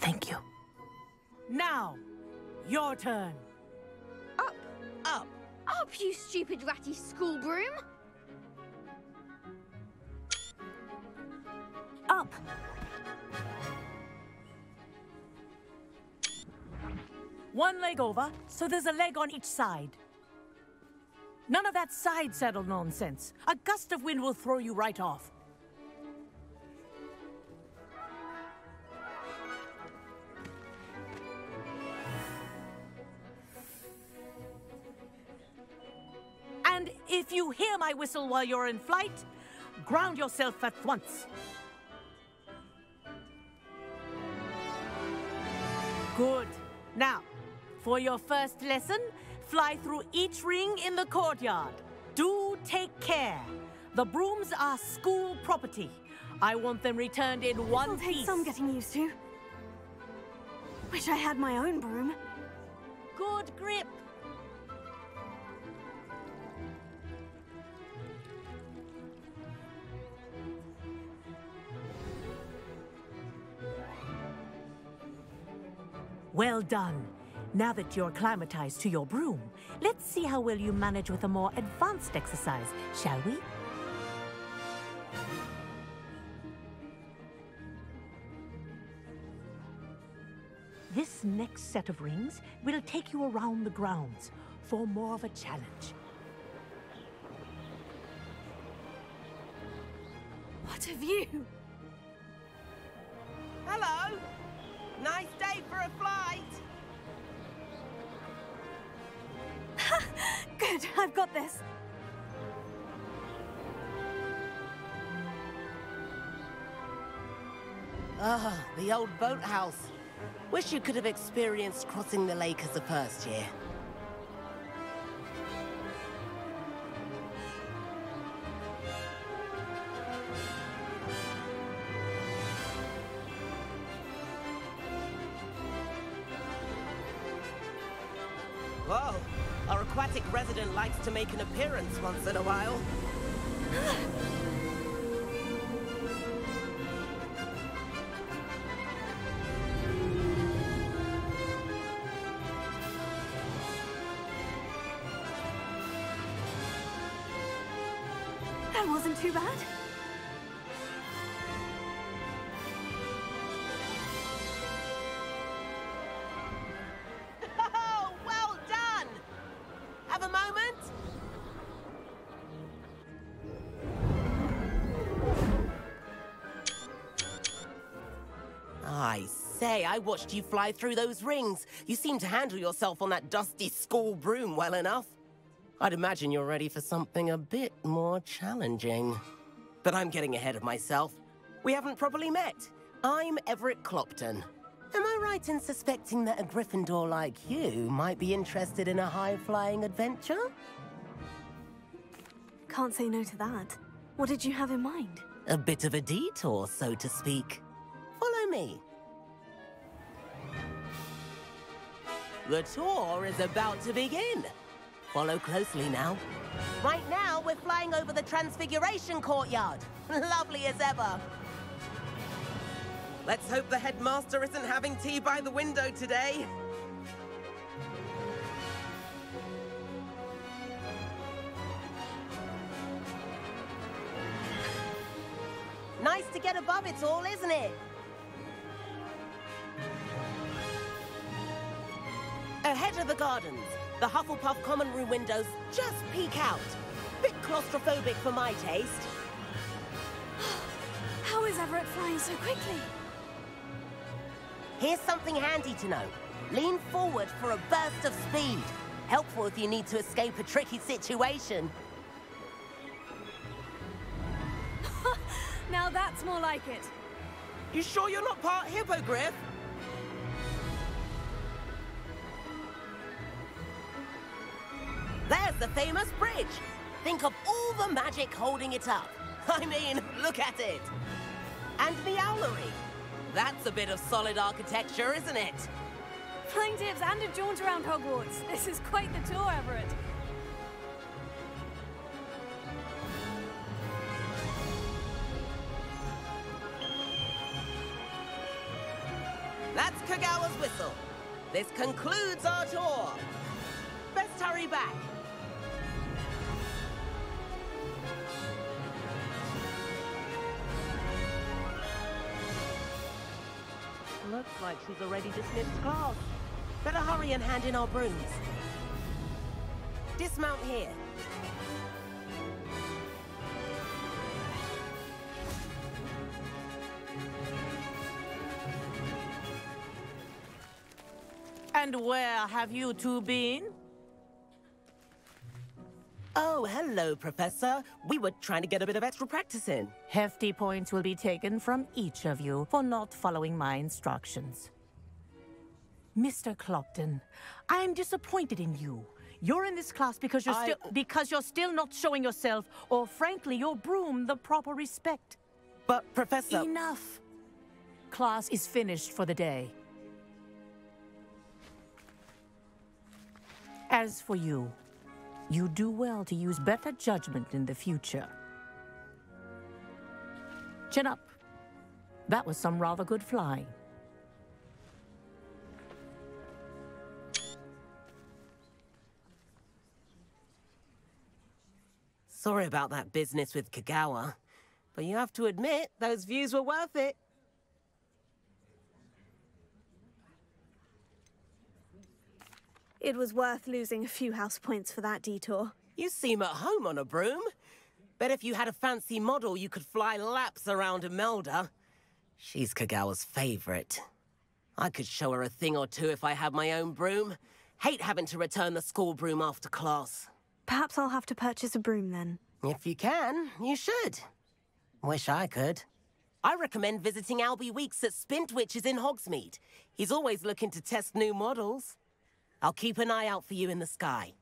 Thank you. Now, your turn. Up! Up! Up, you stupid ratty school broom! Up! One leg over, so there's a leg on each side. None of that side saddle nonsense. A gust of wind will throw you right off. And if you hear my whistle while you're in flight, ground yourself at once. Good. Now, for your first lesson, fly through each ring in the courtyard. Do take care. The brooms are school property. I want them returned in one piece. It'll take some getting used to. Wish I had my own broom. Good grip. Well done. Now that you're acclimatized to your broom, let's see how well you manage with a more advanced exercise, shall we? This next set of rings will take you around the grounds for more of a challenge. What a view! Hello! Nice day for a flight! Good, I've got this. Ah, the old boathouse. Wish you could have experienced crossing the lake as a first year. Whoa, our aquatic resident likes to make an appearance once in a while. That wasn't too bad. Oh, well done! Have a moment? I say, I watched you fly through those rings. You seem to handle yourself on that dusty school broom well enough. I'd imagine you're ready for something a bit more challenging. But I'm getting ahead of myself. We haven't properly met. I'm Everett Clopton. Am I right in suspecting that a Gryffindor like you might be interested in a high-flying adventure? Can't say no to that. What did you have in mind? A bit of a detour, so to speak. Follow me. The tour is about to begin. Follow closely now. Right now, we're flying over the Transfiguration Courtyard. Lovely as ever. Let's hope the headmaster isn't having tea by the window today. Nice to get above it all, isn't it? Ahead of the gardens, the Hufflepuff common room windows just peek out. Bit claustrophobic for my taste. How is Everett flying so quickly? Here's something handy to know. Lean forward for a burst of speed. Helpful if you need to escape a tricky situation. Now that's more like it. You sure you're not part hippogriff? There's the famous bridge. Think of all the magic holding it up. I mean, look at it. And the owlery. That's a bit of solid architecture, isn't it? Flying tips and a jaunt around Hogwarts. This is quite the tour, Everett. That's Kagawa's whistle. This concludes our tour. Best hurry back. Looks like she's already dismissed class. Better hurry and hand in our brooms. Dismount here. And where have you two been? Oh, hello, Professor. We were trying to get a bit of extra practice in. Hefty points will be taken from each of you for not following my instructions. Mr. Clopton, I am disappointed in you. You're in this class because you're still not showing yourself, or frankly, your broom the proper respect. But, Professor... Enough. Class is finished for the day. As for you, you do well to use better judgment in the future. Chin up. That was some rather good flying. Sorry about that business with Kagawa, but you have to admit, those views were worth it. It was worth losing a few house points for that detour. You seem at home on a broom. Bet if you had a fancy model, you could fly laps around Imelda. She's Kagawa's favorite. I could show her a thing or two if I had my own broom. Hate having to return the school broom after class. Perhaps I'll have to purchase a broom then. If you can, you should. Wish I could. I recommend visiting Albie Weeks at Spintwitches in Hogsmeade. He's always looking to test new models. I'll keep an eye out for you in the sky.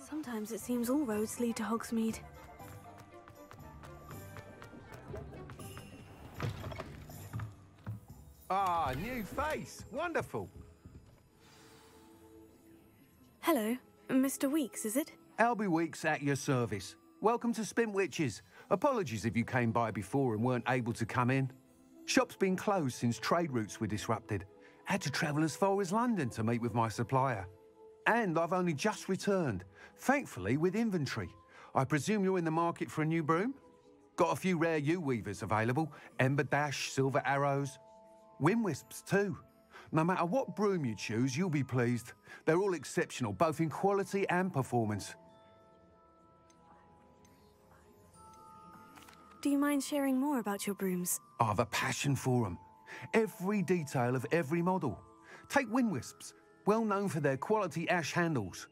Sometimes it seems all roads lead to Hogsmeade. Ah, new face. Wonderful. Hello, Mr. Weeks, is it? Albie Weeks at your service. Welcome to Spintwitches. Apologies if you came by before and weren't able to come in. Shop's been closed since trade routes were disrupted. Had to travel as far as London to meet with my supplier. And I've only just returned, thankfully with inventory. I presume you're in the market for a new broom? Got a few rare yew-weavers available. Ember Dash, Silver Arrows. Wind-wisps too. No matter what broom you choose, you'll be pleased. They're all exceptional, both in quality and performance. Do you mind sharing more about your brooms? I've a passion for them. Every detail of every model. Take wind-wisps, well known for their quality ash handles.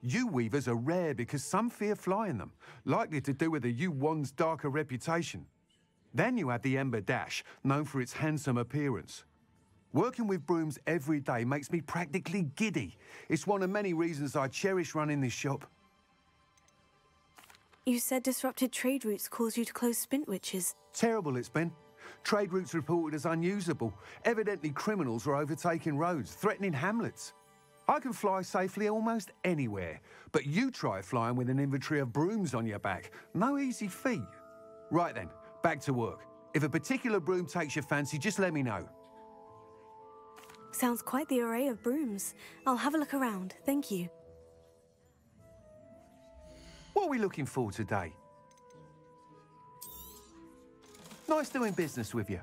Yew-weavers are rare because some fear flying them, likely to do with the yew wand's darker reputation. Then you have the Ember Dash, known for its handsome appearance. Working with brooms every day makes me practically giddy. It's one of many reasons I cherish running this shop. You said disrupted trade routes caused you to close Spintwitches. Terrible it's been. Trade routes reported as unusable. Evidently criminals were overtaking roads, threatening hamlets. I can fly safely almost anywhere, but you try flying with an inventory of brooms on your back. No easy feat. Right then, back to work. If a particular broom takes your fancy, just let me know. Sounds quite the array of brooms. I'll have a look around, thank you. What are we looking for today? Nice doing business with you.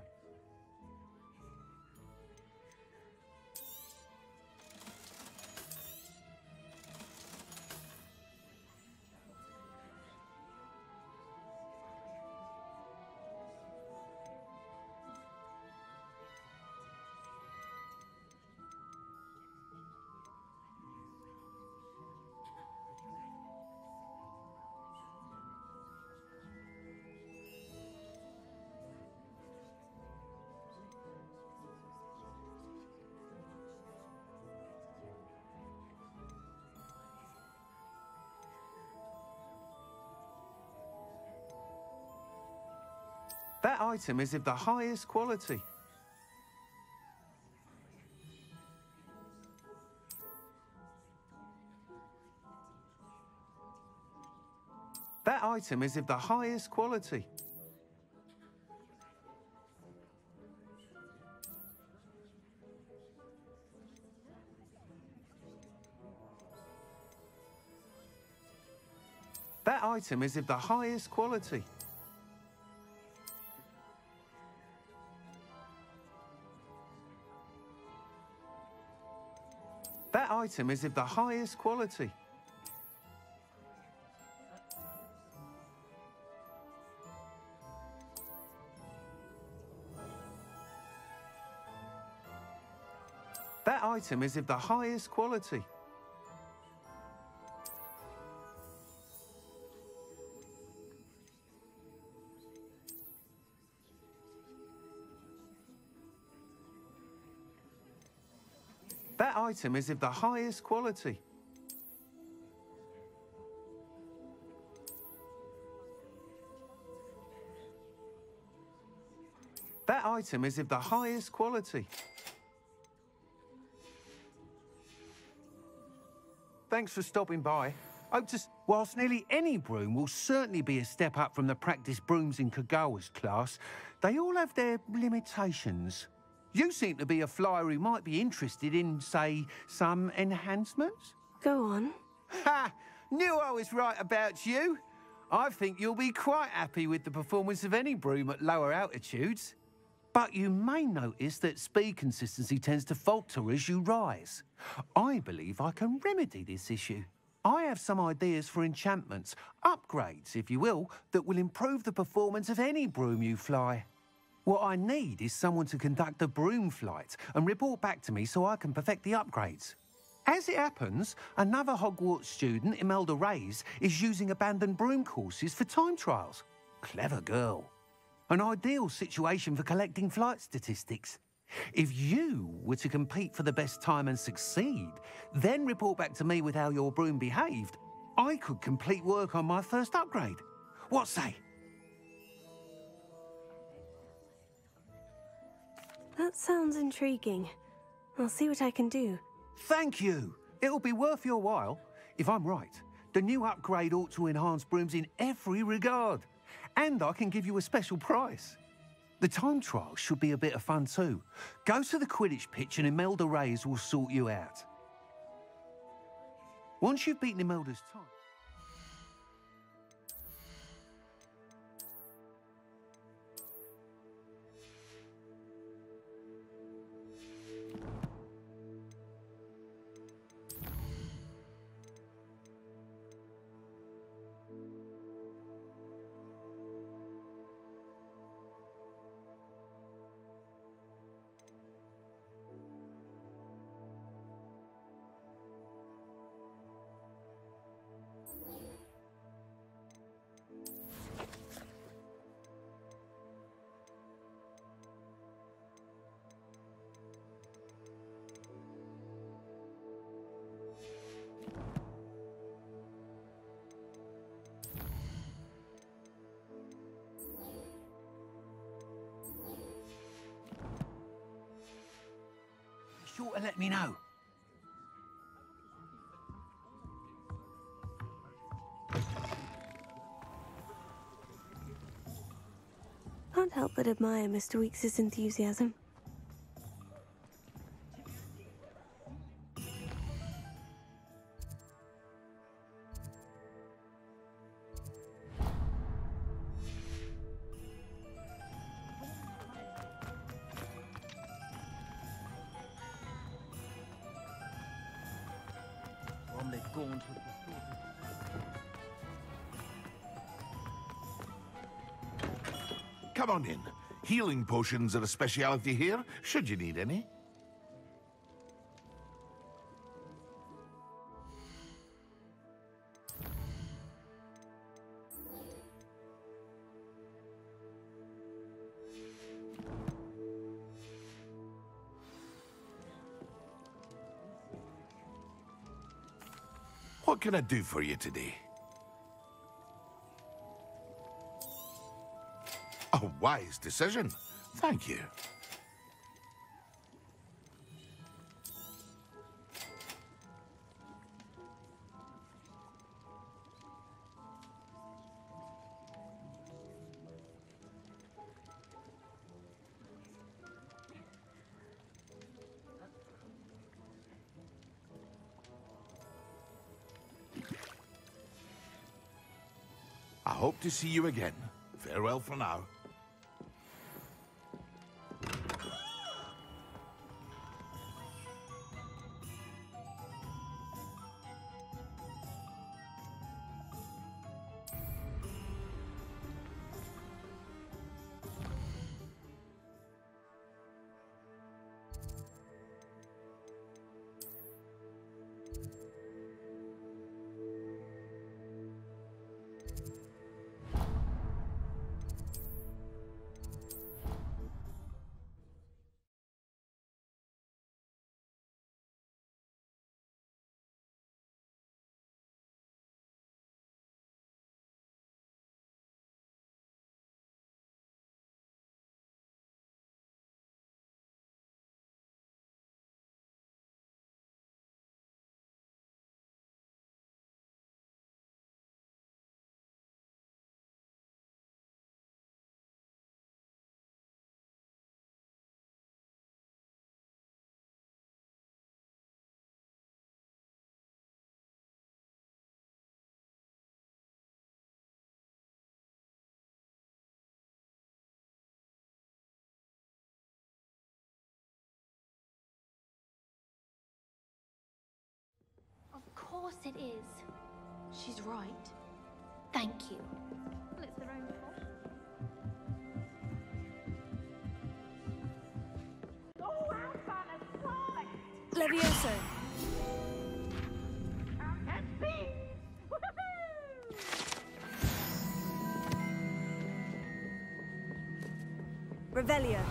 That item is of the highest quality. That item is of the highest quality. That item is of the highest quality. That item is of the highest quality. That item is of the highest quality. That item is of the highest quality. That item is of the highest quality. Thanks for stopping by. Whilst nearly any broom will certainly be a step up from the practice brooms in Kagawa's class, they all have their limitations. You seem to be a flyer who might be interested in, say, some enhancements? Go on. Ha! Knew I was right about you. I think you'll be quite happy with the performance of any broom at lower altitudes. But you may notice that speed consistency tends to falter as you rise. I believe I can remedy this issue. I have some ideas for enchantments, upgrades, if you will, that will improve the performance of any broom you fly. What I need is someone to conduct a broom flight and report back to me so I can perfect the upgrades. As it happens, another Hogwarts student, Imelda Reyes, is using abandoned broom courses for time trials. Clever girl. An ideal situation for collecting flight statistics. If you were to compete for the best time and succeed, then report back to me with how your broom behaved, I could complete work on my first upgrade. What say? That sounds intriguing. I'll see what I can do. Thank you. It'll be worth your while. If I'm right, the new upgrade ought to enhance brooms in every regard. And I can give you a special price. The time trial should be a bit of fun too. Go to the Quidditch pitch and Imelda Reyes will sort you out. Once you've beaten Imelda's time... Be sure to let me know. Can't help but admire Mr. Weekes' enthusiasm. Come on in. Healing potions are a speciality here, should you need any. What can I do for you today? A wise decision. Thank you. I hope to see you again. Farewell for now. course it is. She's right. Thank you. Well, it's their own fault. Go out on a slide! Levioso. And peace! Woohoo! Revelio.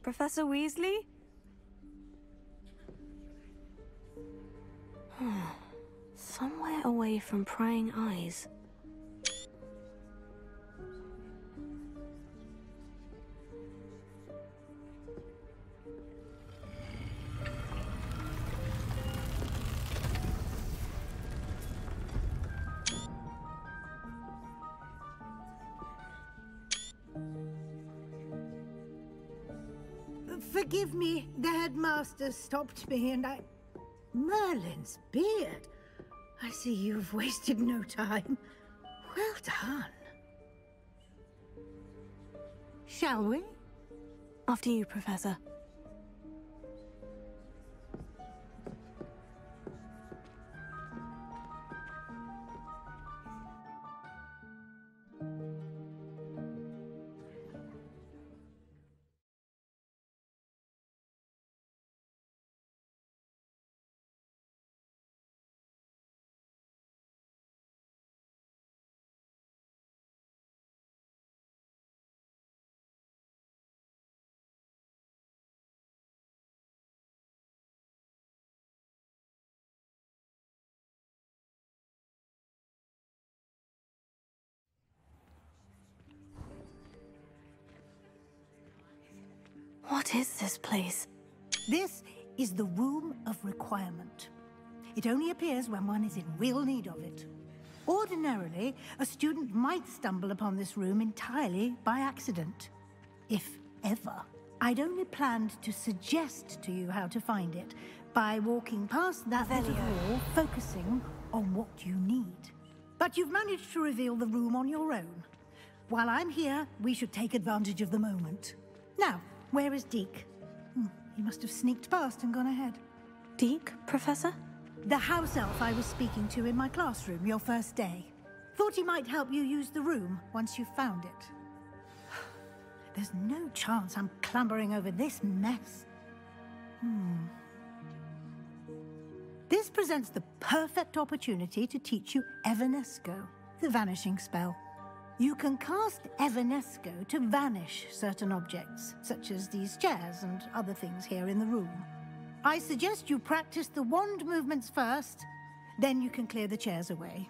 Professor Weasley? Somewhere away from prying eyes. Forgive me, the headmaster stopped me and I... Merlin's beard. I see you've wasted no time. Well done. Shall we? After you, Professor. What is this place? This is the Room of Requirement. It only appears when one is in real need of it. Ordinarily, a student might stumble upon this room entirely by accident. If ever. I'd only planned to suggest to you how to find it by walking past that little wall, focusing on what you need. But you've managed to reveal the room on your own. While I'm here, we should take advantage of the moment. Now, where is Deke? He must have sneaked past and gone ahead. Deke, Professor? The house elf I was speaking to in my classroom your first day. Thought he might help you use the room once you found it. There's no chance I'm clambering over this mess. This presents the perfect opportunity to teach you Evanesco, the vanishing spell. You can cast Evanesco to vanish certain objects, such as these chairs and other things here in the room. I suggest you practice the wand movements first, then you can clear the chairs away.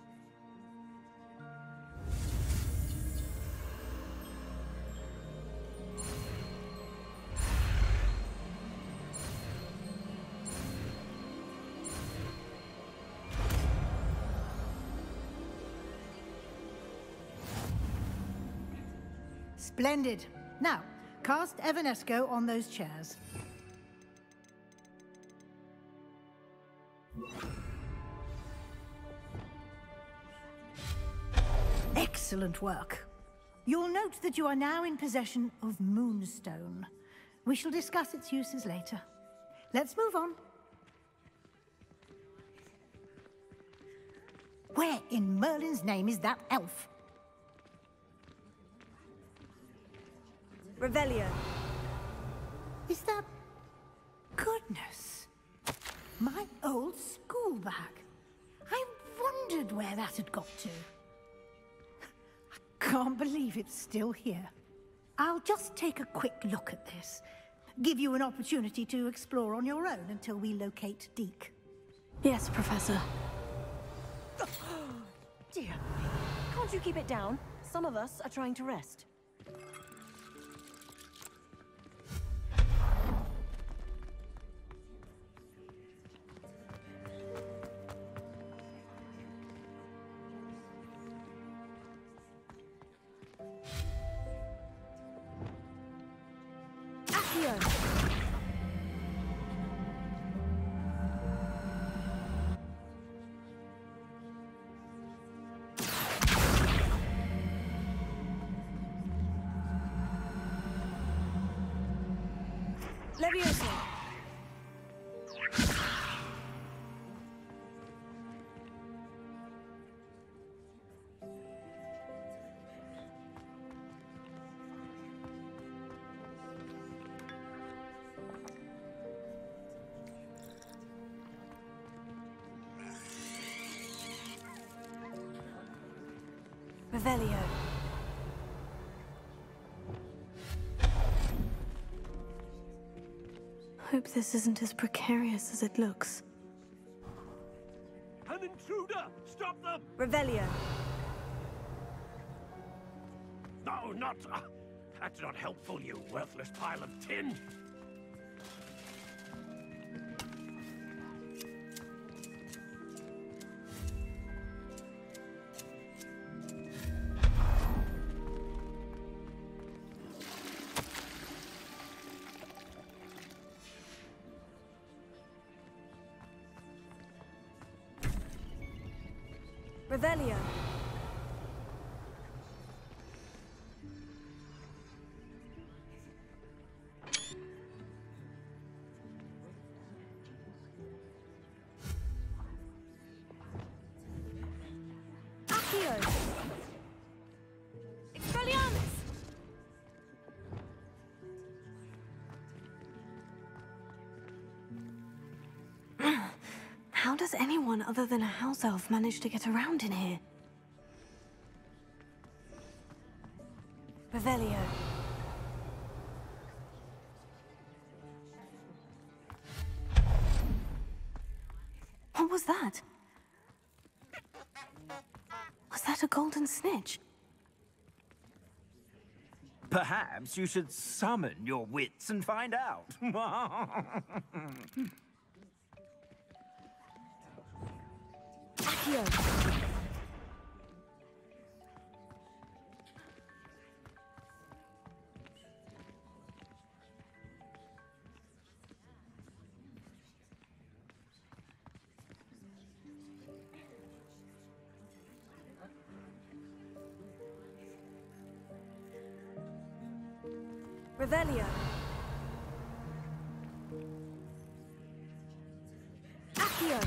Splendid. Now, cast Evanesco on those chairs. Excellent work. You'll note that you are now in possession of Moonstone. We shall discuss its uses later. Let's move on. Where in Merlin's name is that elf? Revelio. Is that... Goodness. My old school bag. I wondered where that had got to. I can't believe it's still here. I'll just take a quick look at this. Give you an opportunity to explore on your own until we locate Deke. Yes, Professor. Dear, can't you keep it down? Some of us are trying to rest. Accio! Leviosa! Revelio. Hope this isn't as precarious as it looks. An intruder! Stop them! Revelio. No, not... that's not helpful, you worthless pile of tin! Revelio. Accio. Expelliarmus. How does anyone other than a house elf manage to get around in here? Revelio. What was that? Was that a golden snitch? Perhaps you should summon your wits and find out. Accio. Revelio. Accio.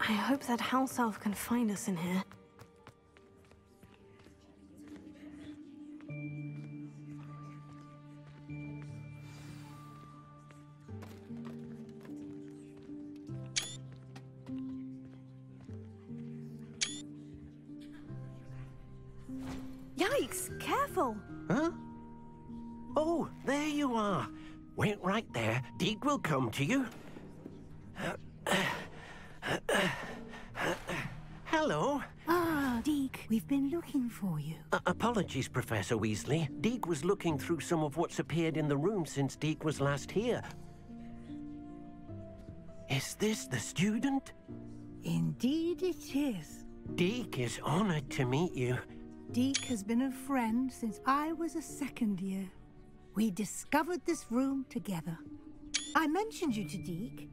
I hope that house elf can find us in here. Yikes! Careful! Huh? Oh, there you are. Wait right there. Deek will come to you. Hello. Ah, Deke, we've been looking for you. Apologies, Professor Weasley. Deke was looking through some of what's appeared in the room since Deke was last here. Is this the student? Indeed it is. Deke is honored to meet you. Deke has been a friend since I was a second year. We discovered this room together. I mentioned you to Deke.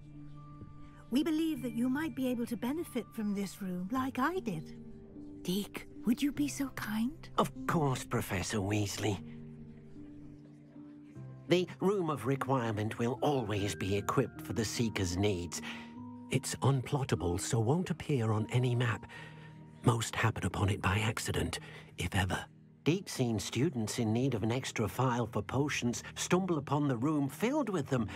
We believe that you might be able to benefit from this room like I did. Deke, would you be so kind? Of course, Professor Weasley. The Room of Requirement will always be equipped for the Seeker's needs. It's unplottable, so won't appear on any map. Most happen upon it by accident, if ever. Deke's seen students in need of an extra file for potions stumble upon the room filled with them.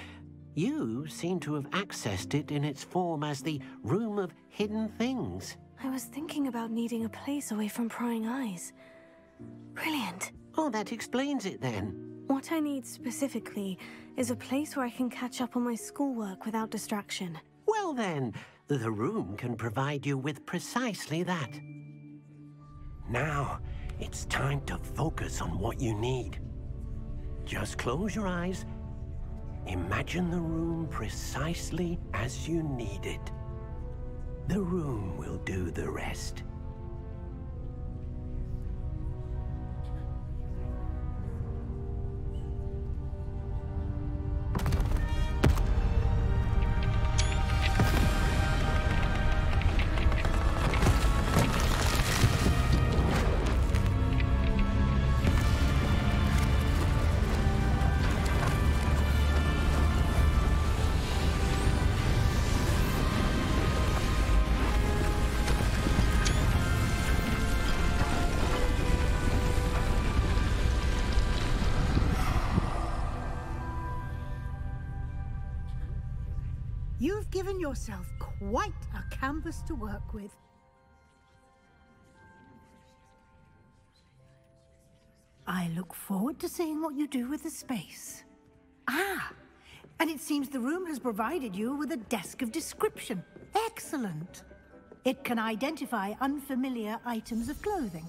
You seem to have accessed it in its form as the Room of Hidden Things. I was thinking about needing a place away from prying eyes. Brilliant. Oh, that explains it then. What I need specifically is a place where I can catch up on my schoolwork without distraction. Well then, the room can provide you with precisely that. Now, it's time to focus on what you need. Just close your eyes. Imagine the room precisely as you need it. The room will do the rest. You've given yourself quite a canvas to work with. I look forward to seeing what you do with the space. Ah, and it seems the room has provided you with a desk of description. Excellent. It can identify unfamiliar items of clothing.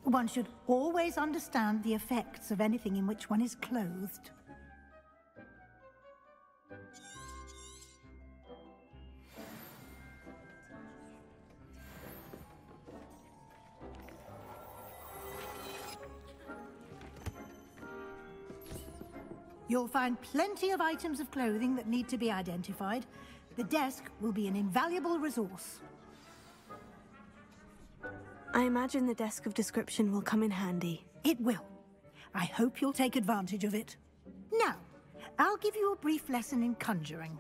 One should always understand the effects of anything in which one is clothed. You'll find plenty of items of clothing that need to be identified. The desk will be an invaluable resource. I imagine the desk of description will come in handy. It will. I hope you'll take advantage of it. Now, I'll give you a brief lesson in conjuring.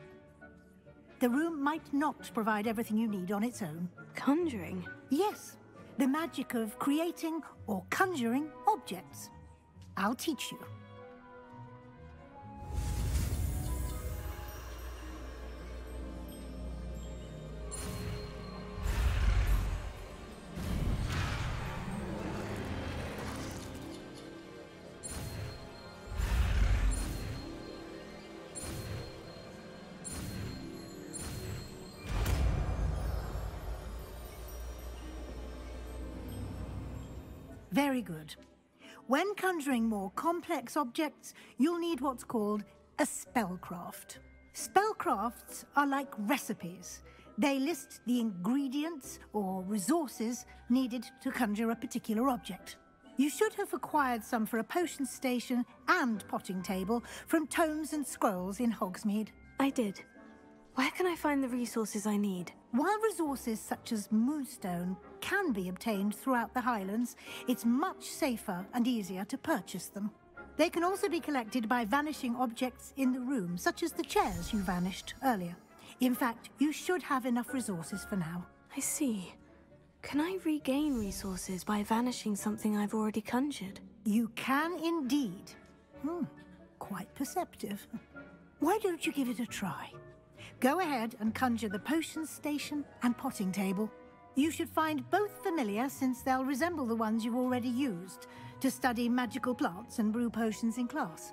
The room might not provide everything you need on its own. Conjuring? Yes, the magic of creating or conjuring objects. I'll teach you. Very good. When conjuring more complex objects, you'll need what's called a spellcraft. Spellcrafts are like recipes. They list the ingredients or resources needed to conjure a particular object. You should have acquired some for a potion station and potting table from tomes and scrolls in Hogsmeade. I did. Where can I find the resources I need? While resources such as moonstone can be obtained throughout the Highlands, it's much safer and easier to purchase them. They can also be collected by vanishing objects in the room, such as the chairs you vanished earlier. In fact, you should have enough resources for now. I see. Can I regain resources by vanishing something I've already conjured? You can indeed. Quite perceptive. Why don't you give it a try? Go ahead and conjure the potion station and potting table. You should find both familiar, since they'll resemble the ones you've already used to study magical plants and brew potions in class.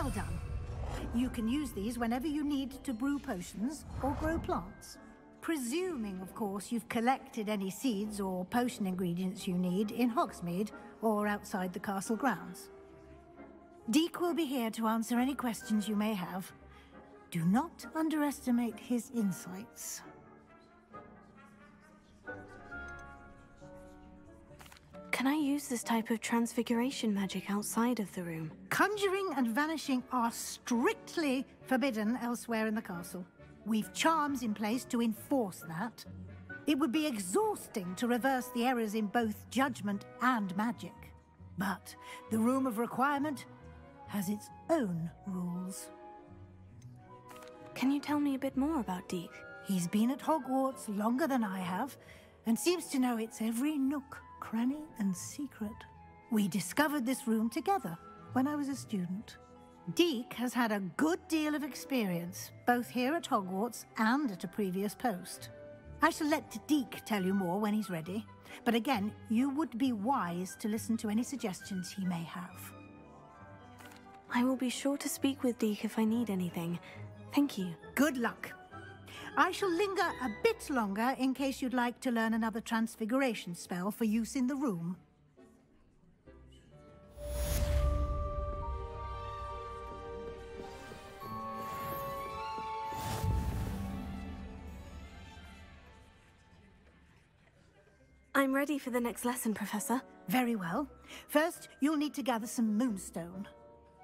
Well done. You can use these whenever you need to brew potions or grow plants. Presuming, of course, you've collected any seeds or potion ingredients you need in Hogsmeade or outside the castle grounds. Deek will be here to answer any questions you may have. Do not underestimate his insights. Can I use this type of transfiguration magic outside of the room? Conjuring and vanishing are strictly forbidden elsewhere in the castle. We've charms in place to enforce that. It would be exhausting to reverse the errors in both judgment and magic. But the Room of Requirement has its own rules. Can you tell me a bit more about Deek? He's been at Hogwarts longer than I have, and seems to know its every nook, cranny, and secret. We discovered this room together when I was a student. Deek has had a good deal of experience, both here at Hogwarts and at a previous post. I shall let Deek tell you more when he's ready, but again, you would be wise to listen to any suggestions he may have. I will be sure to speak with Deek if I need anything. Thank you. Good luck. I shall linger a bit longer in case you'd like to learn another transfiguration spell for use in the room. I'm ready for the next lesson, Professor. Very well. First, you'll need to gather some moonstone.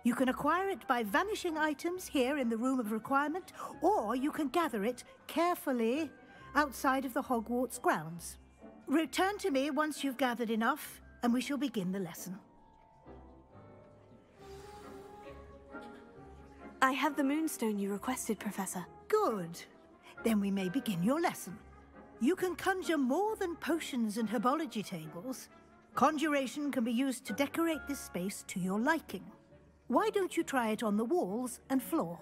You can acquire it by vanishing items here in the Room of Requirement, or you can gather it carefully outside of the Hogwarts grounds. Return to me once you've gathered enough, and we shall begin the lesson. I have the moonstone you requested, Professor. Good. Then we may begin your lesson. You can conjure more than potions and herbology tables. Conjuration can be used to decorate this space to your liking. Why don't you try it on the walls and floor?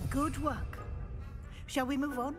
Good work. Shall we move on?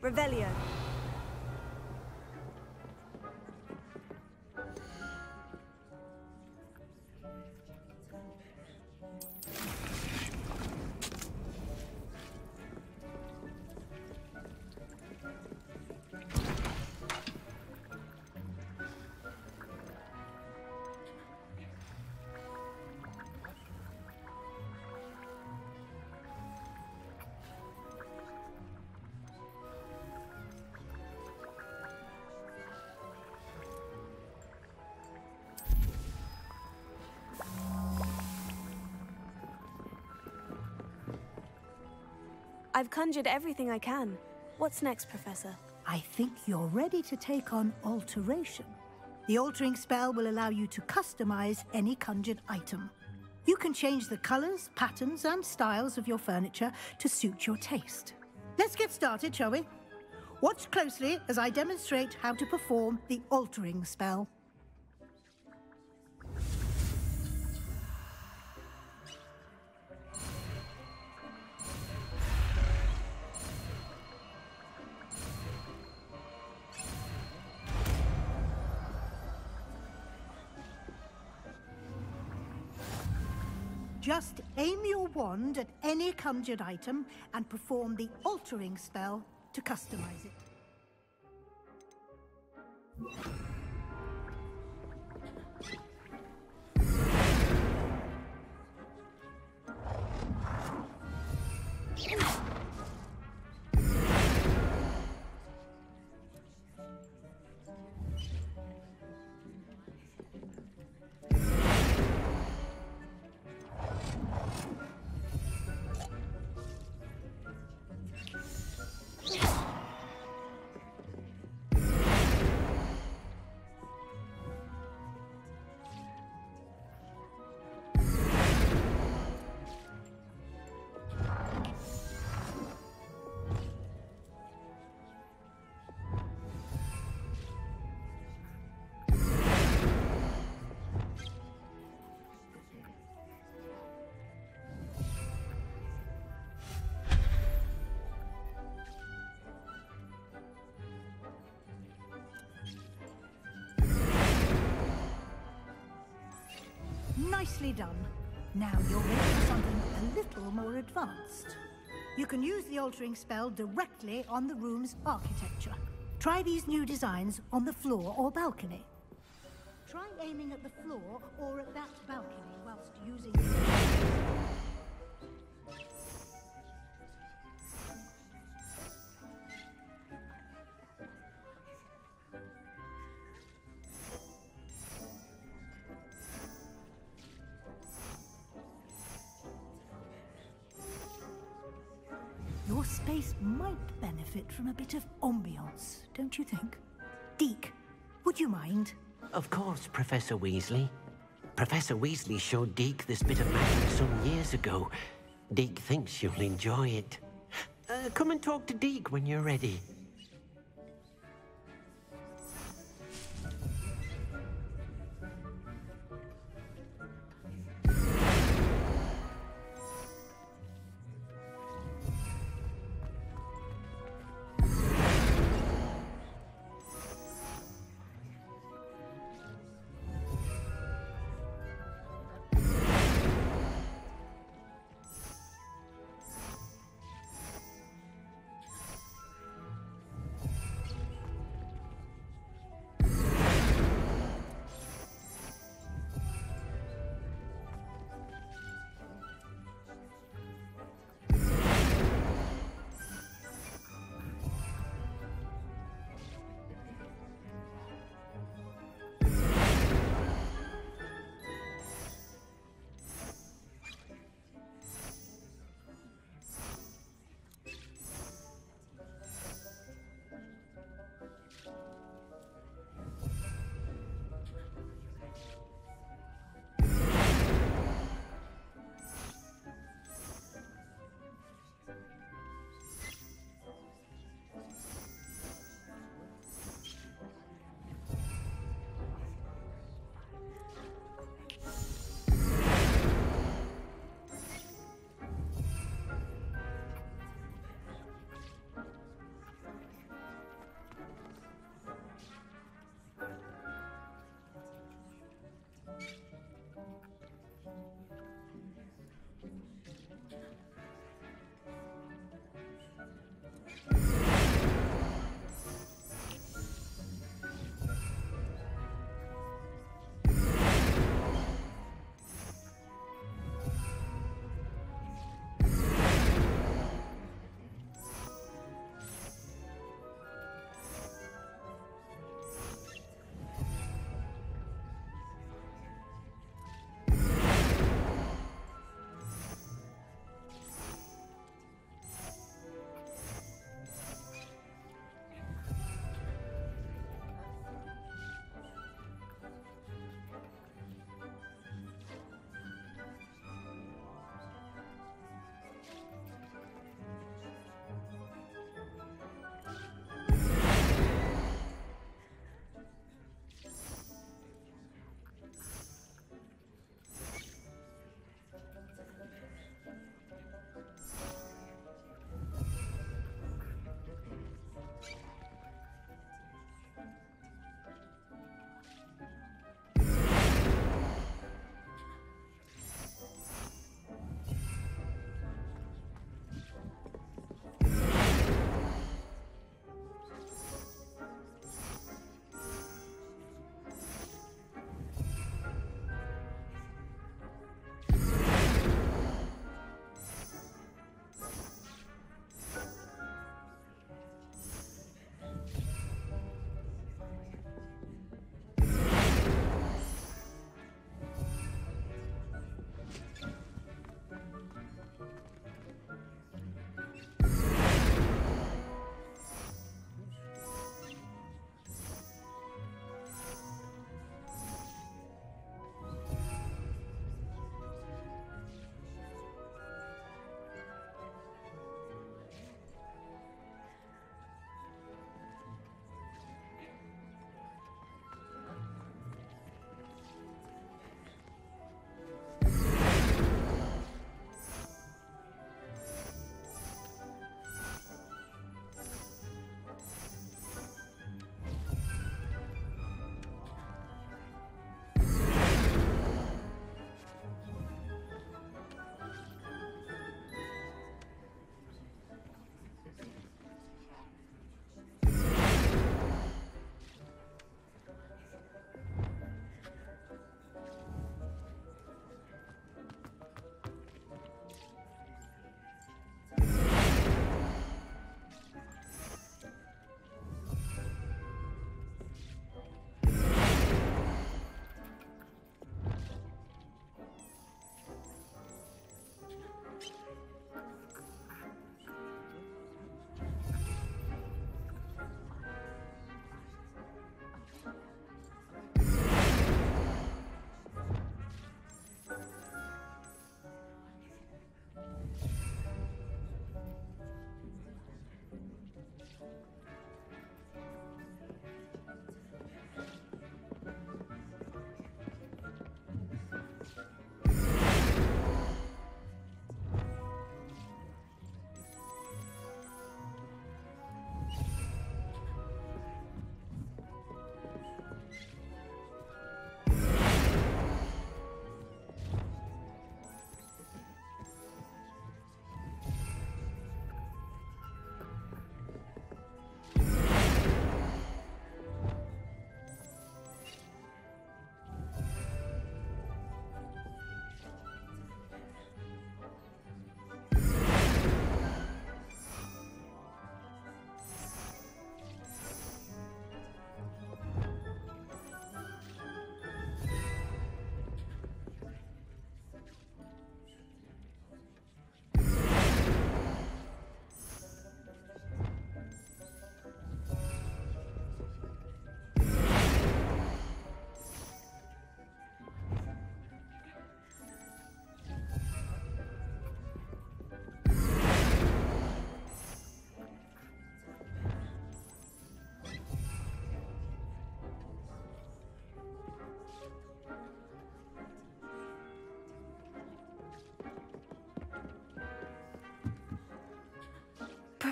Revelio. I've conjured everything I can. What's next, Professor? I think you're ready to take on alteration. The altering spell will allow you to customize any conjured item. You can change the colors, patterns, and styles of your furniture to suit your taste. Let's get started, shall we? Watch closely as I demonstrate how to perform the altering spell. Just aim your wand at any conjured item and perform the altering spell to customize it. Nicely done. Now you're ready for something a little more advanced. You can use the altering spell directly on the room's architecture. Try these new designs on the floor or balcony. Try aiming at the floor or at that balcony whilst using Your space might benefit from a bit of ambiance, don't you think? Deke, would you mind? Of course, Professor Weasley. Professor Weasley showed Deke this bit of magic some years ago. Deke thinks you'll enjoy it. Come and talk to Deke when you're ready.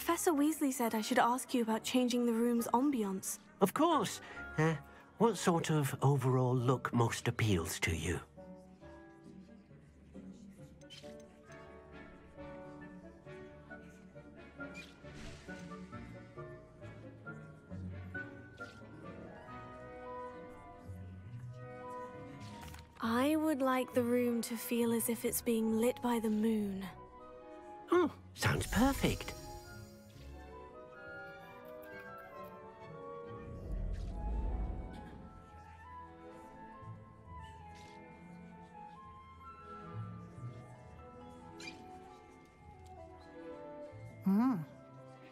Professor Weasley said I should ask you about changing the room's ambiance. Of course. What sort of overall look most appeals to you? I would like the room to feel as if it's being lit by the moon. Oh, sounds perfect.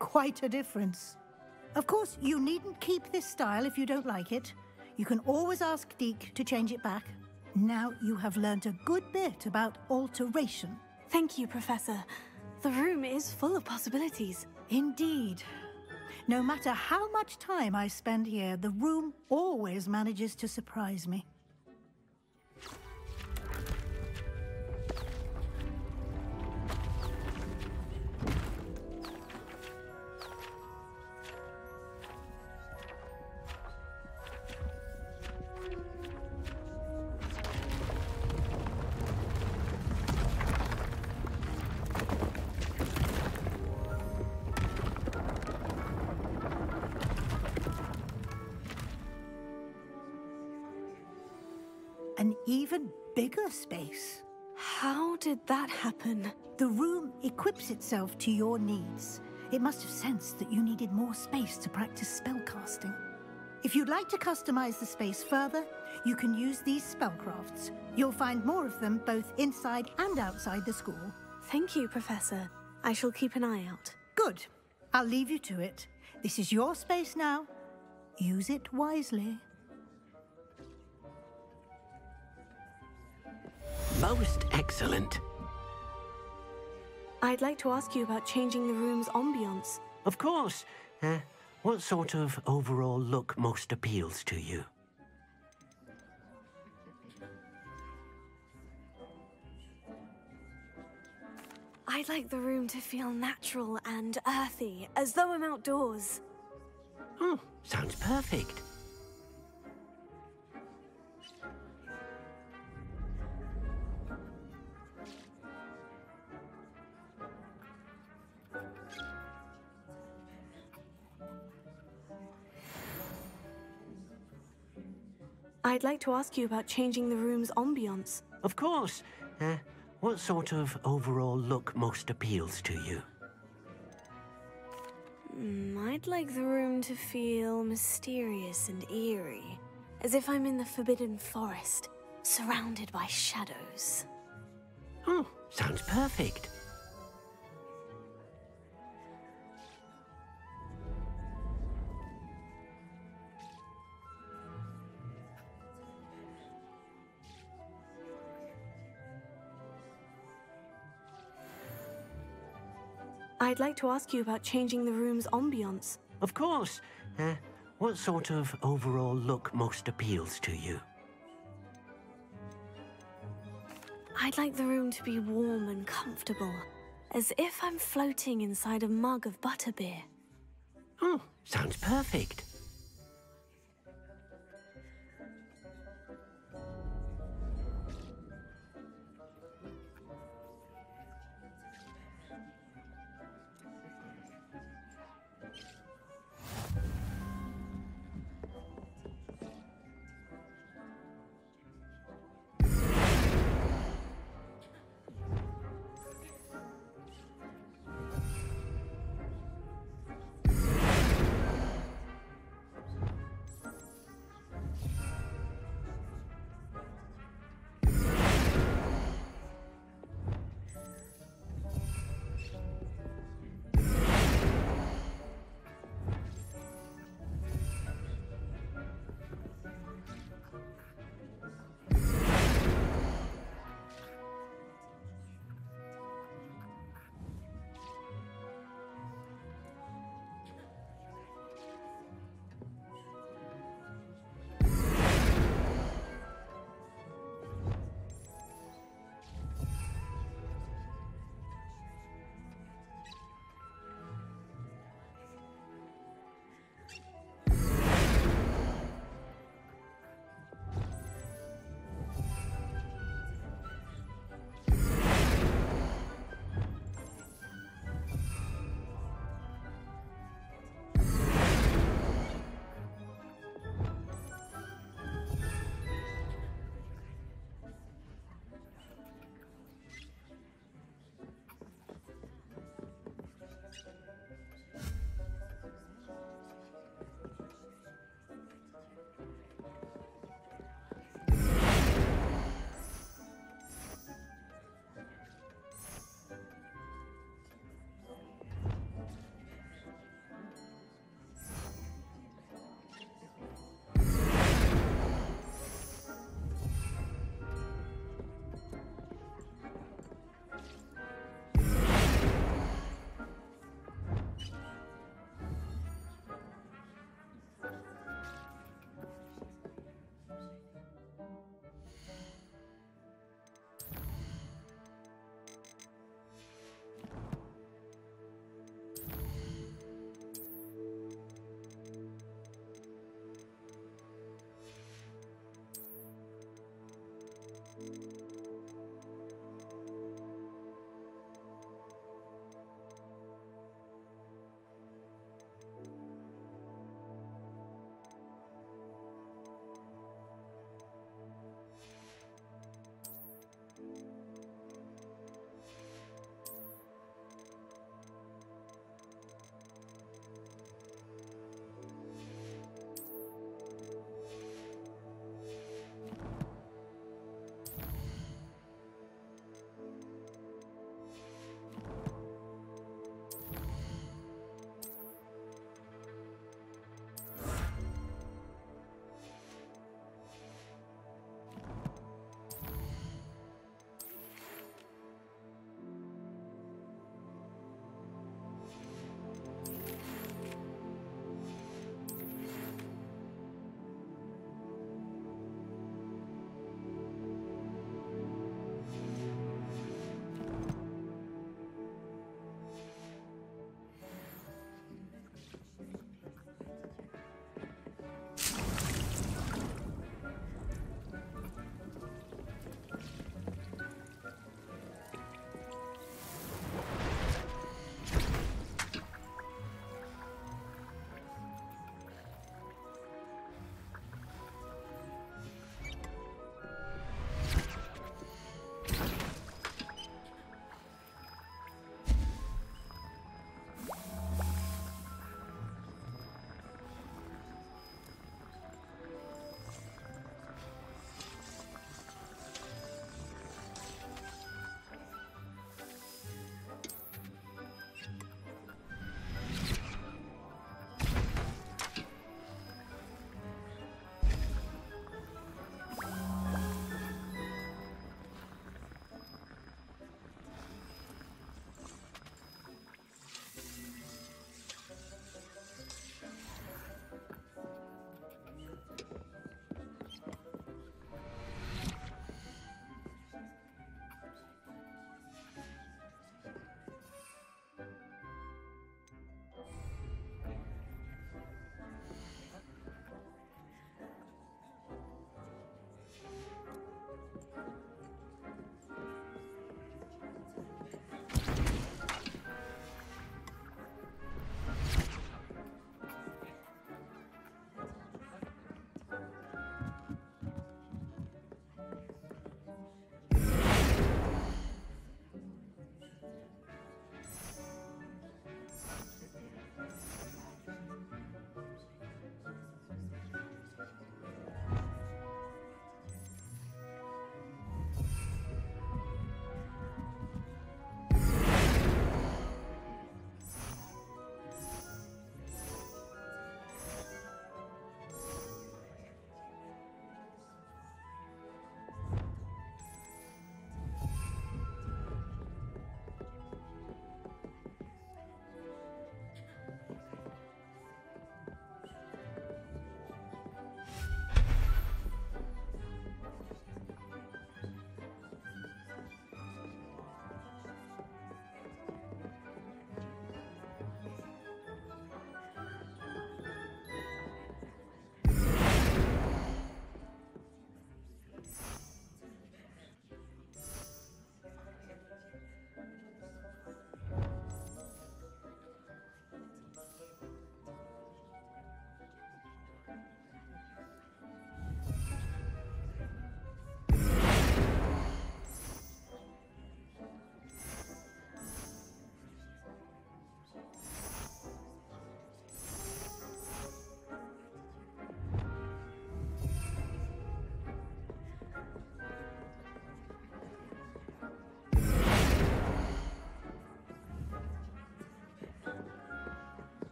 Quite a difference. Of course, you needn't keep this style if you don't like it. You can always ask Deke to change it back. Now you have learnt a good bit about alteration. Thank you, Professor. The room is full of possibilities. Indeed. No matter how much time I spend here, the room always manages to surprise me. An even bigger space. How did that happen? The room equips itself to your needs. It must have sensed that you needed more space to practice spellcasting. If you'd like to customize the space further, you can use these spellcrafts. You'll find more of them both inside and outside the school. Thank you, Professor. I shall keep an eye out. Good. I'll leave you to it. This is your space now. Use it wisely. Most excellent. I'd like to ask you about changing the room's ambiance. Of course. What sort of overall look most appeals to you? I'd like the room to feel natural and earthy, as though I'm outdoors. Oh, sounds perfect. I'd like to ask you about changing the room's ambiance. Of course. What sort of overall look most appeals to you? I'd like the room to feel mysterious and eerie, as if I'm in the Forbidden Forest, surrounded by shadows. Oh, sounds perfect. I'd like to ask you about changing the room's ambiance. Of course. What sort of overall look most appeals to you? I'd like the room to be warm and comfortable, as if I'm floating inside a mug of butterbeer. Oh, sounds perfect.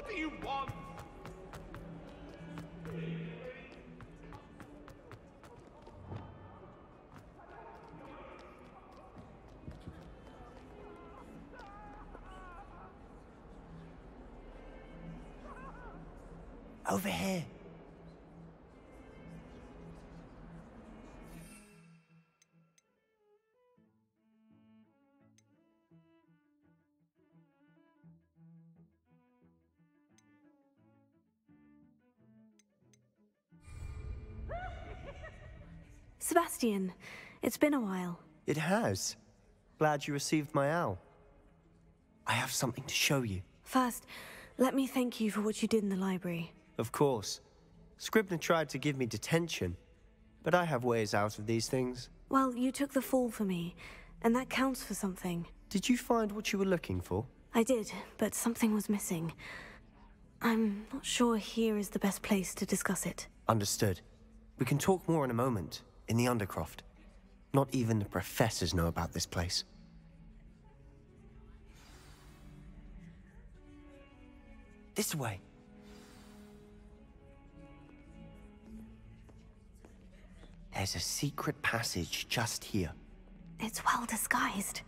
What do you want? Over here. Sebastian, it's been a while. It has. Glad you received my owl. I have something to show you. First, let me thank you for what you did in the library. Of course. Scribner tried to give me detention, but I have ways out of these things. Well, you took the fall for me, and that counts for something. Did you find what you were looking for? I did, but something was missing. I'm not sure here is the best place to discuss it. Understood. We can talk more in a moment, in the Undercroft. Not even the professors know about this place. This way. There's a secret passage just here. It's well disguised.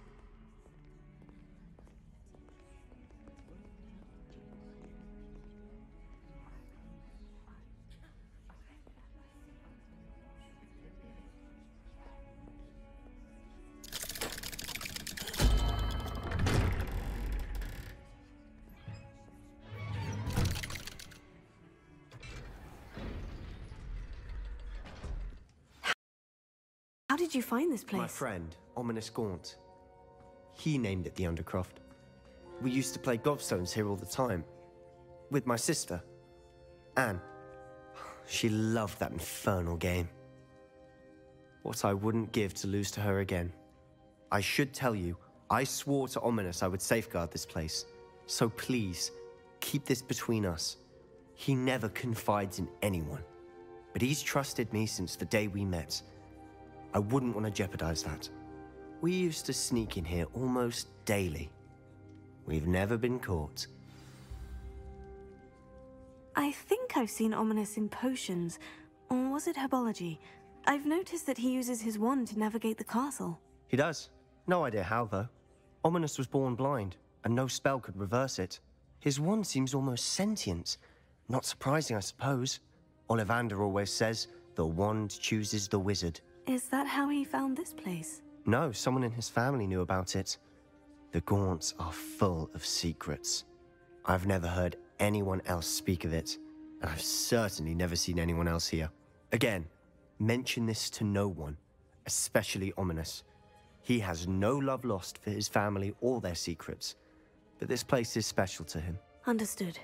How did you find this place? My friend, Ominous Gaunt. He named it the Undercroft. We used to play gobstones here all the time. With my sister, Anne. She loved that infernal game. What I wouldn't give to lose to her again. I should tell you, I swore to Ominous I would safeguard this place. So please, keep this between us. He never confides in anyone. But he's trusted me since the day we met. I wouldn't want to jeopardize that. We used to sneak in here almost daily. We've never been caught. I think I've seen Ominous in potions. Or was it herbology? I've noticed that he uses his wand to navigate the castle. He does. No idea how, though. Ominous was born blind, and no spell could reverse it. His wand seems almost sentient. Not surprising, I suppose. Ollivander always says, the wand chooses the wizard. Is that how he found this place? No, someone in his family knew about it. The Gaunts are full of secrets. I've never heard anyone else speak of it, and I've certainly never seen anyone else here. Again, mention this to no one, especially Ominous. He has no love lost for his family or their secrets, but this place is special to him. Understood.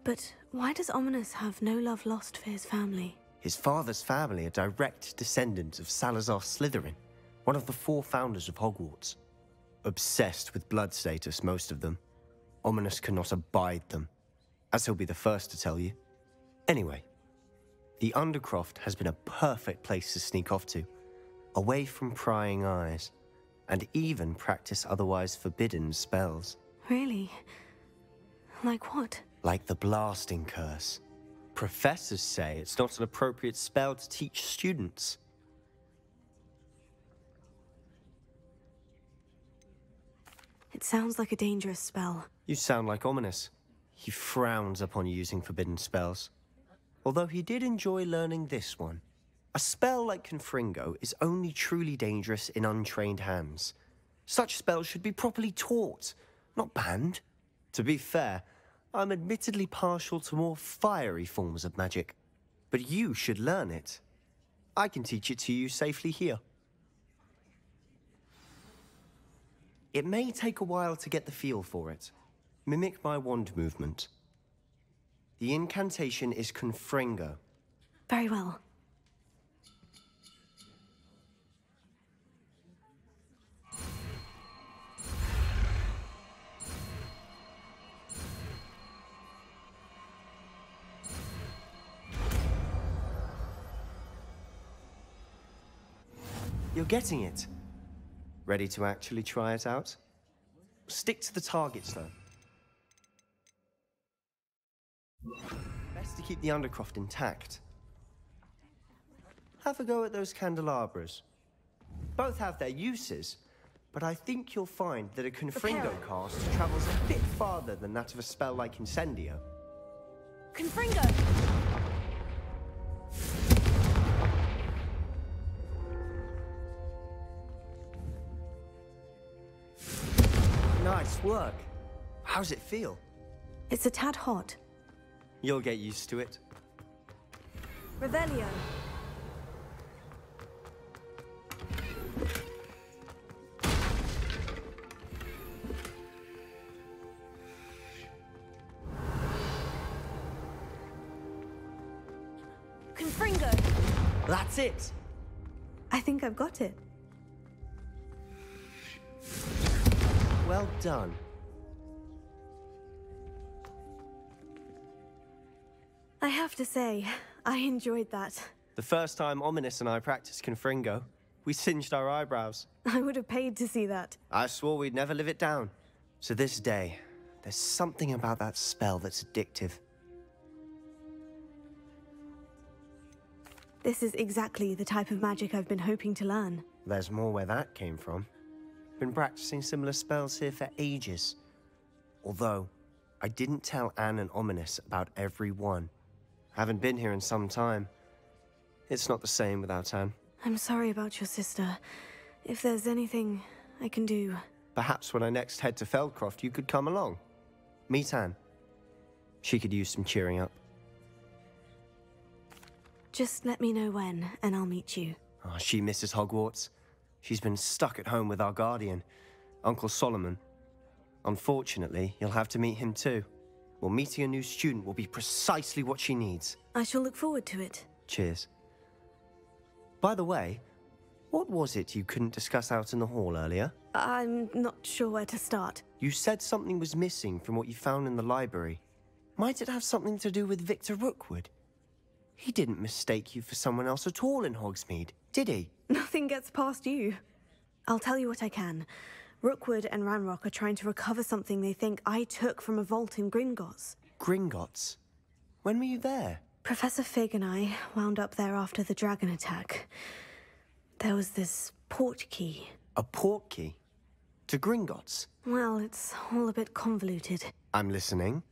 But why does Ominous have no love lost for his family? His father's family are direct descendants of Salazar Slytherin, one of the 4 founders of Hogwarts. Obsessed with blood status, most of them. Ominous cannot abide them, as he'll be the first to tell you. Anyway, the Undercroft has been a perfect place to sneak off to, away from prying eyes, and even practice otherwise forbidden spells. Really? Like what? Like the blasting curse. Professors say it's not an appropriate spell to teach students. It sounds like a dangerous spell. You sound like Ominous. He frowns upon using forbidden spells. Although he did enjoy learning this one. A spell like Confringo is only truly dangerous in untrained hands. Such spells should be properly taught, not banned. To be fair, I'm admittedly partial to more fiery forms of magic. But you should learn it. I can teach it to you safely here. It may take a while to get the feel for it. Mimic my wand movement. The incantation is Confringo. Very well. You're getting it. Ready to actually try it out? Stick to the targets, though. Best to keep the Undercroft intact. Have a go at those candelabras. Both have their uses, but I think you'll find that a Confringo cast travels a bit farther than that of a spell like Incendio. Confringo! Nice work. How's it feel? It's a tad hot. You'll get used to it. Revelio. Confringo. That's it. I think I've got it. Well done. I have to say, I enjoyed that. The first time Ominous and I practiced Confringo, we singed our eyebrows. I would have paid to see that. I swore we'd never live it down. To this day, there's something about that spell that's addictive. This is exactly the type of magic I've been hoping to learn. There's more where that came from. Been practicing similar spells here for ages. Although, I didn't tell Anne and Ominous about every one. Haven't been here in some time. It's not the same without Anne. I'm sorry about your sister. If there's anything I can do... Perhaps when I next head to Feldcroft, you could come along. Meet Anne. She could use some cheering up. Just let me know when, and I'll meet you. Oh, she misses Hogwarts. She's been stuck at home with our guardian, Uncle Solomon. Unfortunately, you'll have to meet him too. Well, meeting a new student will be precisely what she needs. I shall look forward to it. Cheers. By the way, what was it you couldn't discuss out in the hall earlier? I'm not sure where to start. You said something was missing from what you found in the library. Might it have something to do with Victor Rookwood? He didn't mistake you for someone else at all in Hogsmeade, did he? Nothing gets past you. I'll tell you what I can. Rookwood and Ranrock are trying to recover something they think I took from a vault in Gringotts. Gringotts? When were you there? Professor Fig and I wound up there after the dragon attack. There was this port key. A port key? To Gringotts? Well, it's all a bit convoluted. I'm listening.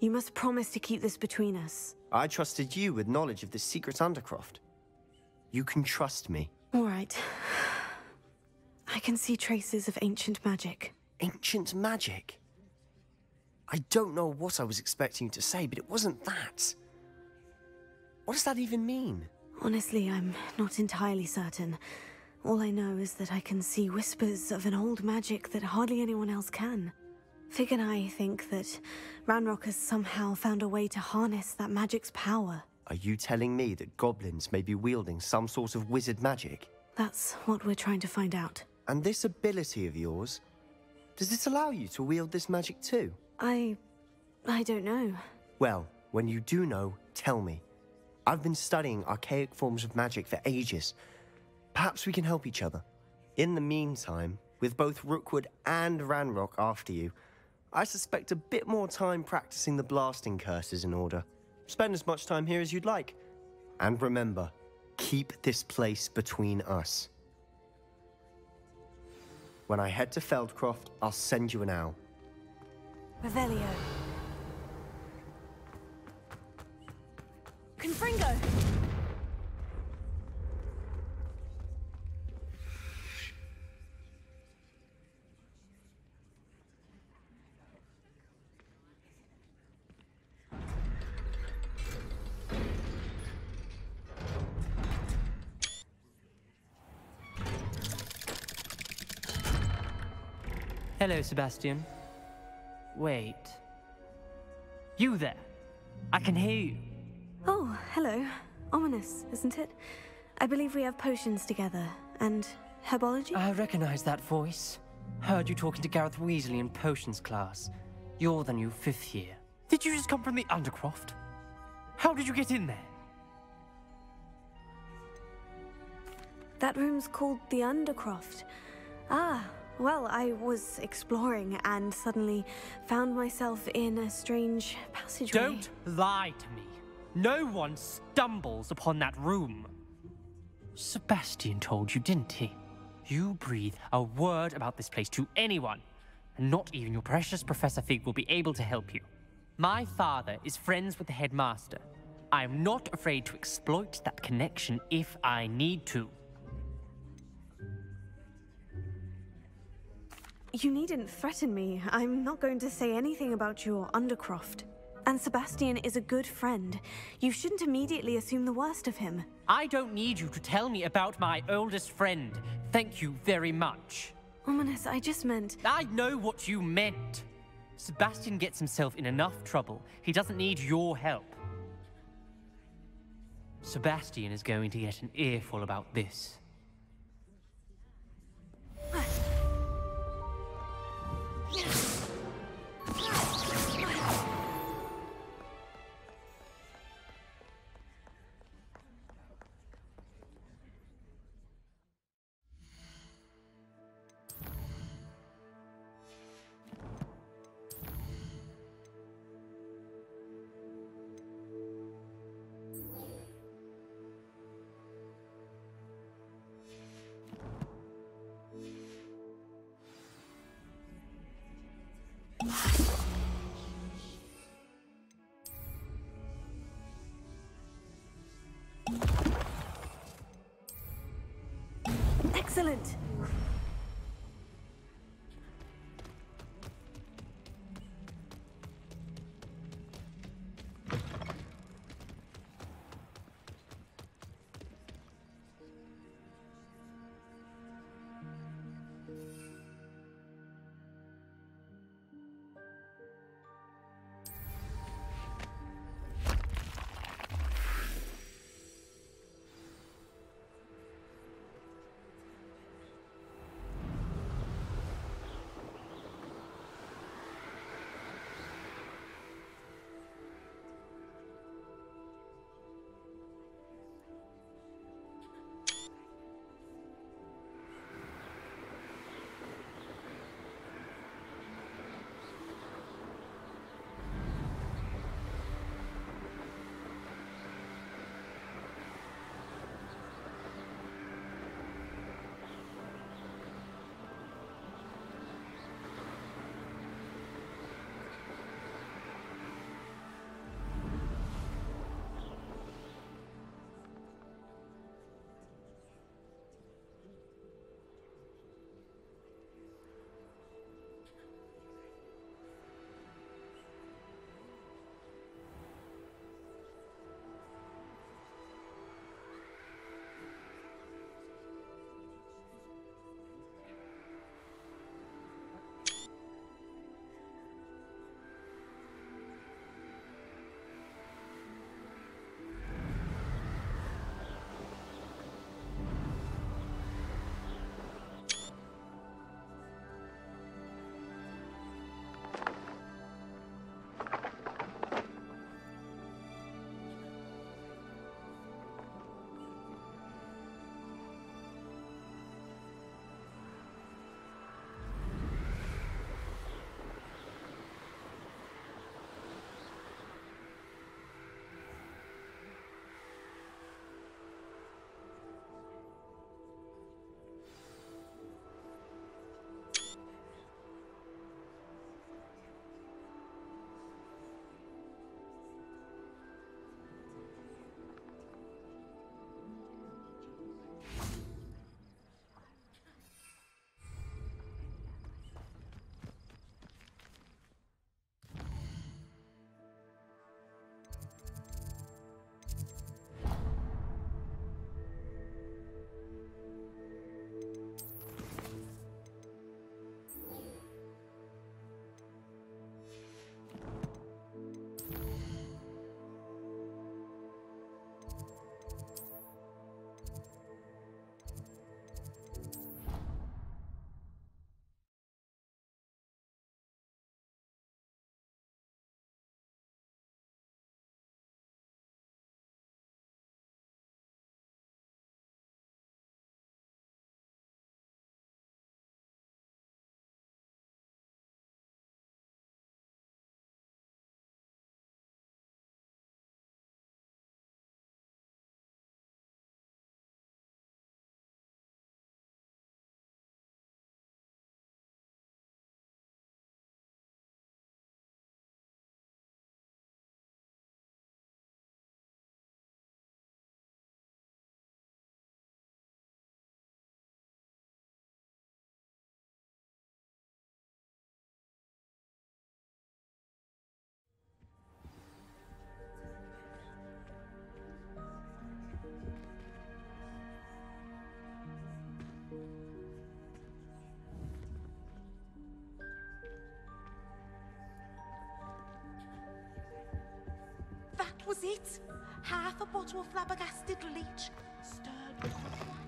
You must promise to keep this between us. I trusted you with knowledge of the secret Undercroft. You can trust me. All right. I can see traces of ancient magic. Ancient magic? I don't know what I was expecting you to say, but it wasn't that. What does that even mean? Honestly, I'm not entirely certain. All I know is that I can see whispers of an old magic that hardly anyone else can. Fig and I think that Ranrock has somehow found a way to harness that magic's power. Are you telling me that goblins may be wielding some sort of wizard magic? That's what we're trying to find out. And this ability of yours, does it allow you to wield this magic too? I don't know. Well, when you do know, tell me. I've been studying archaic forms of magic for ages. Perhaps we can help each other. In the meantime, with both Rookwood and Ranrock after you, I suspect a bit more time practicing the blasting curse is in order. Spend as much time here as you'd like. And remember, keep this place between us. When I head to Feldcroft, I'll send you an owl. Revelio. Confringo! Hello, Sebastian. Wait. You there? I can hear you. Oh, hello. Ominous, isn't it? I believe we have potions together. And herbology? I recognize that voice. Heard you talking to Gareth Weasley in potions class. You're the new 5th year. Did you just come from the Undercroft? How did you get in there? That room's called the Undercroft. Ah, well, I was exploring and suddenly found myself in a strange passageway. Don't lie to me. No one stumbles upon that room. Sebastian told you, didn't he? You breathe a word about this place to anyone, and not even your precious Professor Fig will be able to help you. My father is friends with the headmaster. I am not afraid to exploit that connection if I need to. You needn't threaten me. I'm not going to say anything about your Undercroft. And Sebastian is a good friend. You shouldn't immediately assume the worst of him. I don't need you to tell me about my oldest friend. Thank you very much. Ominous, I just meant... I know what you meant. Sebastian gets himself in enough trouble. He doesn't need your help. Sebastian is going to get an earful about this. Excellent! was it. Half a bottle of flabbergasted leech, stirred with hot wine.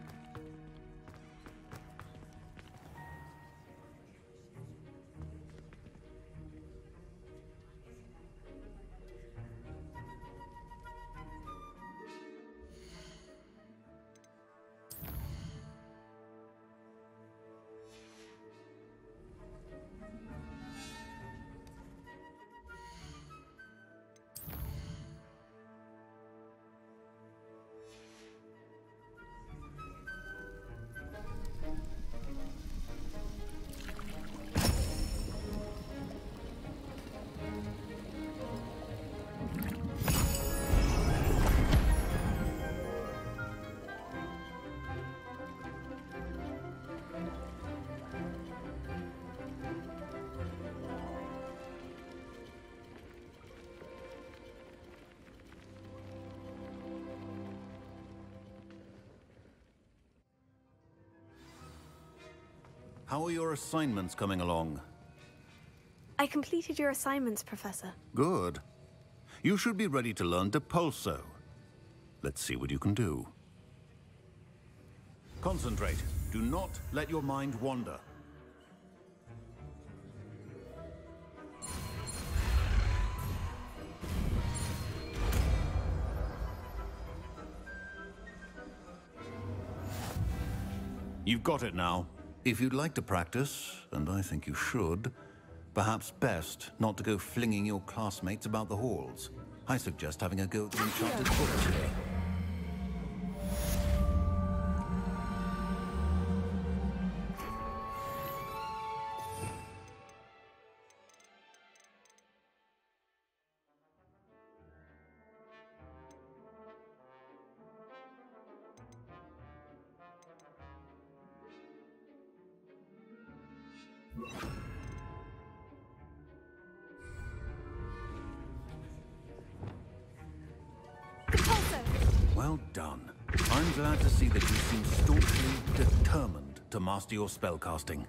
How are your assignments coming along? I completed your assignments, Professor. Good. You should be ready to learn Depulso. Let's see what you can do. Concentrate. Do not let your mind wander. You've got it now. If you'd like to practice, and I think you should, perhaps best not to go flinging your classmates about the halls. I suggest having a go at the enchanted books here. Well done. I'm glad to see that you seem staunchly determined to master your spellcasting.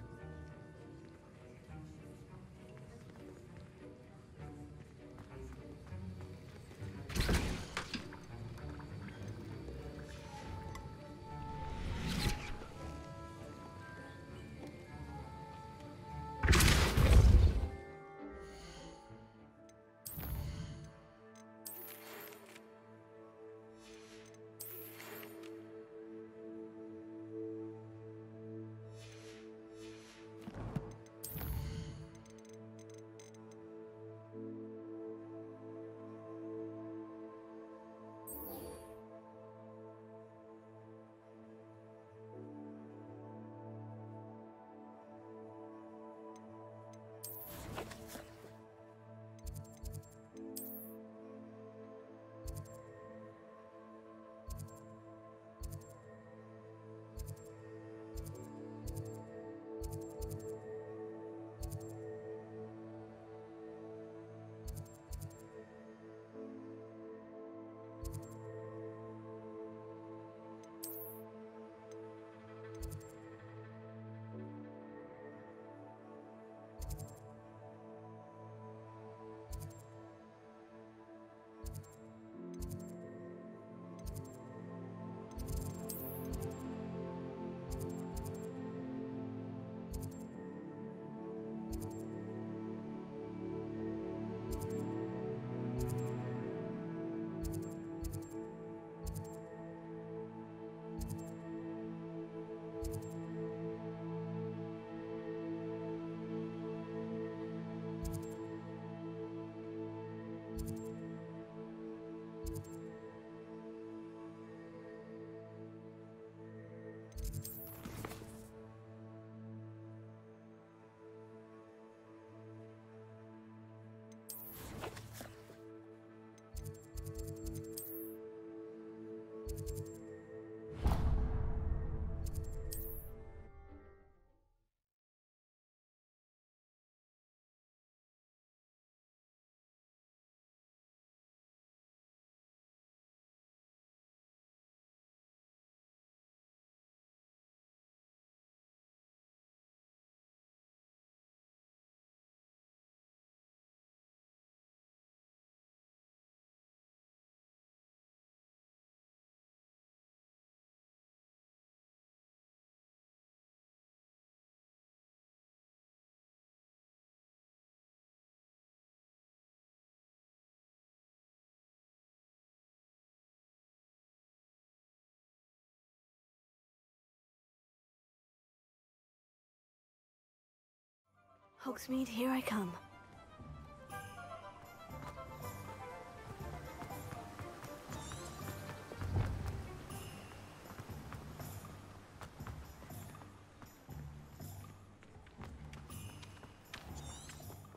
Hogsmeade, here I come.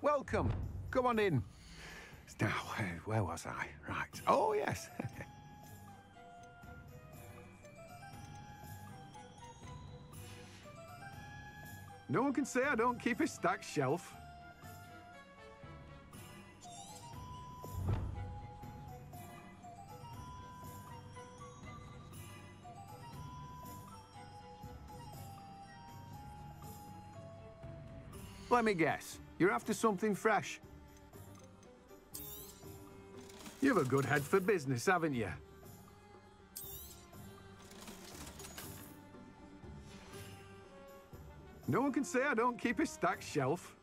Welcome. Come on in. Now, where was I? Right. Oh, yes. No one can say I don't keep a stacked shelf. Let me guess. You're after something fresh. You've a good head for business, haven't you? No one can say I don't keep a stacked shelf.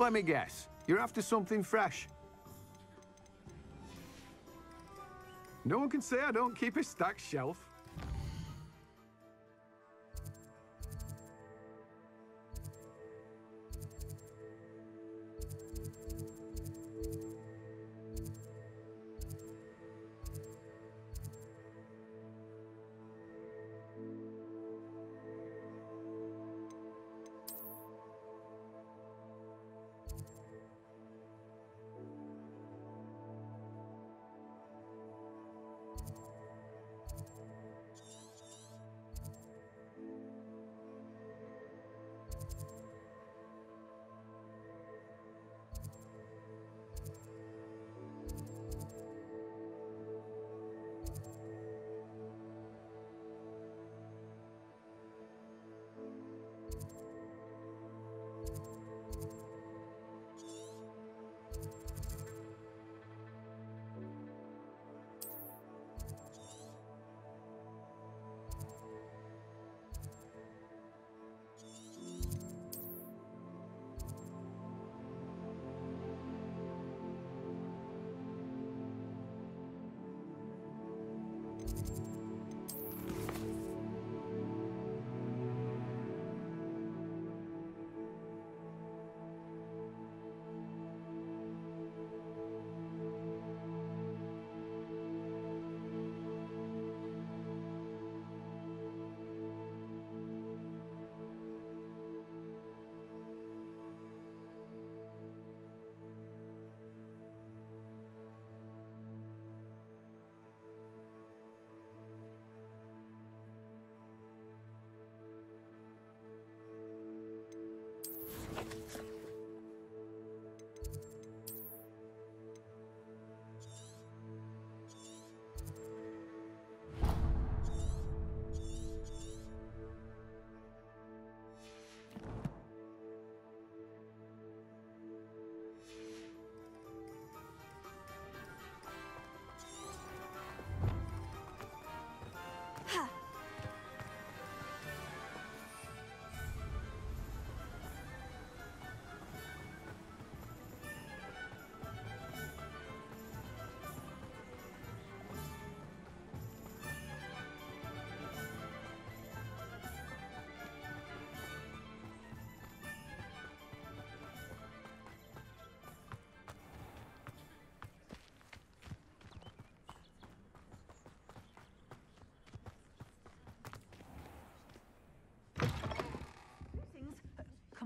Let me guess. You're after something fresh. No one can say I don't keep a stacked shelf.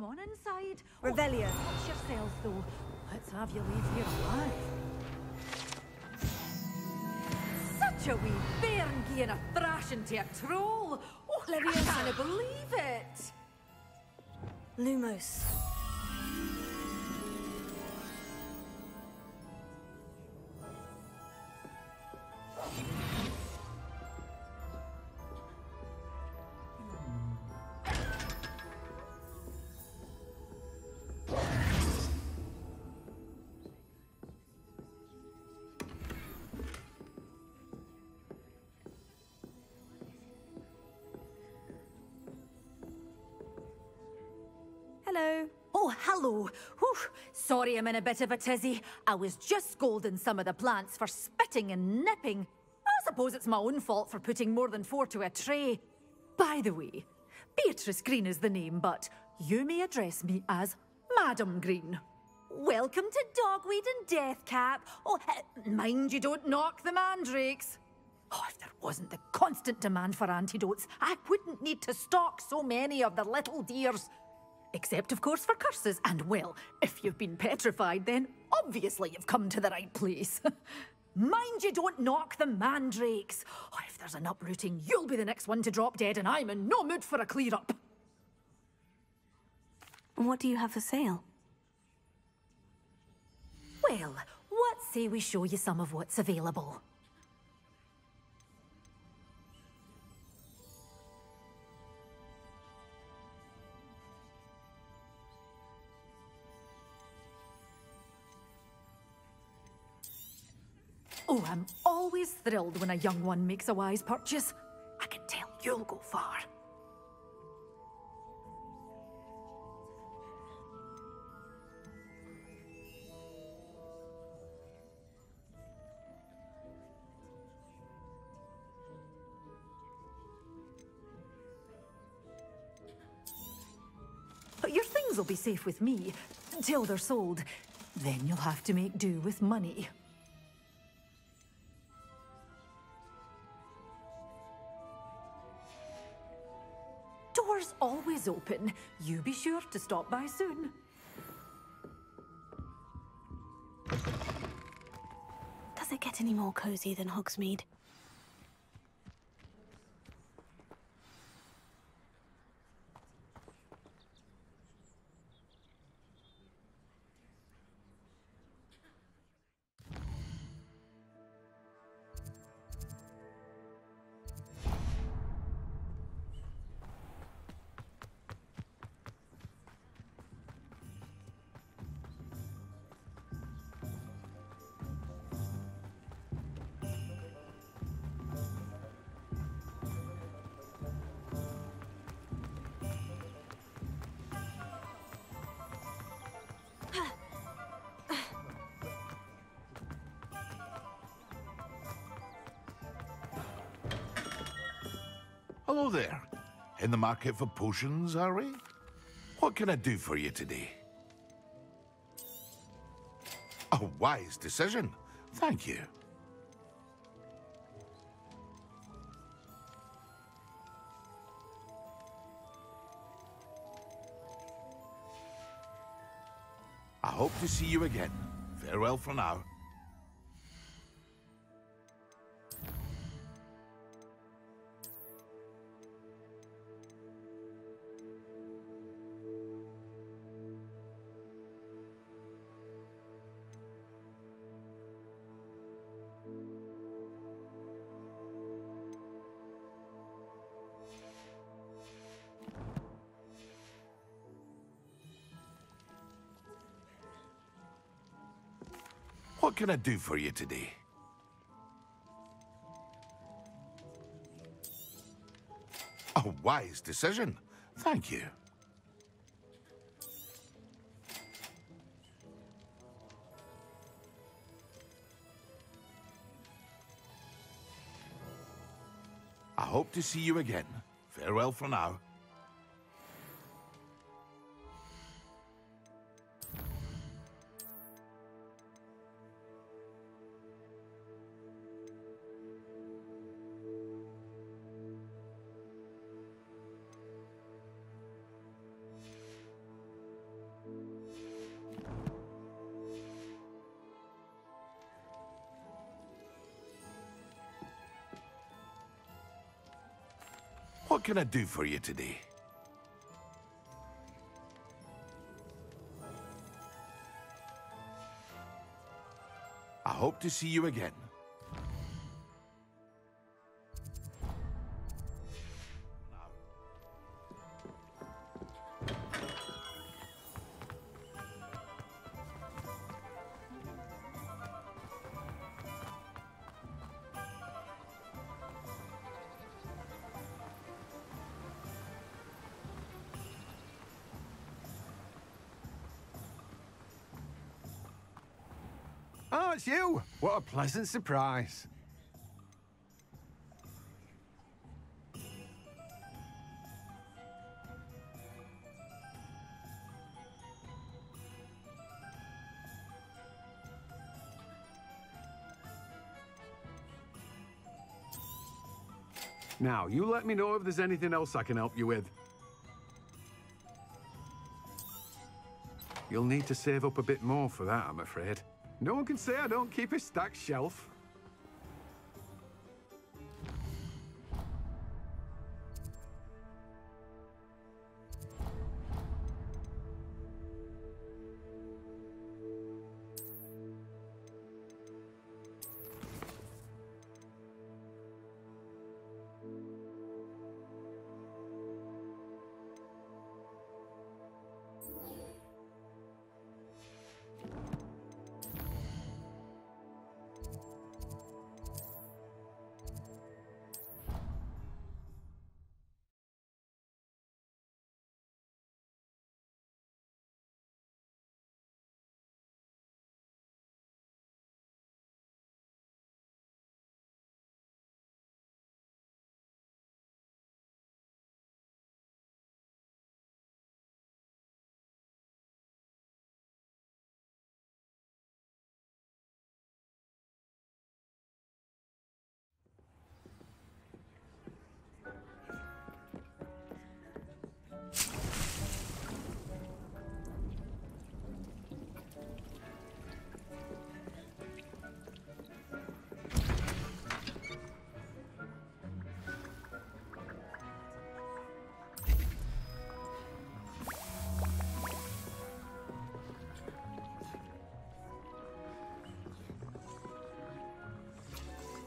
on inside. Revelio. Watch yourselves, though. Let's have you leave here alive. Such a wee bairn giving a thrashing to a troll. Oh, I can't believe it. Lumos. Hello. Oh, hello. Whew. Sorry I'm in a bit of a tizzy. I was just scolding some of the plants for spitting and nipping. I suppose it's my own fault for putting more than 4 to a tray. By the way, Beatrice Green is the name, but you may address me as Madam Green. Welcome to Dogweed and Deathcap. Oh, mind you don't knock the mandrakes. Oh, if there wasn't the constant demand for antidotes, I wouldn't need to stock so many of the little dears. Except, of course, for curses. And, well, if you've been petrified, then obviously you've come to the right place. Mind you don't knock the mandrakes. Oh, if there's an uprooting, you'll be the next one to drop dead, and I'm in no mood for a clear-up. What do you have for sale? Well, what say we show you some of what's available? Oh, I'm always thrilled when a young one makes a wise purchase. I can tell you'll go far. But your things will be safe with me until they're sold. Then you'll have to make do with money. Doors always open. You be sure to stop by soon. Does it get any more cozy than Hogsmeade? Hello there. In the market for potions, are we? What can I do for you today? A wise decision. Thank you. I hope to see you again. Farewell for now. What can I do for you today? A wise decision. Thank you. I hope to see you again. Farewell for now. What can I do for you today? I hope to see you again. Oh, it's you! What a pleasant surprise. Now, you let me know if there's anything else I can help you with. You'll need to save up a bit more for that, I'm afraid. No one can say I don't keep a stacked shelf.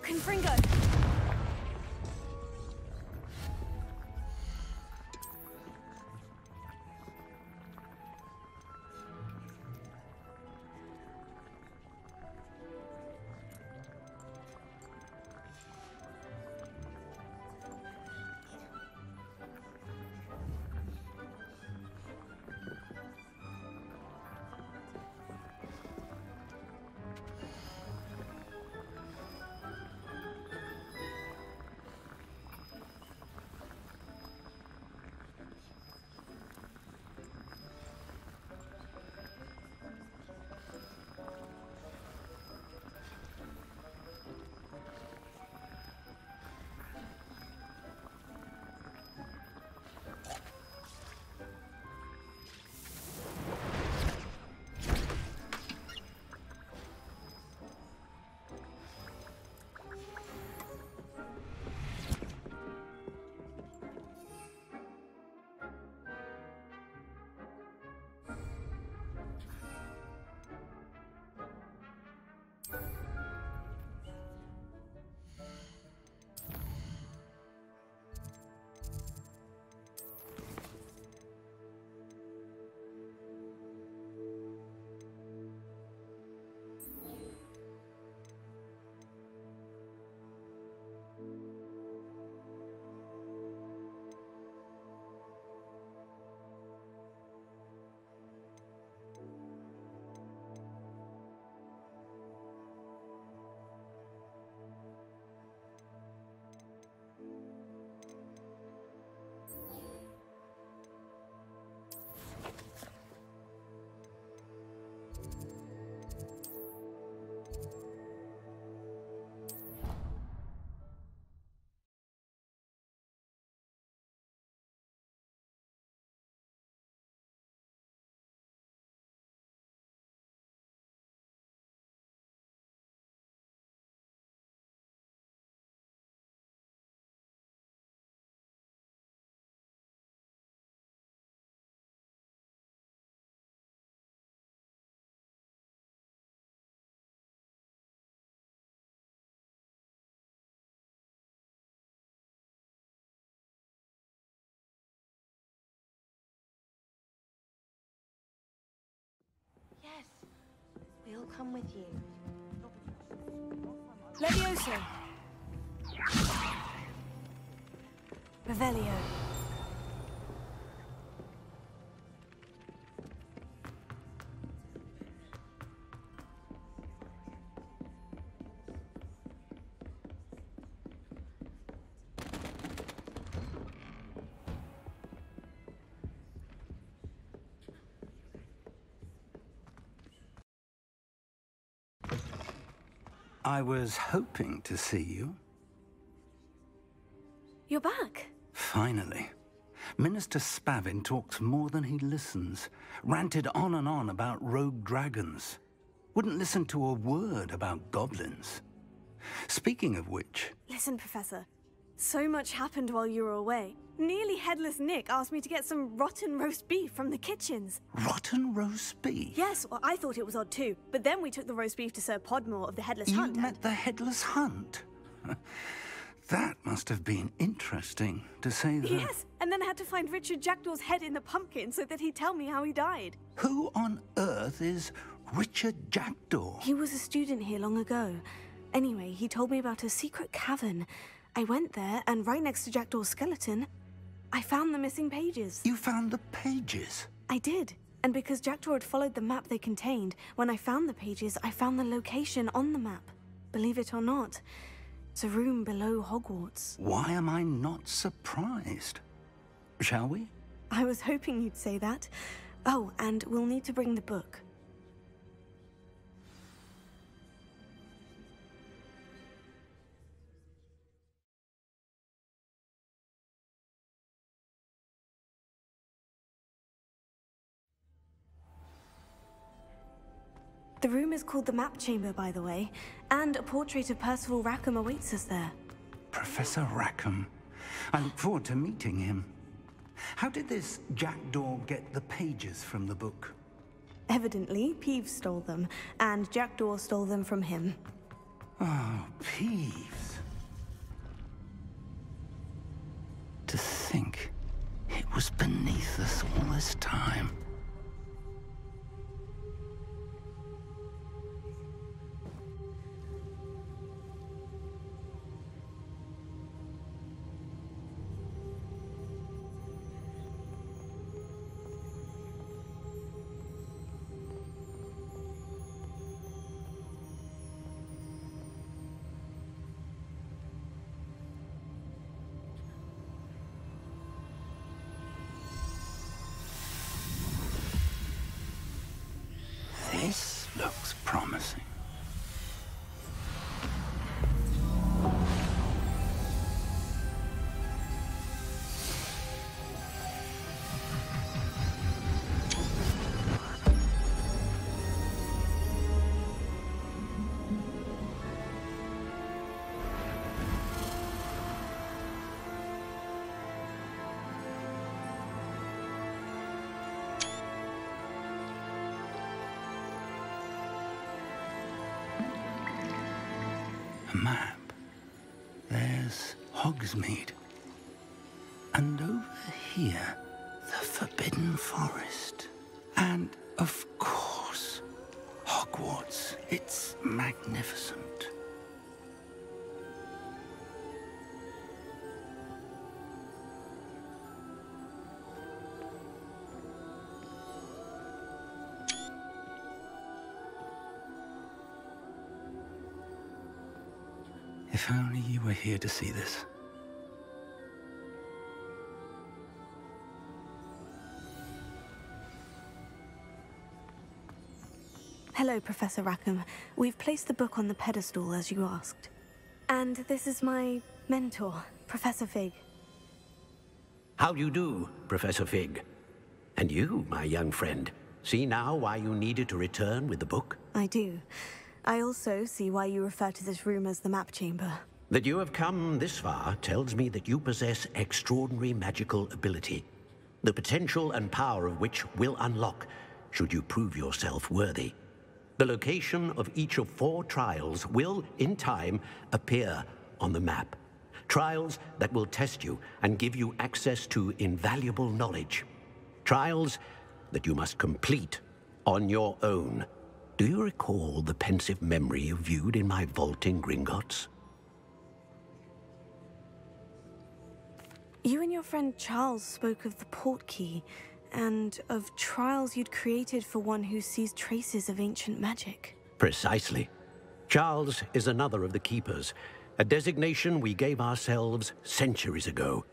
Confringo! come with you. Levioso. Revelio. I was hoping to see you. You're back. Finally. Minister Spavin talks more than he listens. Ranted on and on about rogue dragons. Wouldn't listen to a word about goblins. Speaking of which... Listen, Professor. So much happened while you were away. Nearly Headless Nick asked me to get some rotten roast beef from the kitchens. Rotten roast beef? Yes, well, I thought it was odd too. But then we took the roast beef to Sir Podmore of the Headless Hunt. You met the Headless Hunt? That must have been interesting, to say the... Yes, and then I had to find Richard Jackdaw's head in the pumpkin so that he'd tell me how he died. Who on earth is Richard Jackdaw? He was a student here long ago. Anyway, he told me about a secret cavern. I went there, and right next to Jackdaw's skeleton, I found the missing pages. You found the pages? I did. And because Jackdaw had followed the map they contained, when I found the pages, I found the location on the map. Believe it or not, it's a room below Hogwarts. Why am I not surprised? Shall we? I was hoping you'd say that. Oh, and we'll need to bring the book. The room is called the Map Chamber, by the way, and a portrait of Percival Rackham awaits us there. Professor Rackham. I look forward to meeting him. How did this Jackdaw get the pages from the book? Evidently, Peeves stole them, and Jackdaw stole them from him. Oh, Peeves. To think it was beneath us all this time. This looks promising. A map. There's Hogsmeade. And over here, the Forbidden Forest. And, of course, Hogwarts. It's magnificent. If only you were here to see this. Hello, Professor Rackham. We've placed the book on the pedestal, as you asked. And this is my mentor, Professor Fig. How do you do, Professor Fig? And you, my young friend, see now why you needed to return with the book? I do. I also see why you refer to this room as the Map Chamber. That you have come this far tells me that you possess extraordinary magical ability, the potential and power of which will unlock should you prove yourself worthy. The location of each of 4 trials will, in time, appear on the map. Trials that will test you and give you access to invaluable knowledge. Trials that you must complete on your own. Do you recall the pensive memory you viewed in my vault in Gringotts? You and your friend Charles spoke of the portkey, and of trials you'd created for one who sees traces of ancient magic. Precisely. Charles is another of the Keepers, a designation we gave ourselves centuries ago,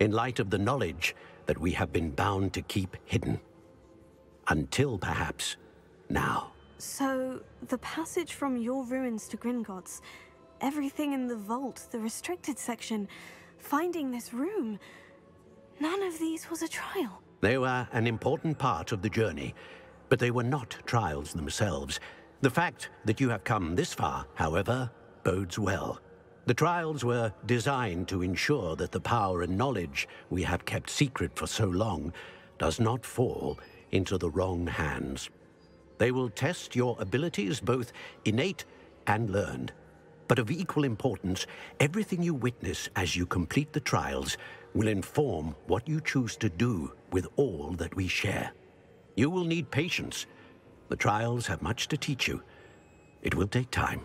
in light of the knowledge that we have been bound to keep hidden. Until, perhaps, now. So, the passage from your ruins to Gringotts, everything in the vault, the restricted section, finding this room, none of these was a trial. They were an important part of the journey, but they were not trials themselves. The fact that you have come this far, however, bodes well. The trials were designed to ensure that the power and knowledge we have kept secret for so long does not fall into the wrong hands. They will test your abilities, both innate and learned. But of equal importance, everything you witness as you complete the trials will inform what you choose to do with all that we share. You will need patience. The trials have much to teach you. It will take time.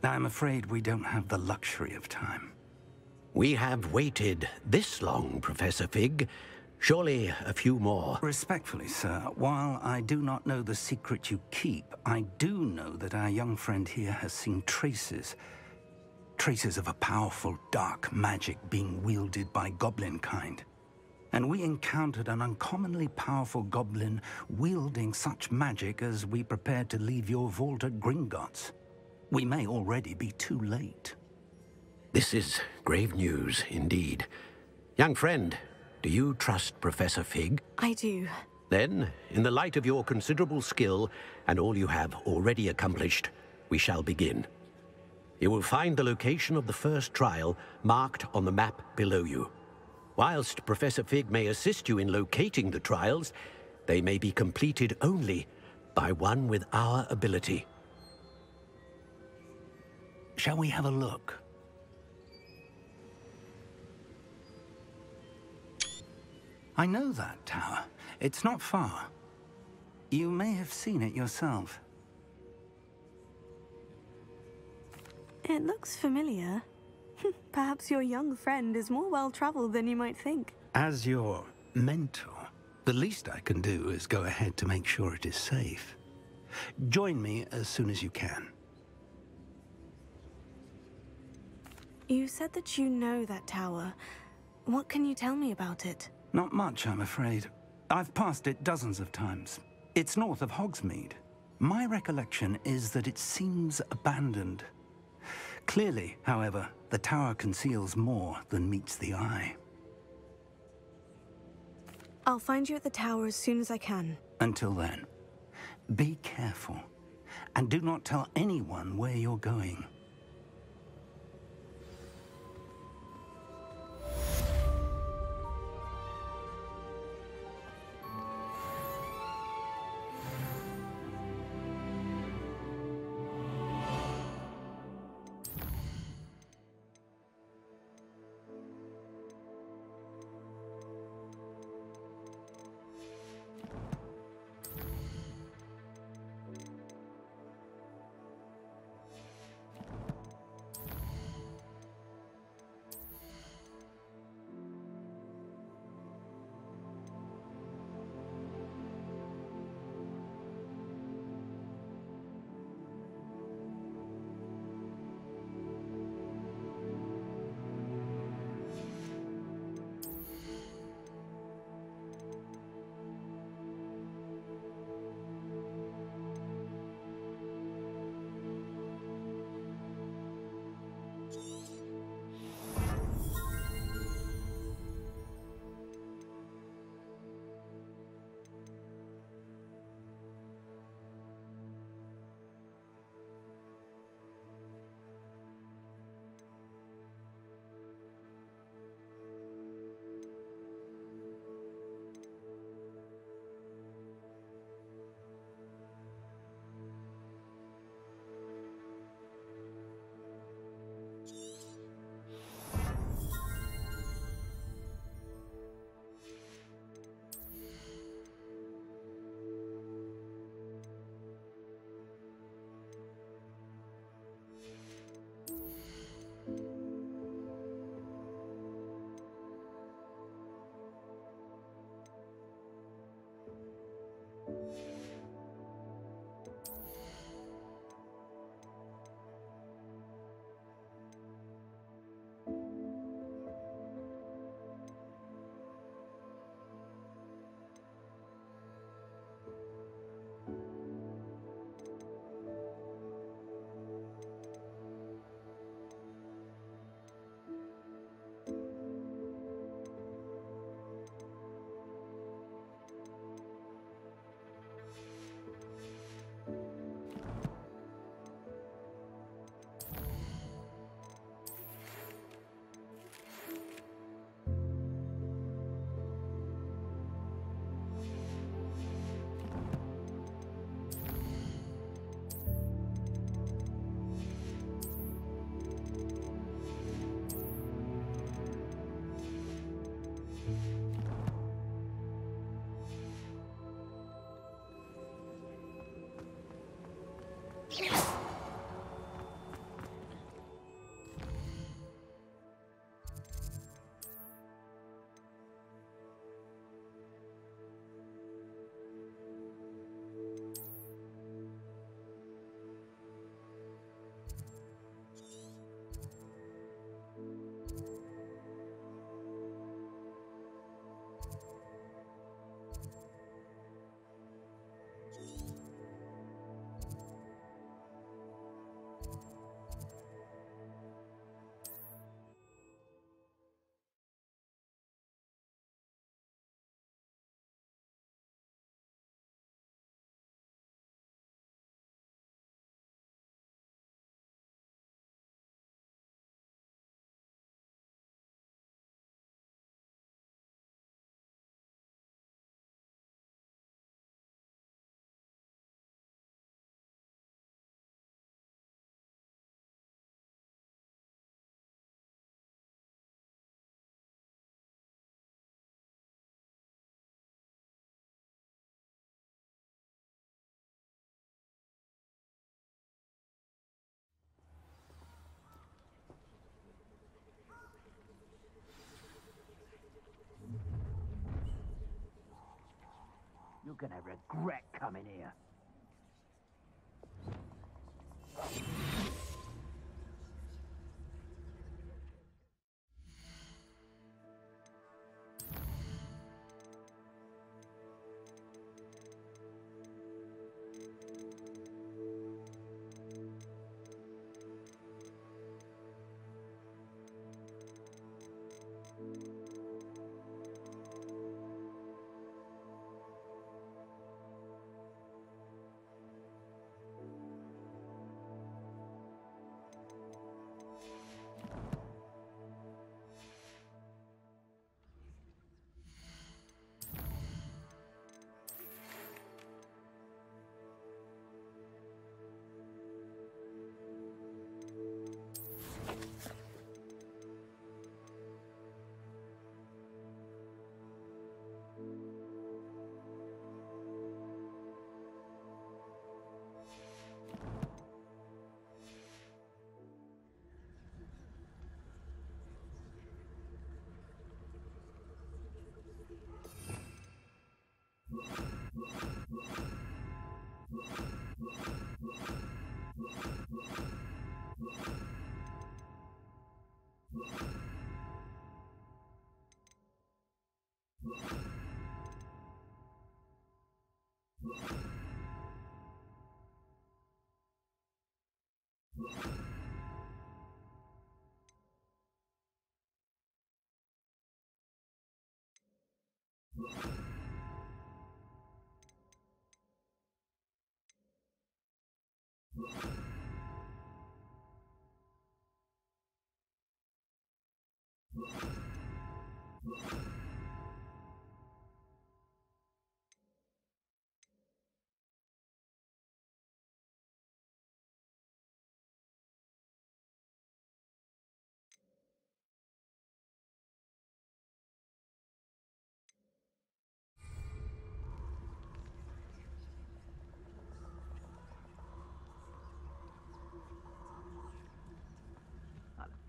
I'm afraid we don't have the luxury of time. We have waited this long, Professor Fig. Surely a few more. Respectfully, sir, while I do not know the secret you keep, I do know that our young friend here has seen traces of a powerful dark magic being wielded by goblin kind. And we encountered an uncommonly powerful goblin wielding such magic as we prepared to leave your vault at Gringotts. We may already be too late. This is grave news indeed. Young friend, do you trust Professor Fig? I do. Then, in the light of your considerable skill and all you have already accomplished, we shall begin. You will find the location of the first trial marked on the map below you. Whilst Professor Fig may assist you in locating the trials, they may be completed only by one with our ability. Shall we have a look? I know that tower. It's not far. You may have seen it yourself. It looks familiar. Perhaps your young friend is more well-traveled than you might think. As your mentor, the least I can do is go ahead to make sure it is safe. Join me as soon as you can. You said that you know that tower. What can you tell me about it? Not much, I'm afraid. I've passed it dozens of times. It's north of Hogsmeade. My recollection is that it seems abandoned. Clearly, however, the tower conceals more than meets the eye. I'll find you at the tower as soon as I can. Until then, be careful, and do not tell anyone where you're going. gonna regret coming here.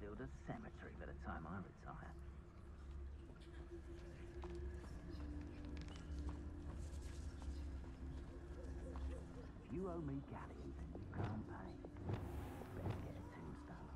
Build a cemetery by the time I retire. If you owe me galleons and you can't pay, better get a tombstone.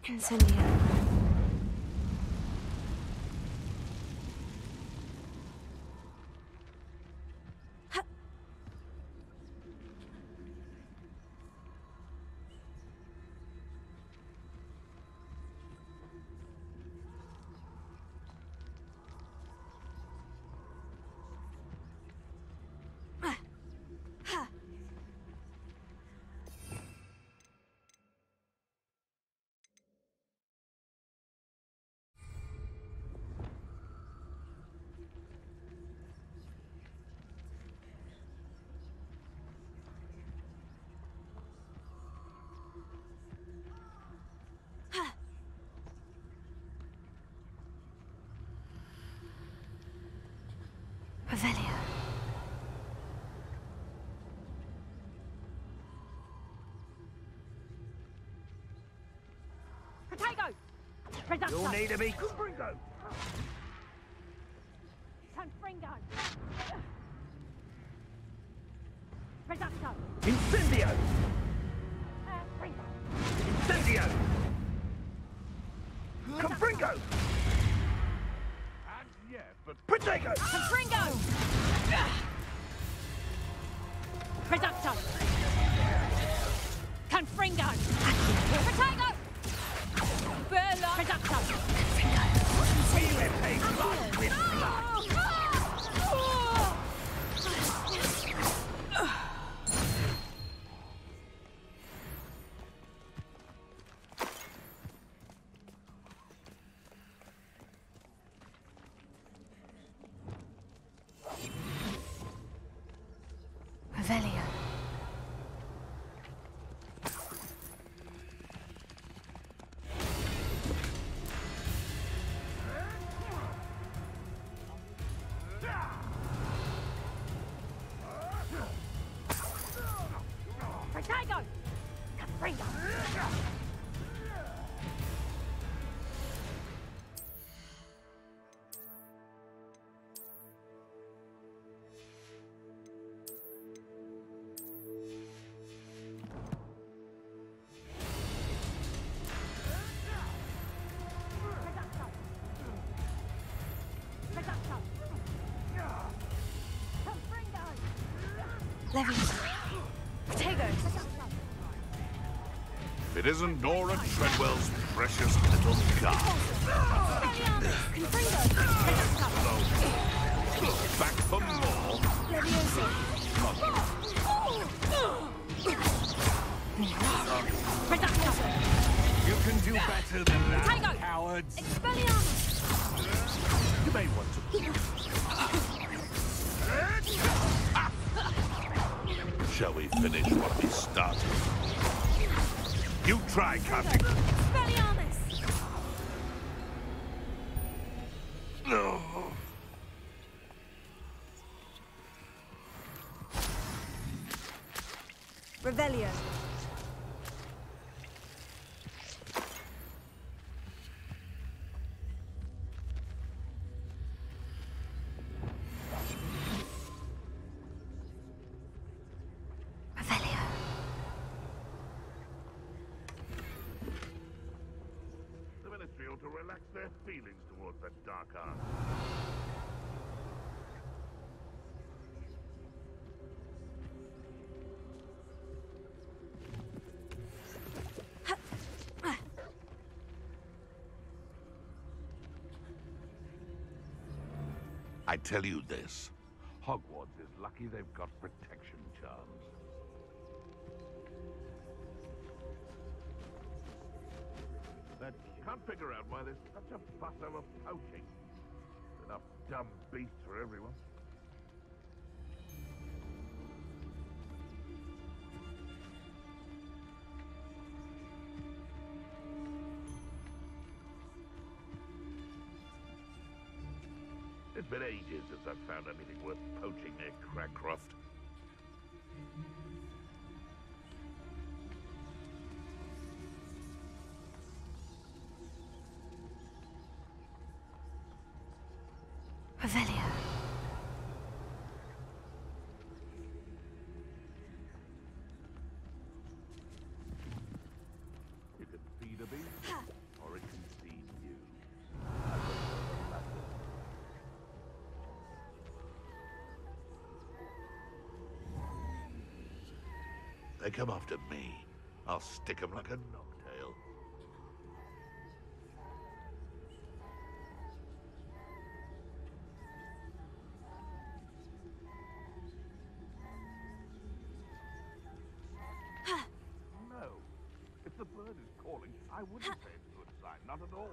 Incendio. Revelio. Potato! You'll need to be Confringo. Confringo! Reducto! Incendio! Fringo! Incendio! Confringo! Yes, but Potato! Confringo! Reducto! Confringo! Potato! Bella! Reducto! We repay blood with blood! Revelio. Potato! Confringo! Leviosa. Potato. it isn't Nora Treadwell's precious little car. Back for more. You can do better than that, cowards. You may want to. Shall we finish what we started? You try, Captain. No. Revelio. The Ministry ought to relax their feelings towards that dark art. I tell you this, Hogwarts is lucky they've got protection charms. That can't figure out why there's such a fuss over poaching. Enough dumb beasts for everyone. It's been ages since I've found anything worth poaching near Cragcroft. Revelio. You can feed a beast, they come after me, I'll stick 'em like a knocktail. No. If the bird is calling, I wouldn't say it's a good sign, not at all.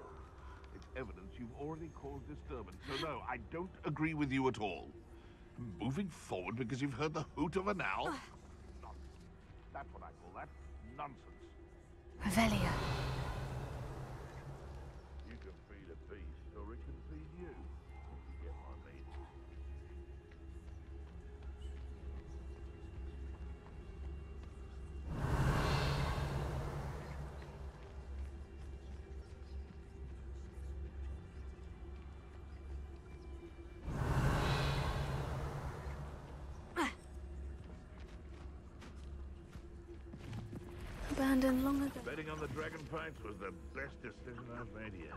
It's evidence you've already caused disturbance, so no, I don't agree with you at all. Moving forward because you've heard the hoot of an owl? Nonsense. That's what I call that. Nonsense. Revelia. You can feed a beast, or it can feed you. You get my meaning. Abandoned long ago. Betting on the dragon pints was the best decision I've made yet.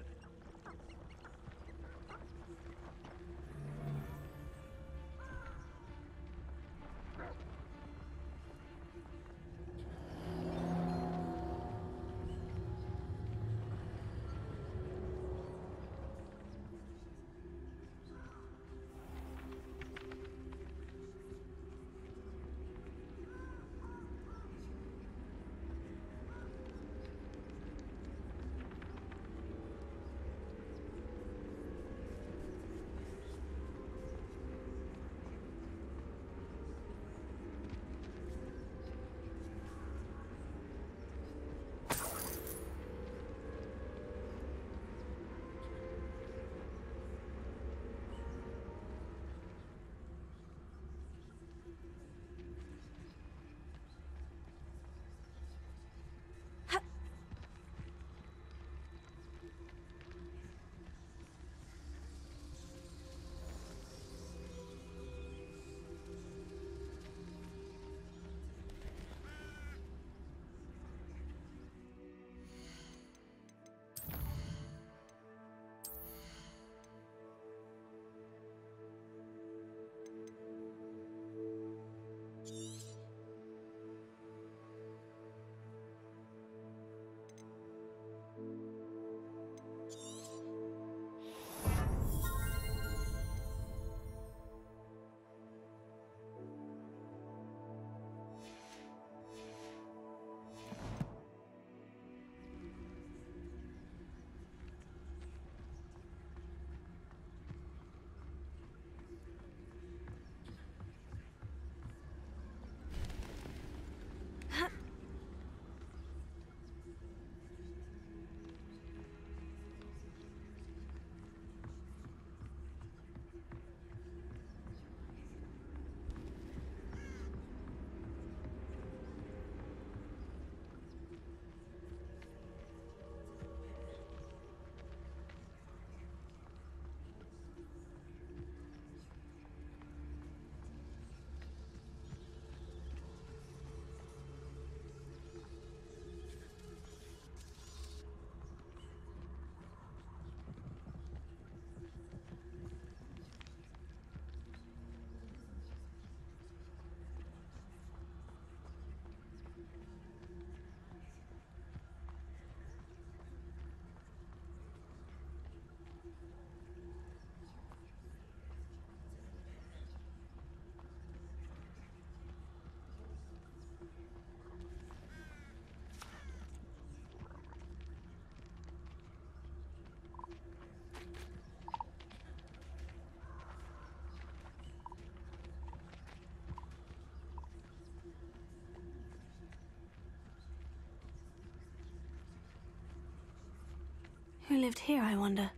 Who lived here, I wonder?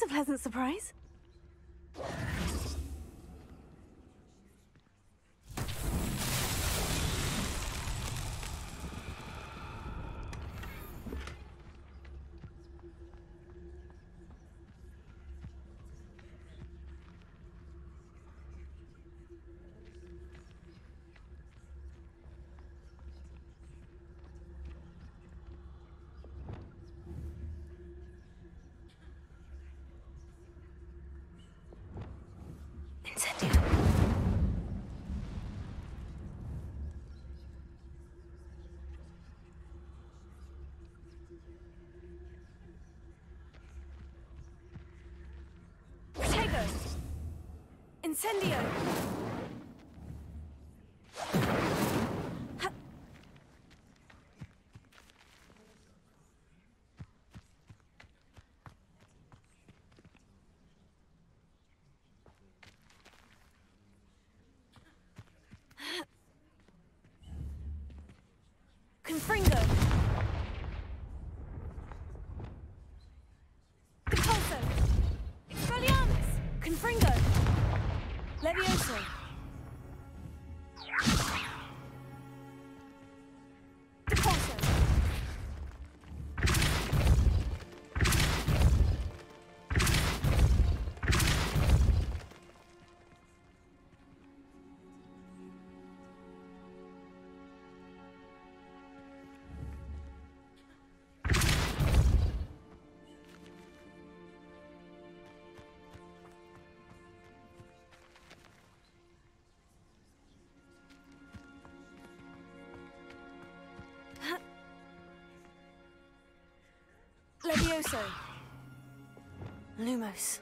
pleasant surprise. Incendio! Confringo! Compulso! Expelliarmus! Confringo! Levioso! Depulso! Levioso. Lumos.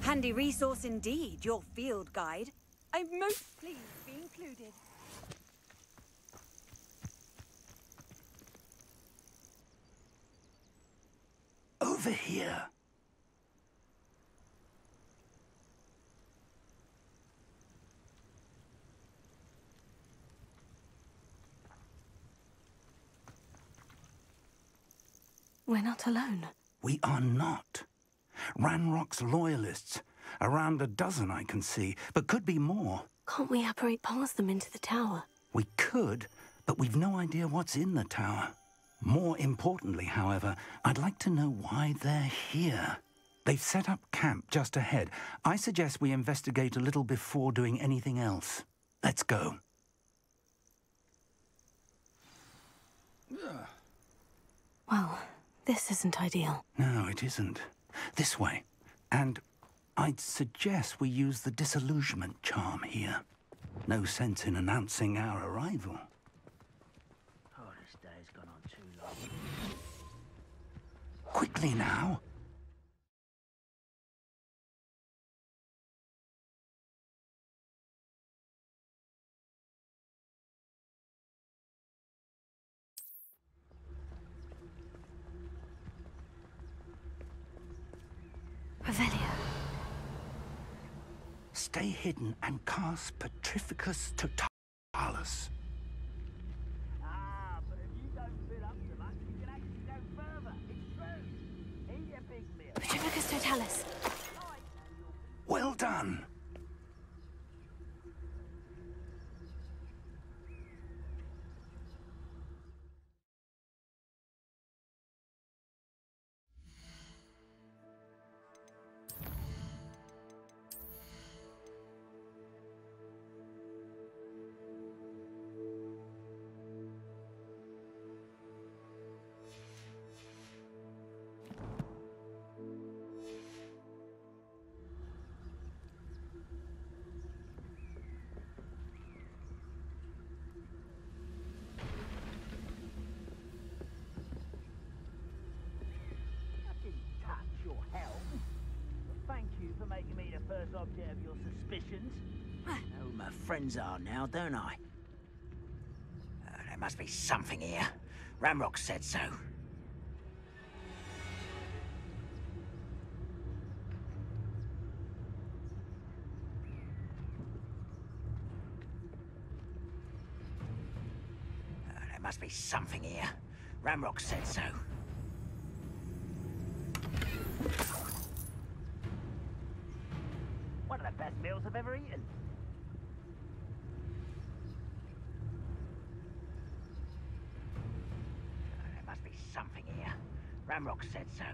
Handy resource indeed, your field guide. I'm most pleased to be included. over here. We're not alone. We are not. Ranrock's loyalists. Around a dozen I can see, but could be more. Can't we apparate past them into the tower? We could, but we've no idea what's in the tower. More importantly, however, I'd like to know why they're here. They've set up camp just ahead. I suggest we investigate a little before doing anything else. Let's go. Well, this isn't ideal. No, it isn't. This way. And I'd suggest we use the disillusionment charm here. No sense in announcing our arrival. Oh, this day's gone on too long. Quickly now. Revelio. Stay hidden and cast Petrificus Totalis. Ah, but if you don't fill up so much, you can actually go further. It's true. Eat a big meal. Petrificus Totalis. Well done. Making me the first object of your suspicions. I know who my friends are now, don't I? There must be something here. Ramrock said so. There must be something here. Ramrock said so. One of the best meals I've ever eaten. There must be something here. Ramrock said so.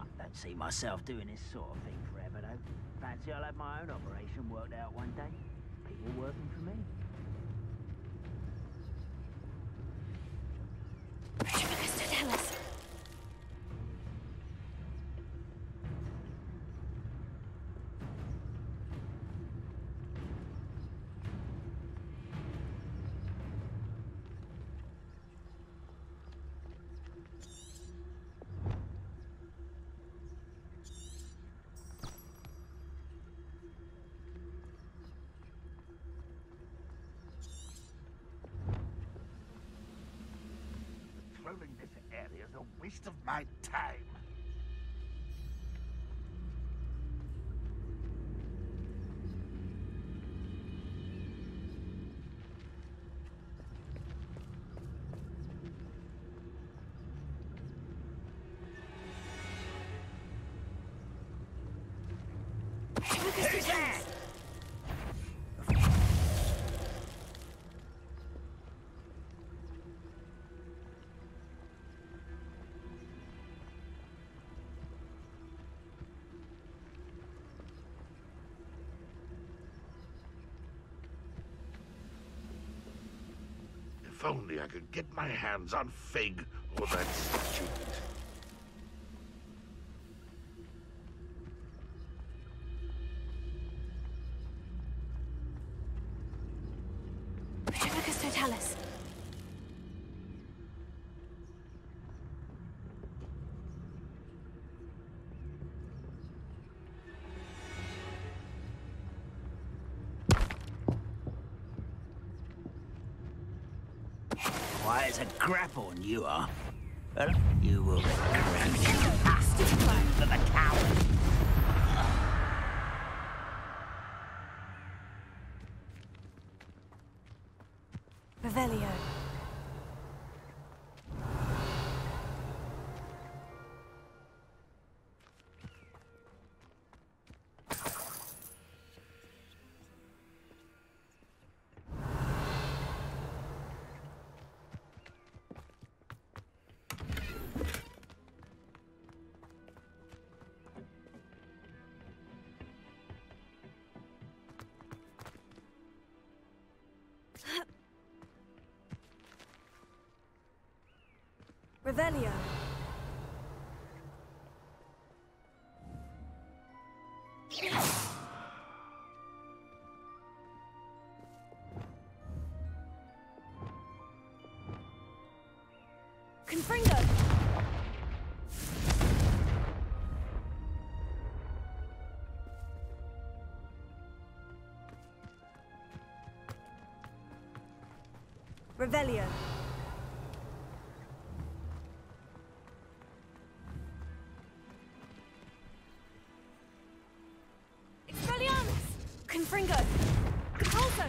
I don't see myself doing this sort of thing forever, though. Fancy I'll have my own operation worked out one day. People working for me. Petrificus Totalis. Patrolling this area is a waste of my time. Who's that? If only I could get my hands on Fig or that student. Petrificus Totalis. quiet as a grapphorn, you are. You will regret it. Bastard plan for the coward. Revelio. Revelio. Confringo. Revelio. Confringo! Compulso!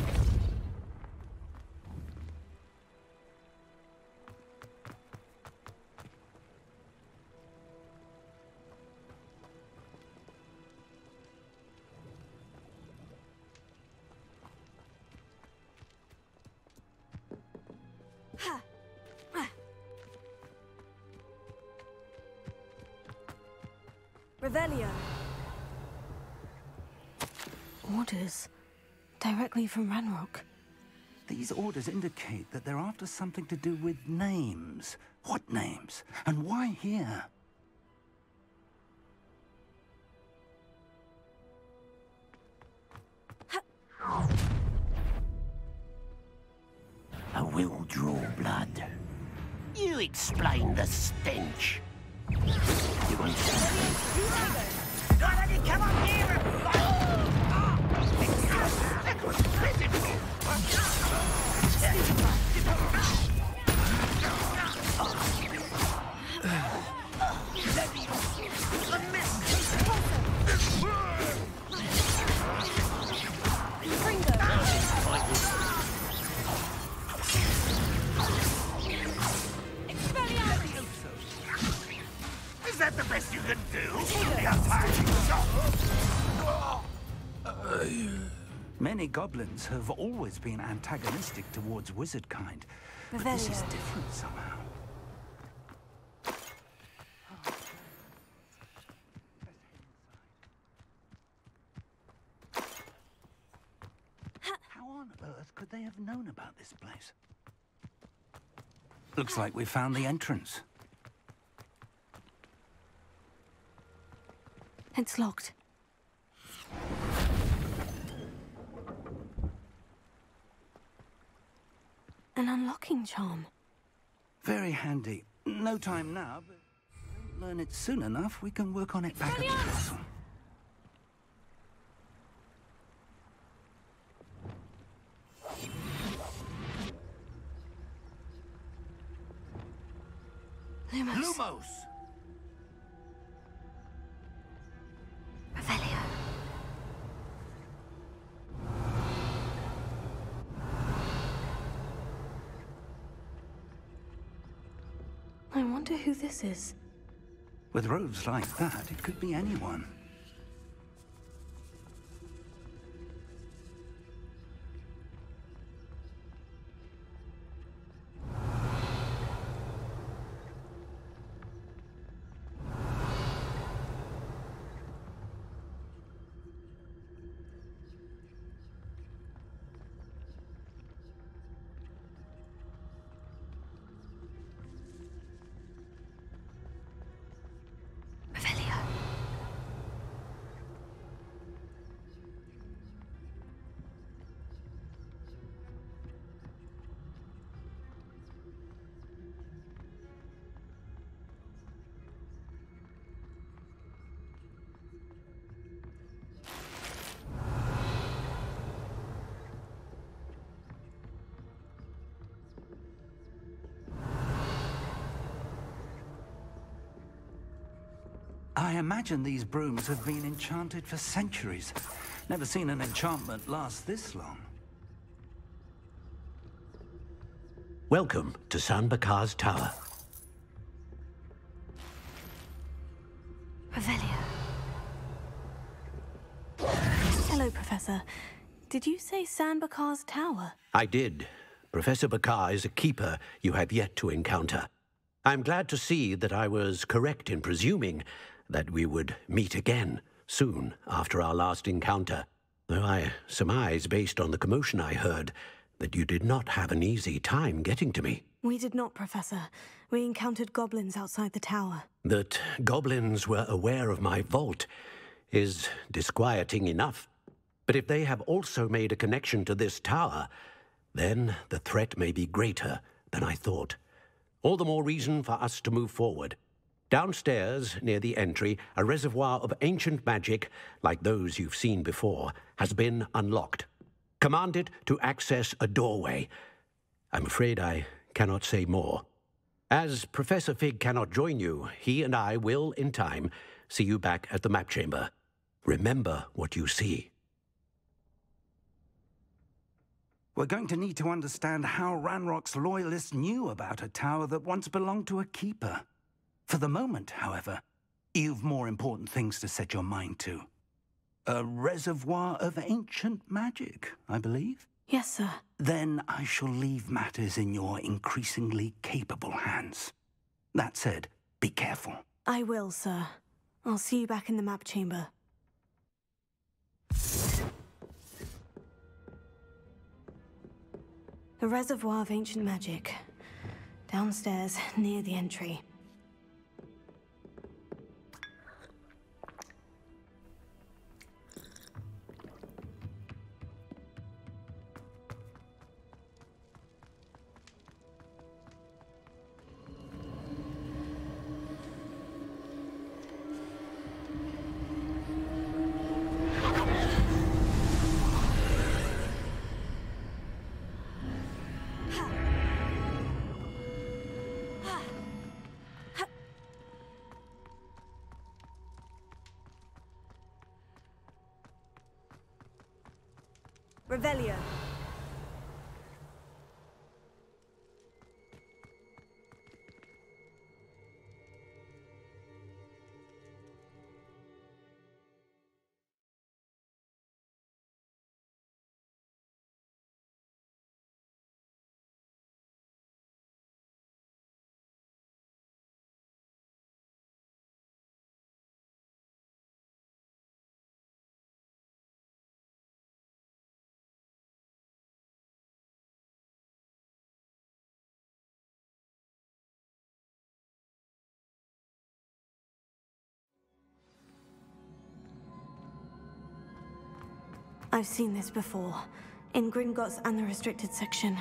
Revelio. Orders. Directly from Ranrock. These orders indicate that they're after something to do with names. What names? And why here? I will draw blood. You explain the stench. You want to... Come on here! Is that the best you can do? Many goblins have always been antagonistic towards wizard kind, but this is different somehow. How on earth could they have known about this place? Looks like we found the entrance. It's locked. An unlocking charm. Very handy. No time now, but if we learn it soon enough, we can work on it back at the castle. Lumos. Lumos! Revelio. I wonder who this is. With robes like that, it could be anyone. I imagine these brooms have been enchanted for centuries. Never seen an enchantment last this long. Welcome to San Bakar's tower. Revelio. Hello, Professor. Did you say San Bakar's tower? I did. Professor Bakar is a keeper you have yet to encounter. I'm glad to see that I was correct in presuming that we would meet again soon after our last encounter, though I surmise, based on the commotion I heard, that you did not have an easy time getting to me. We did not, Professor. We encountered goblins outside the tower. That goblins were aware of my vault is disquieting enough. But if they have also made a connection to this tower, then the threat may be greater than I thought. All the more reason for us to move forward. Downstairs, near the entry, a reservoir of ancient magic, like those you've seen before, has been unlocked. Command it to access a doorway. I'm afraid I cannot say more. As Professor Fig cannot join you, he and I will, in time, see you back at the map chamber. Remember what you see. We're going to need to understand how Ranrock's loyalists knew about a tower that once belonged to a keeper. For the moment, however, you've more important things to set your mind to. A reservoir of ancient magic, I believe? Yes, sir. Then I shall leave matters in your increasingly capable hands. That said, be careful. I will, sir. I'll see you back in the map chamber. The reservoir of ancient magic. Downstairs, near the entry. Revelio. I've seen this before, in Gringotts and the restricted section.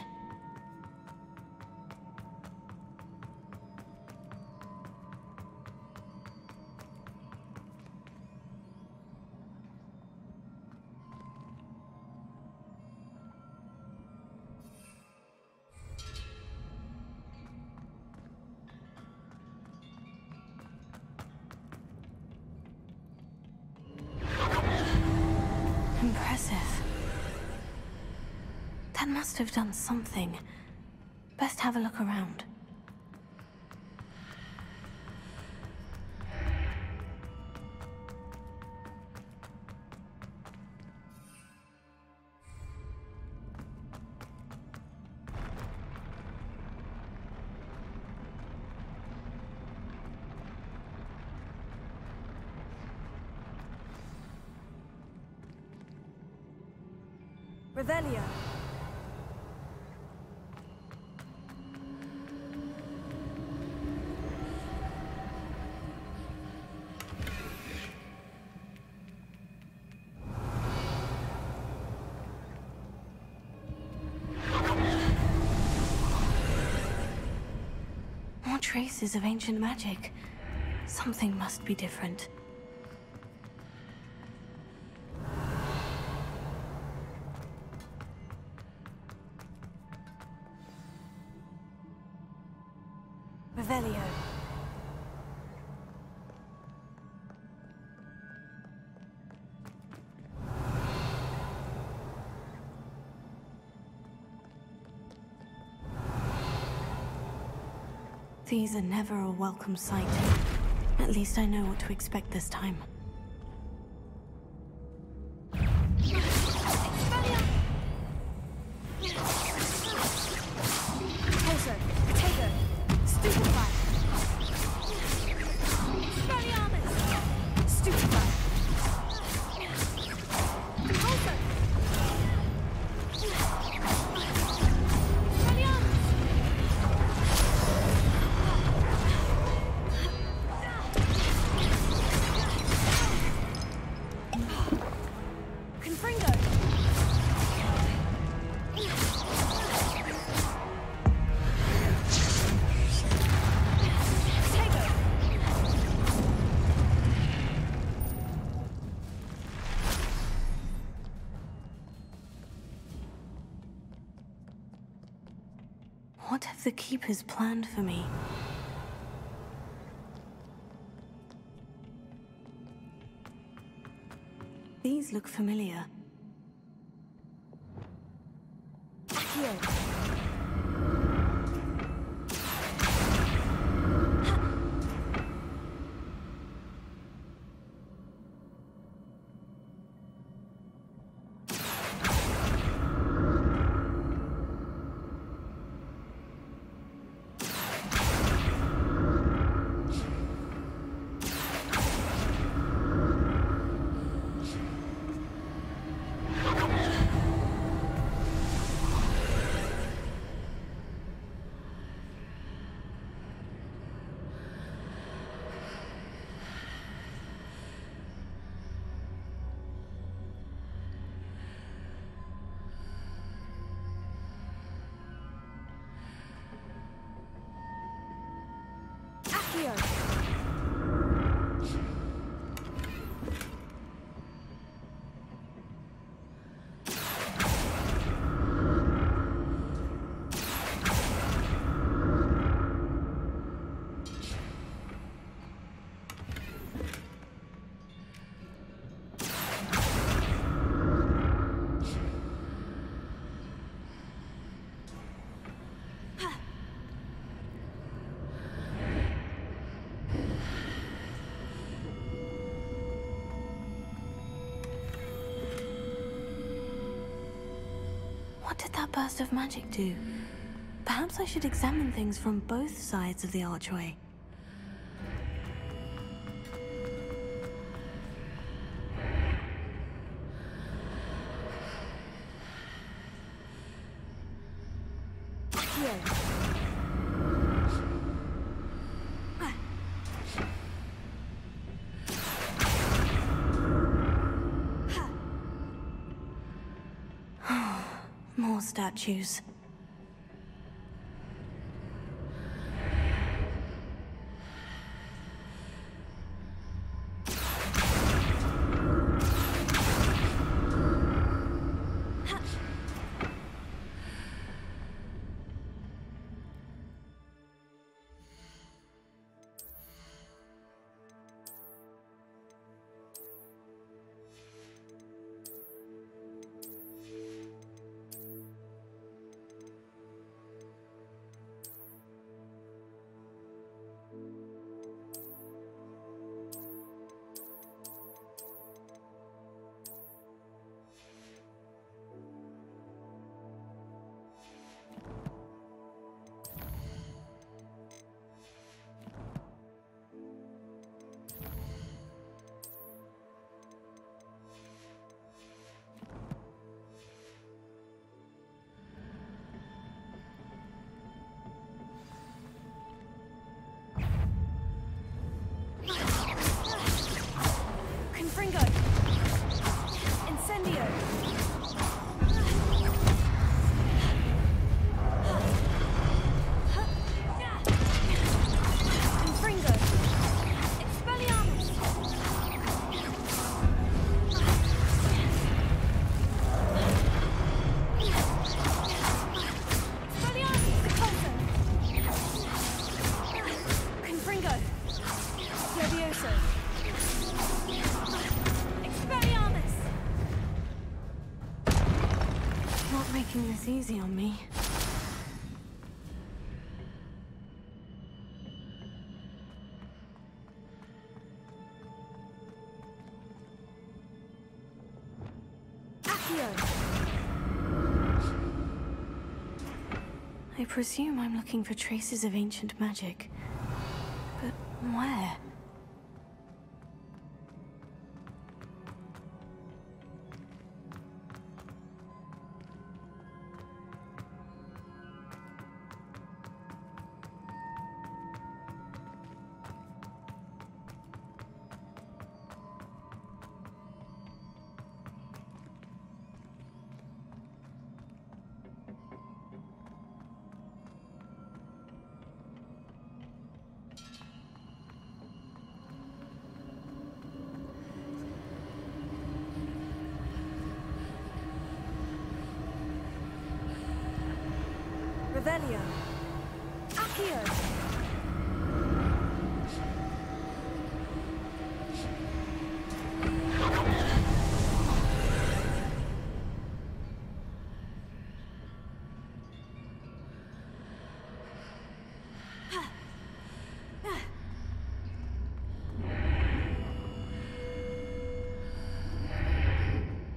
Impressive. That must have done something. Best have a look around. Revelio. More traces of ancient magic. Something must be different. Revelio. These are never a welcome sight. At least I know what to expect this time. Also, potato, stupefy. Stupefy. Also. Confringo. What have the Keepers planned for me? These look familiar. Accio. Accio. What did that burst of magic do? Perhaps I should examine things from both sides of the archway. More statues. I presume I'm looking for traces of ancient magic. But where? Revelio. Accio.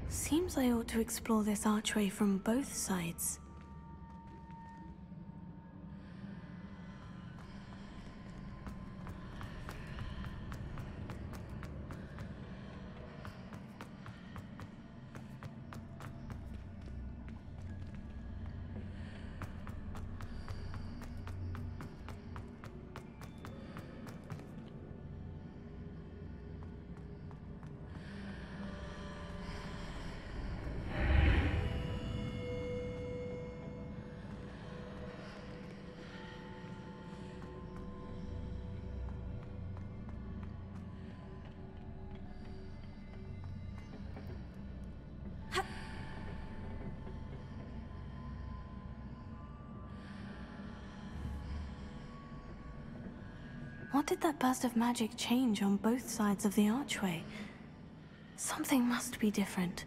Seems I ought to explore this archway from both sides. What did that burst of magic change on both sides of the archway? Something must be different.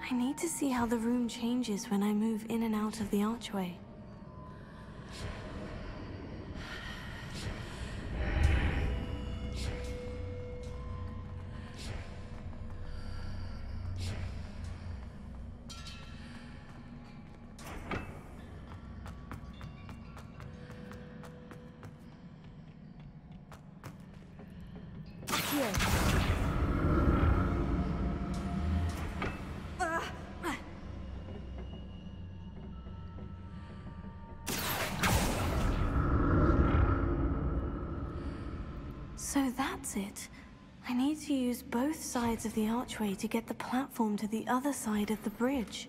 I need to see how the room changes when I move in and out of the archway. So that's it. I need to use both sides of the archway to get the platform to the other side of the bridge.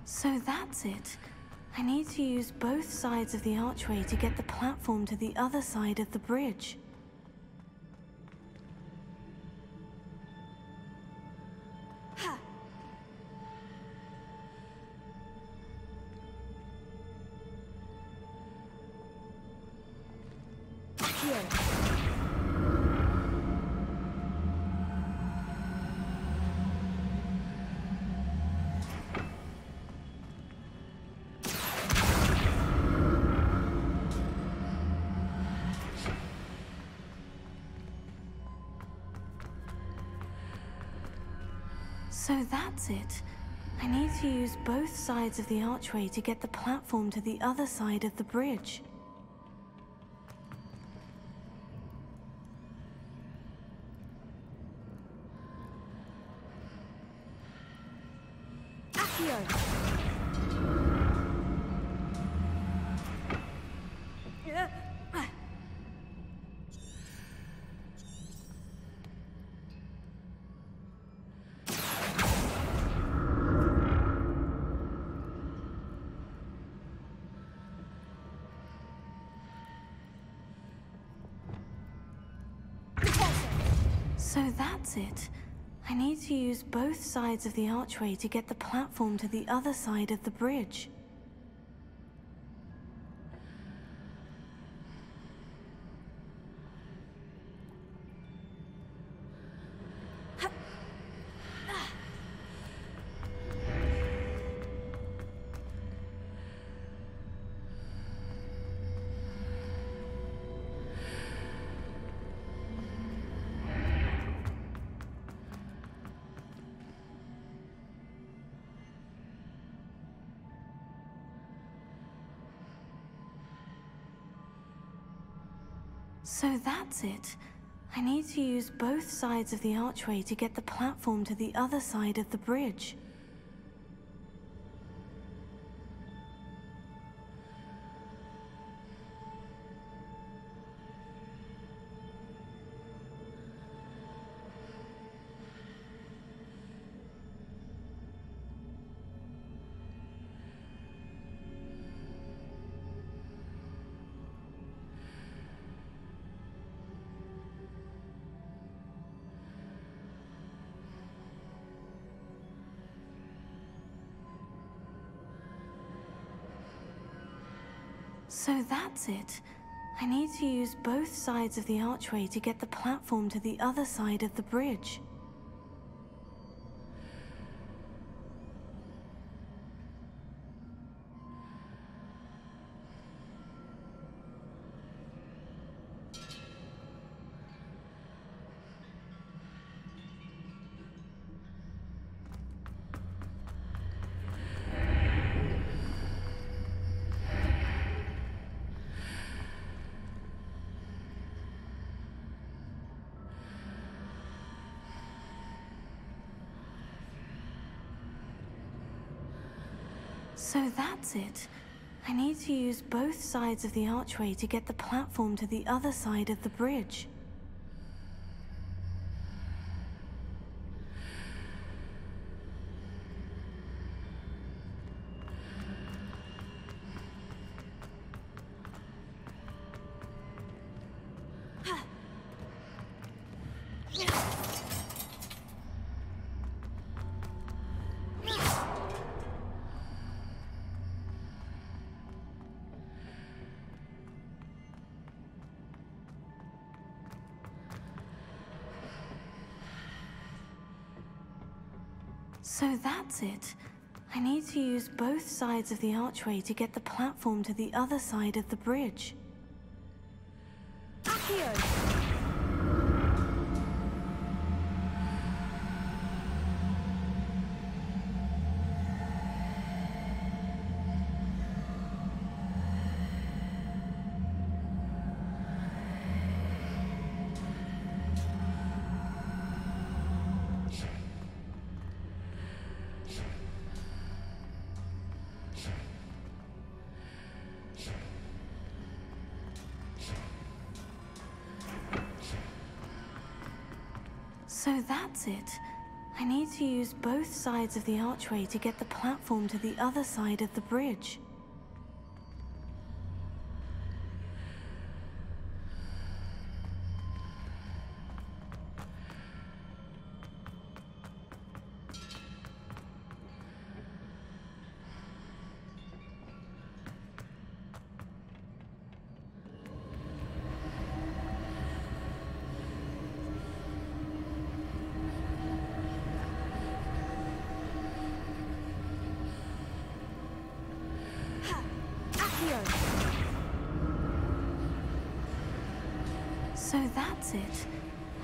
So that's it. I need to use both sides of the archway to get the platform to the other side of the bridge. So that's it. I need to use both sides of the archway to get the platform to the other side of the bridge. So that's it. I need to use both sides of the archway to get the platform to the other side of the bridge. So that's it. I need to use both sides of the archway to get the platform to the other side of the bridge. So that's it. I need to use both sides of the archway to get the platform to the other side of the bridge. So that's it. I need to use both sides of the archway to get the platform to the other side of the bridge. So that's it. I need to use both sides of the archway to get the platform to the other side of the bridge. So that's it. I need to use both sides of the archway to get the platform to the other side of the bridge. So that's it.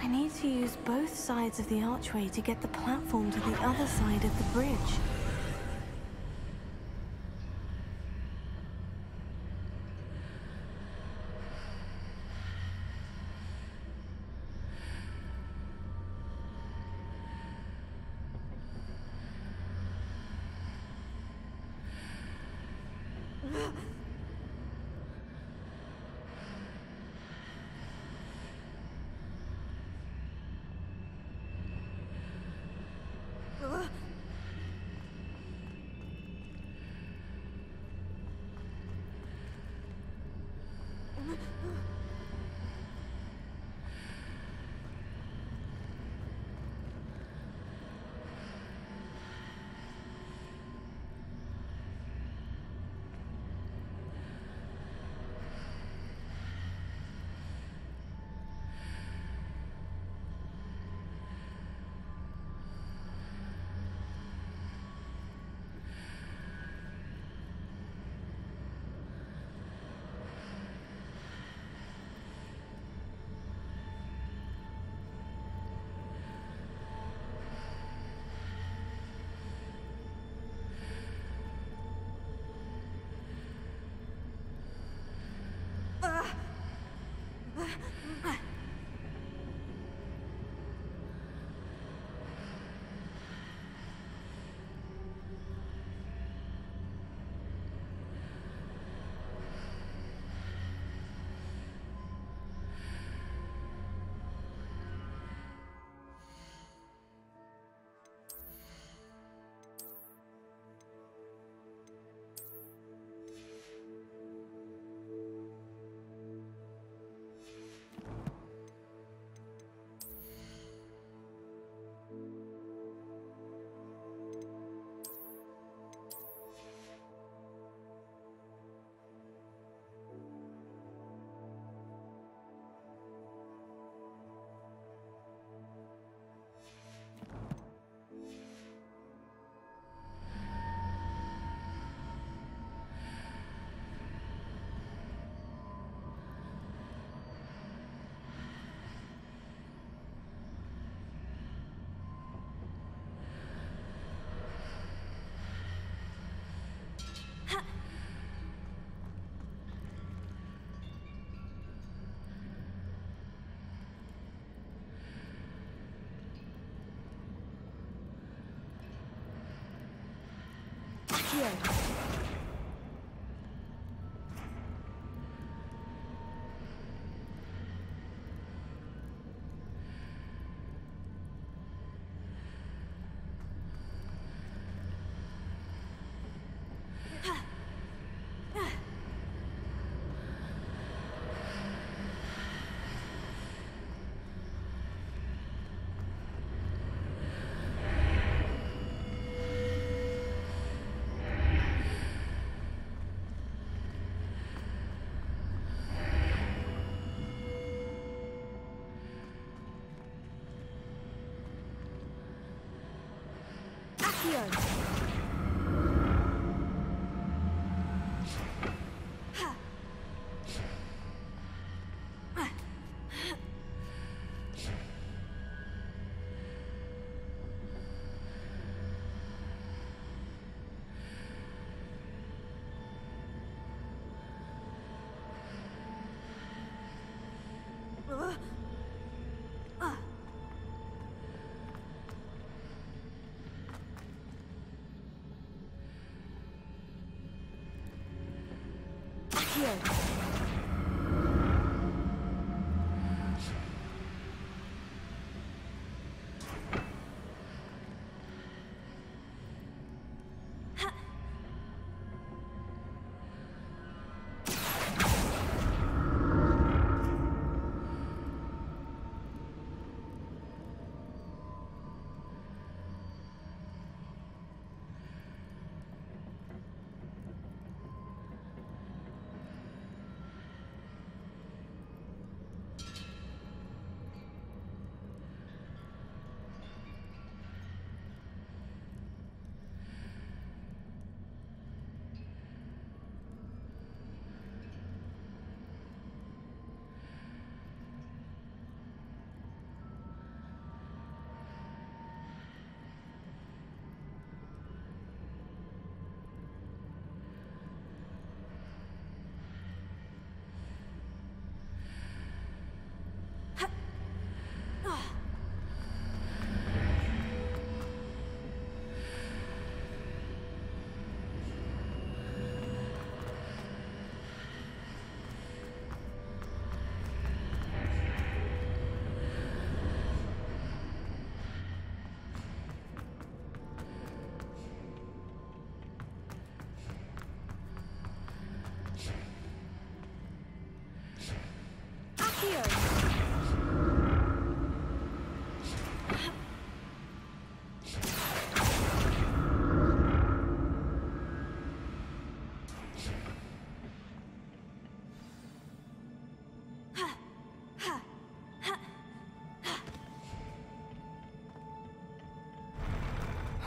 I need to use both sides of the archway to get the platform to the other side of the bridge.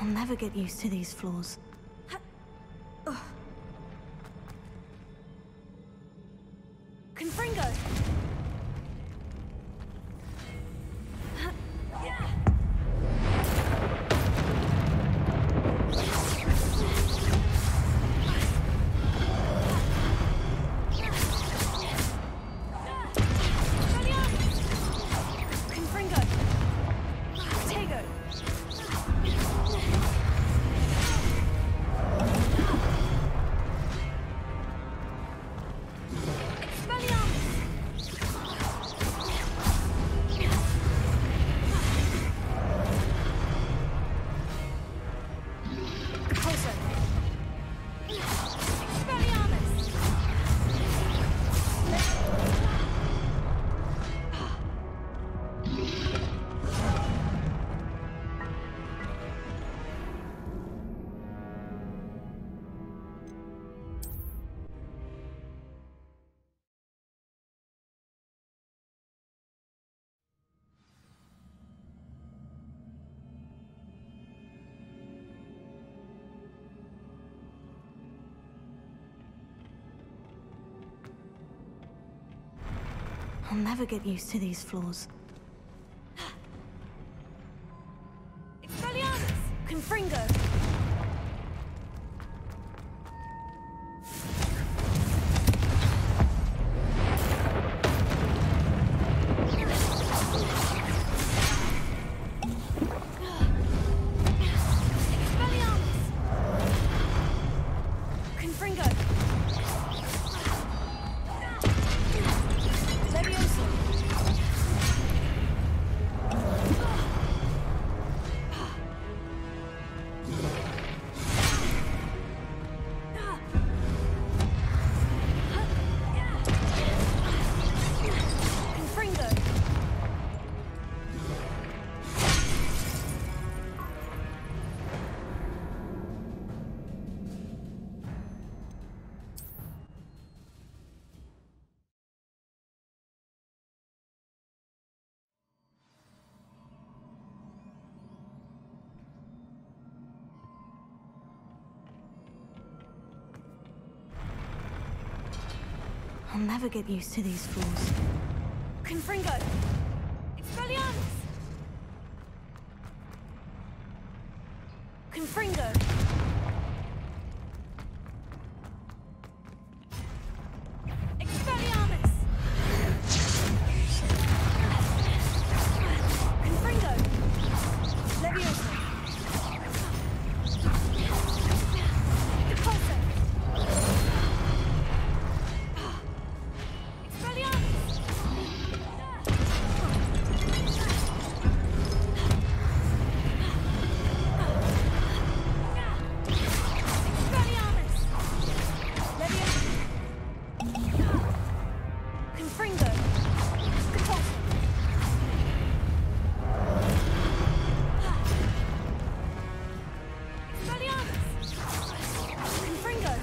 I'll never get used to these floors. Confringo! I'll never get used to these floors. Expelliarmus! Confringo! I'll never get used to these fools. Confringo! Expelliarmus! Confringo! Expelliarmus! Confringo! Leviosa! Depulso! Expelliarmus! Expelliarmus! Leviosa! Confringo! Depulso! Expelliarmus! Confringo!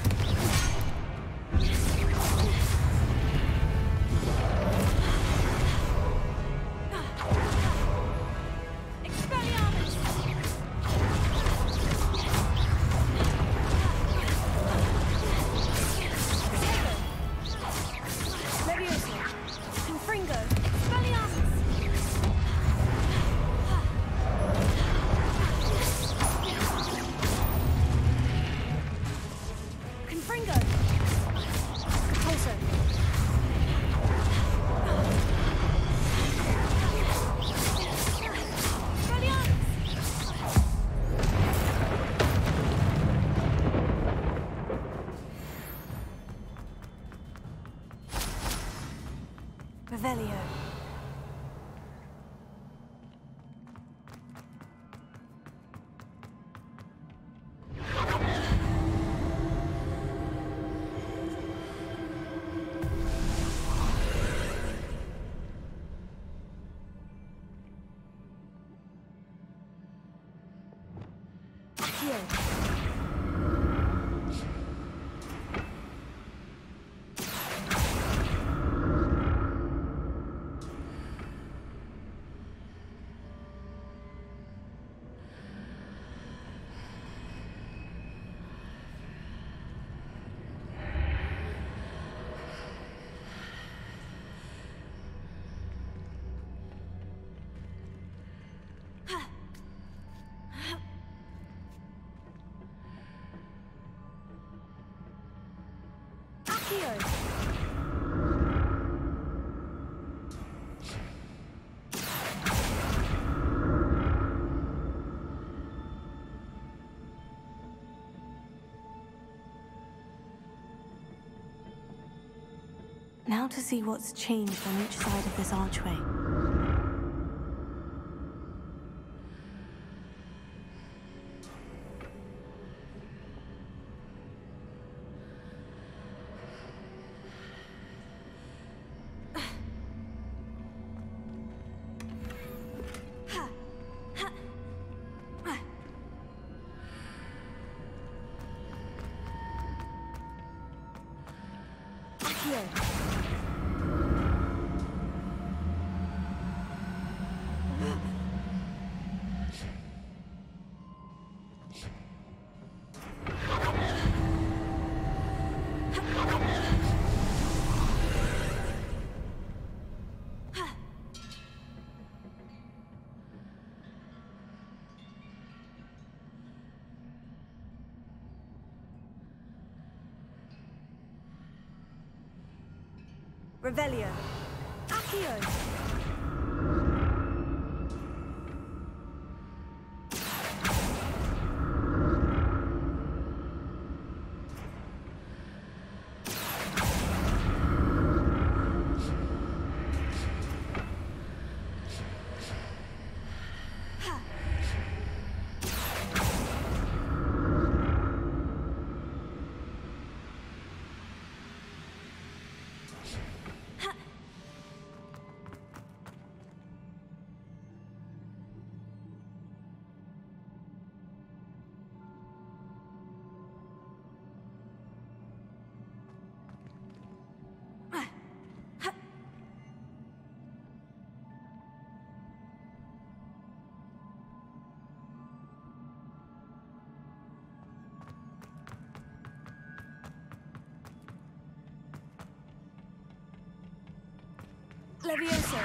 Expelliarmus! Leviosa! Confringo! Expelliarmus! Confringo! Depulso! Expelliarmus! Revelio. Accio. Now to see what's changed on each side of this archway. Revelio. Accio. Levioso.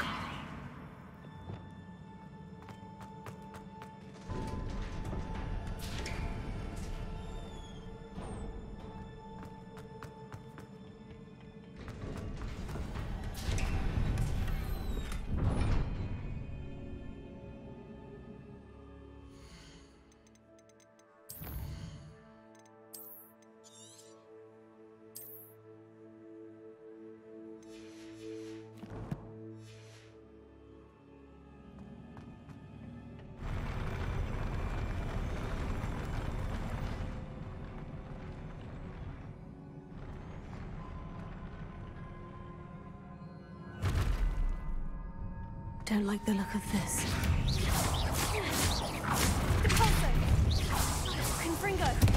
Don't like the look of this. Confringo.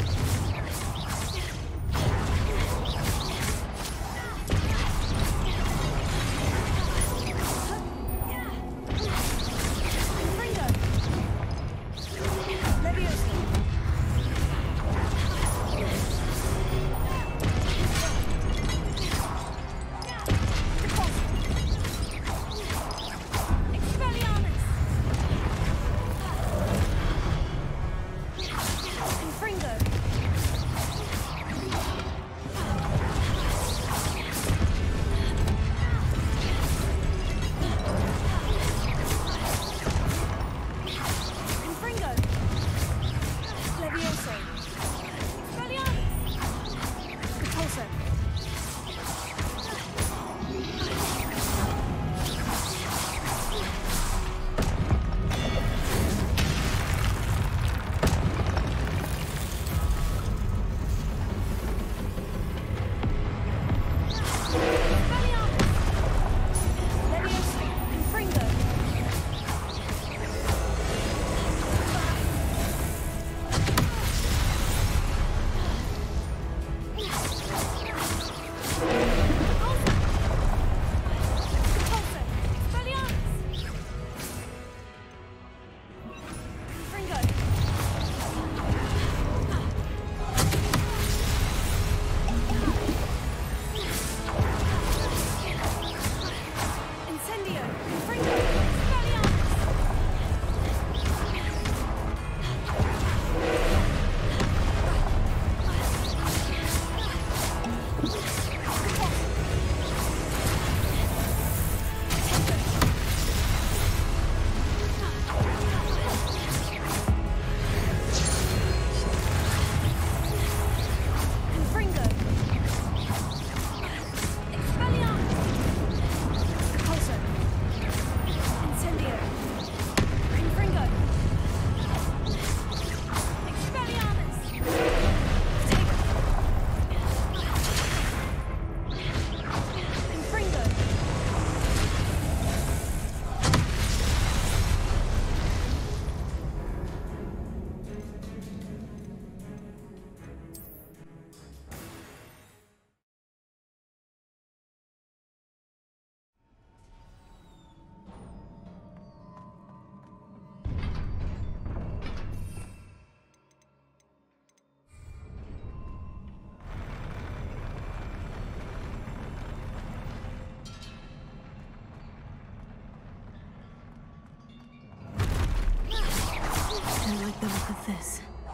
Don't like the look of this. Expelliarmus! Confringo! Levioso!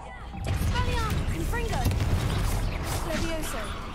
Depulso! Expelliarmus! Confringo! Depulso! Levioso! Expelliarmus! Confringo! Levioso!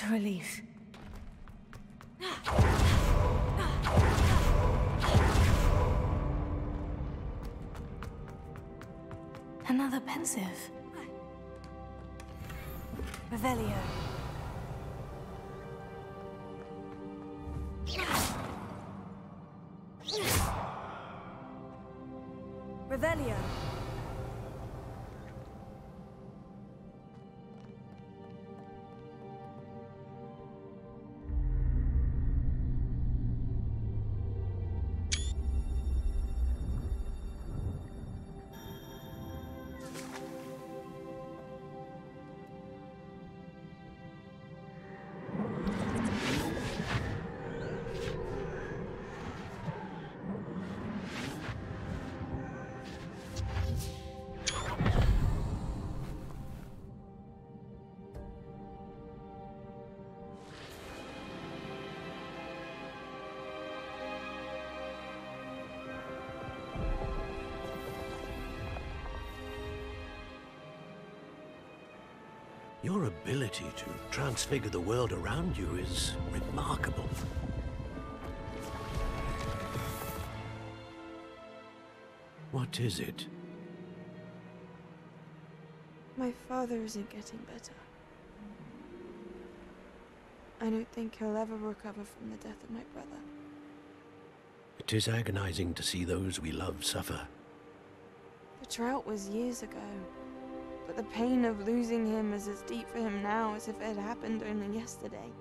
What a relief. Another pensive. Revelio. Revelio. Your ability to transfigure the world around you is remarkable. What is it? My father isn't getting better. I don't think he'll ever recover from the death of my brother. It is agonizing to see those we love suffer. The drought was years ago, but the pain of losing him is as deep for him now as if it had happened only yesterday.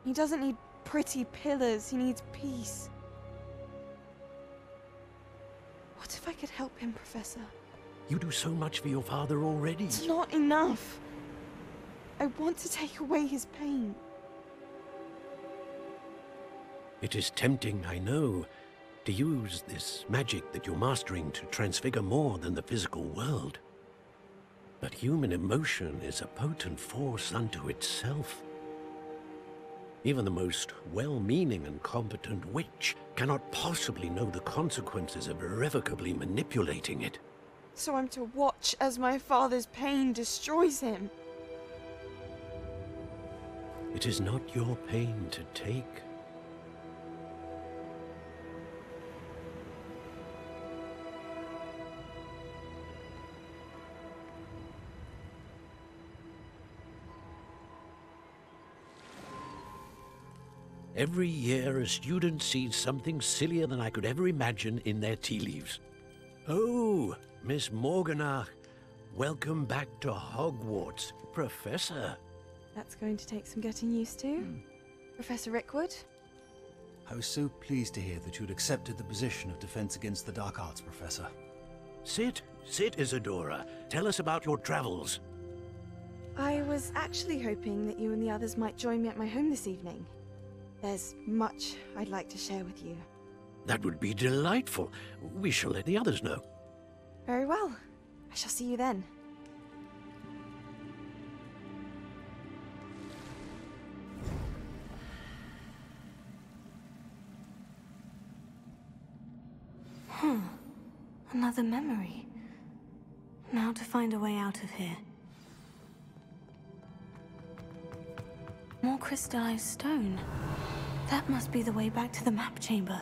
He doesn't need pretty pillars, he needs peace. What if I could help him, Professor? You do so much for your father already. It's not enough. I want to take away his pain. It is tempting, I know, to use this magic that you're mastering to transfigure more than the physical world. But human emotion is a potent force unto itself. Even the most well-meaning and competent witch cannot possibly know the consequences of irrevocably manipulating it. So I'm to watch as my father's pain destroys him. It is not your pain to take. Every year, a student sees something sillier than I could ever imagine in their tea leaves. Oh, Miss Morganach, welcome back to Hogwarts, Professor. That's going to take some getting used to. Professor Rickwood? I was so pleased to hear that you'd accepted the position of Defense Against the Dark Arts, Professor. Sit, Isadora. Tell us about your travels. I was actually hoping that you and the others might join me at my home this evening. There's much I'd like to share with you. That would be delightful. We shall let the others know. Very well. I shall see you then. Another memory. Now to find a way out of here. More crystallized stone. That must be the way back to the map chamber.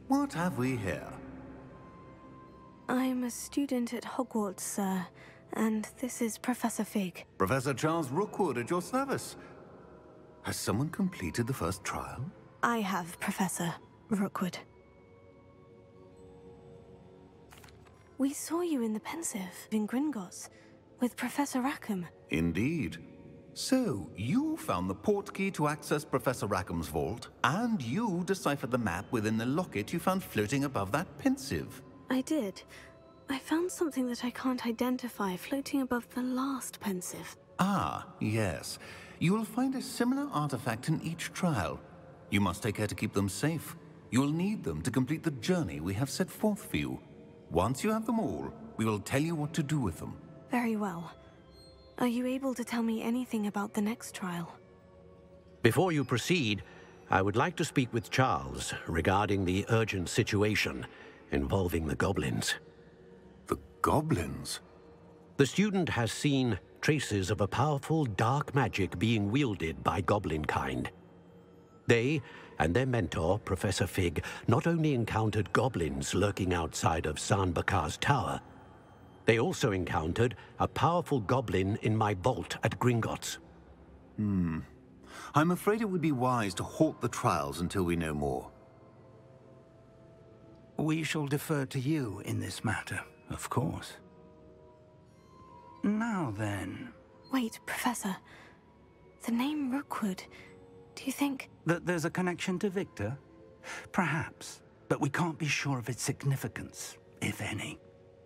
What have we here? I'm a student at Hogwarts, sir, and this is Professor Fig. Professor Charles Rookwood at your service. Has someone completed the first trial? I have, Professor Rookwood. We saw you in the Pensive in Gringotts with Professor Rackham. Indeed. So, you found the portkey to access Professor Rackham's vault, and you deciphered the map within the locket you found floating above that pensive. I did. I found something that I can't identify floating above the last pensive. Ah, yes. You will find a similar artifact in each trial. You must take care to keep them safe. You'll need them to complete the journey we have set forth for you. Once you have them all, we will tell you what to do with them. Very well. Are you able to tell me anything about the next trial? Before you proceed, I would like to speak with Charles regarding the urgent situation involving the goblins. The goblins? The student has seen traces of a powerful dark magic being wielded by goblin kind. They and their mentor, Professor Fig, not only encountered goblins lurking outside of San Bakar's tower, they also encountered a powerful goblin in my vault at Gringotts. I'm afraid it would be wise to halt the trials until we know more. We shall defer to you in this matter, of course. Now then... Wait, Professor. The name Rookwood, do you think... That there's a connection to Victor? Perhaps, but we can't be sure of its significance, if any.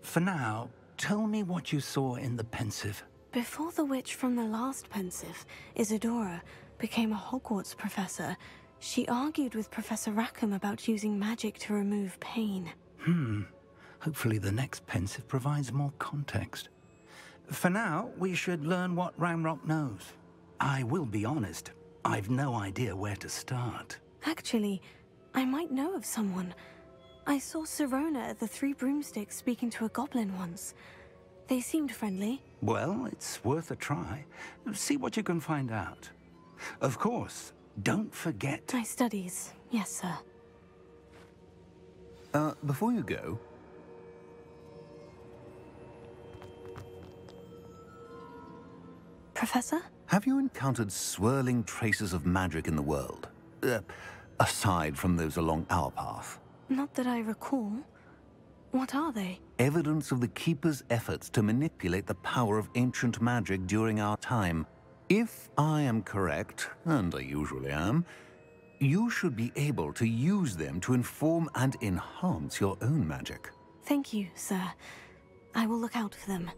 For now, tell me what you saw in the pensive. Before the witch from the last pensive, Isadora, became a Hogwarts professor, she argued with Professor Rackham about using magic to remove pain. Hopefully the next pensive provides more context. For now, we should learn what Ranrock knows. I will be honest, I've no idea where to start. Actually, I might know of someone. I saw Sirona at the Three Broomsticks speaking to a goblin once. They seemed friendly. Well, it's worth a try. See what you can find out. Of course, don't forget... My studies, yes, sir. Before you go... Professor? Have you encountered swirling traces of magic in the world? Aside from those along our path? Not that I recall. What are they? Evidence of the Keeper's efforts to manipulate the power of ancient magic during our time. If I am correct, and I usually am, you should be able to use them to inform and enhance your own magic. Thank you, sir. I will look out for them.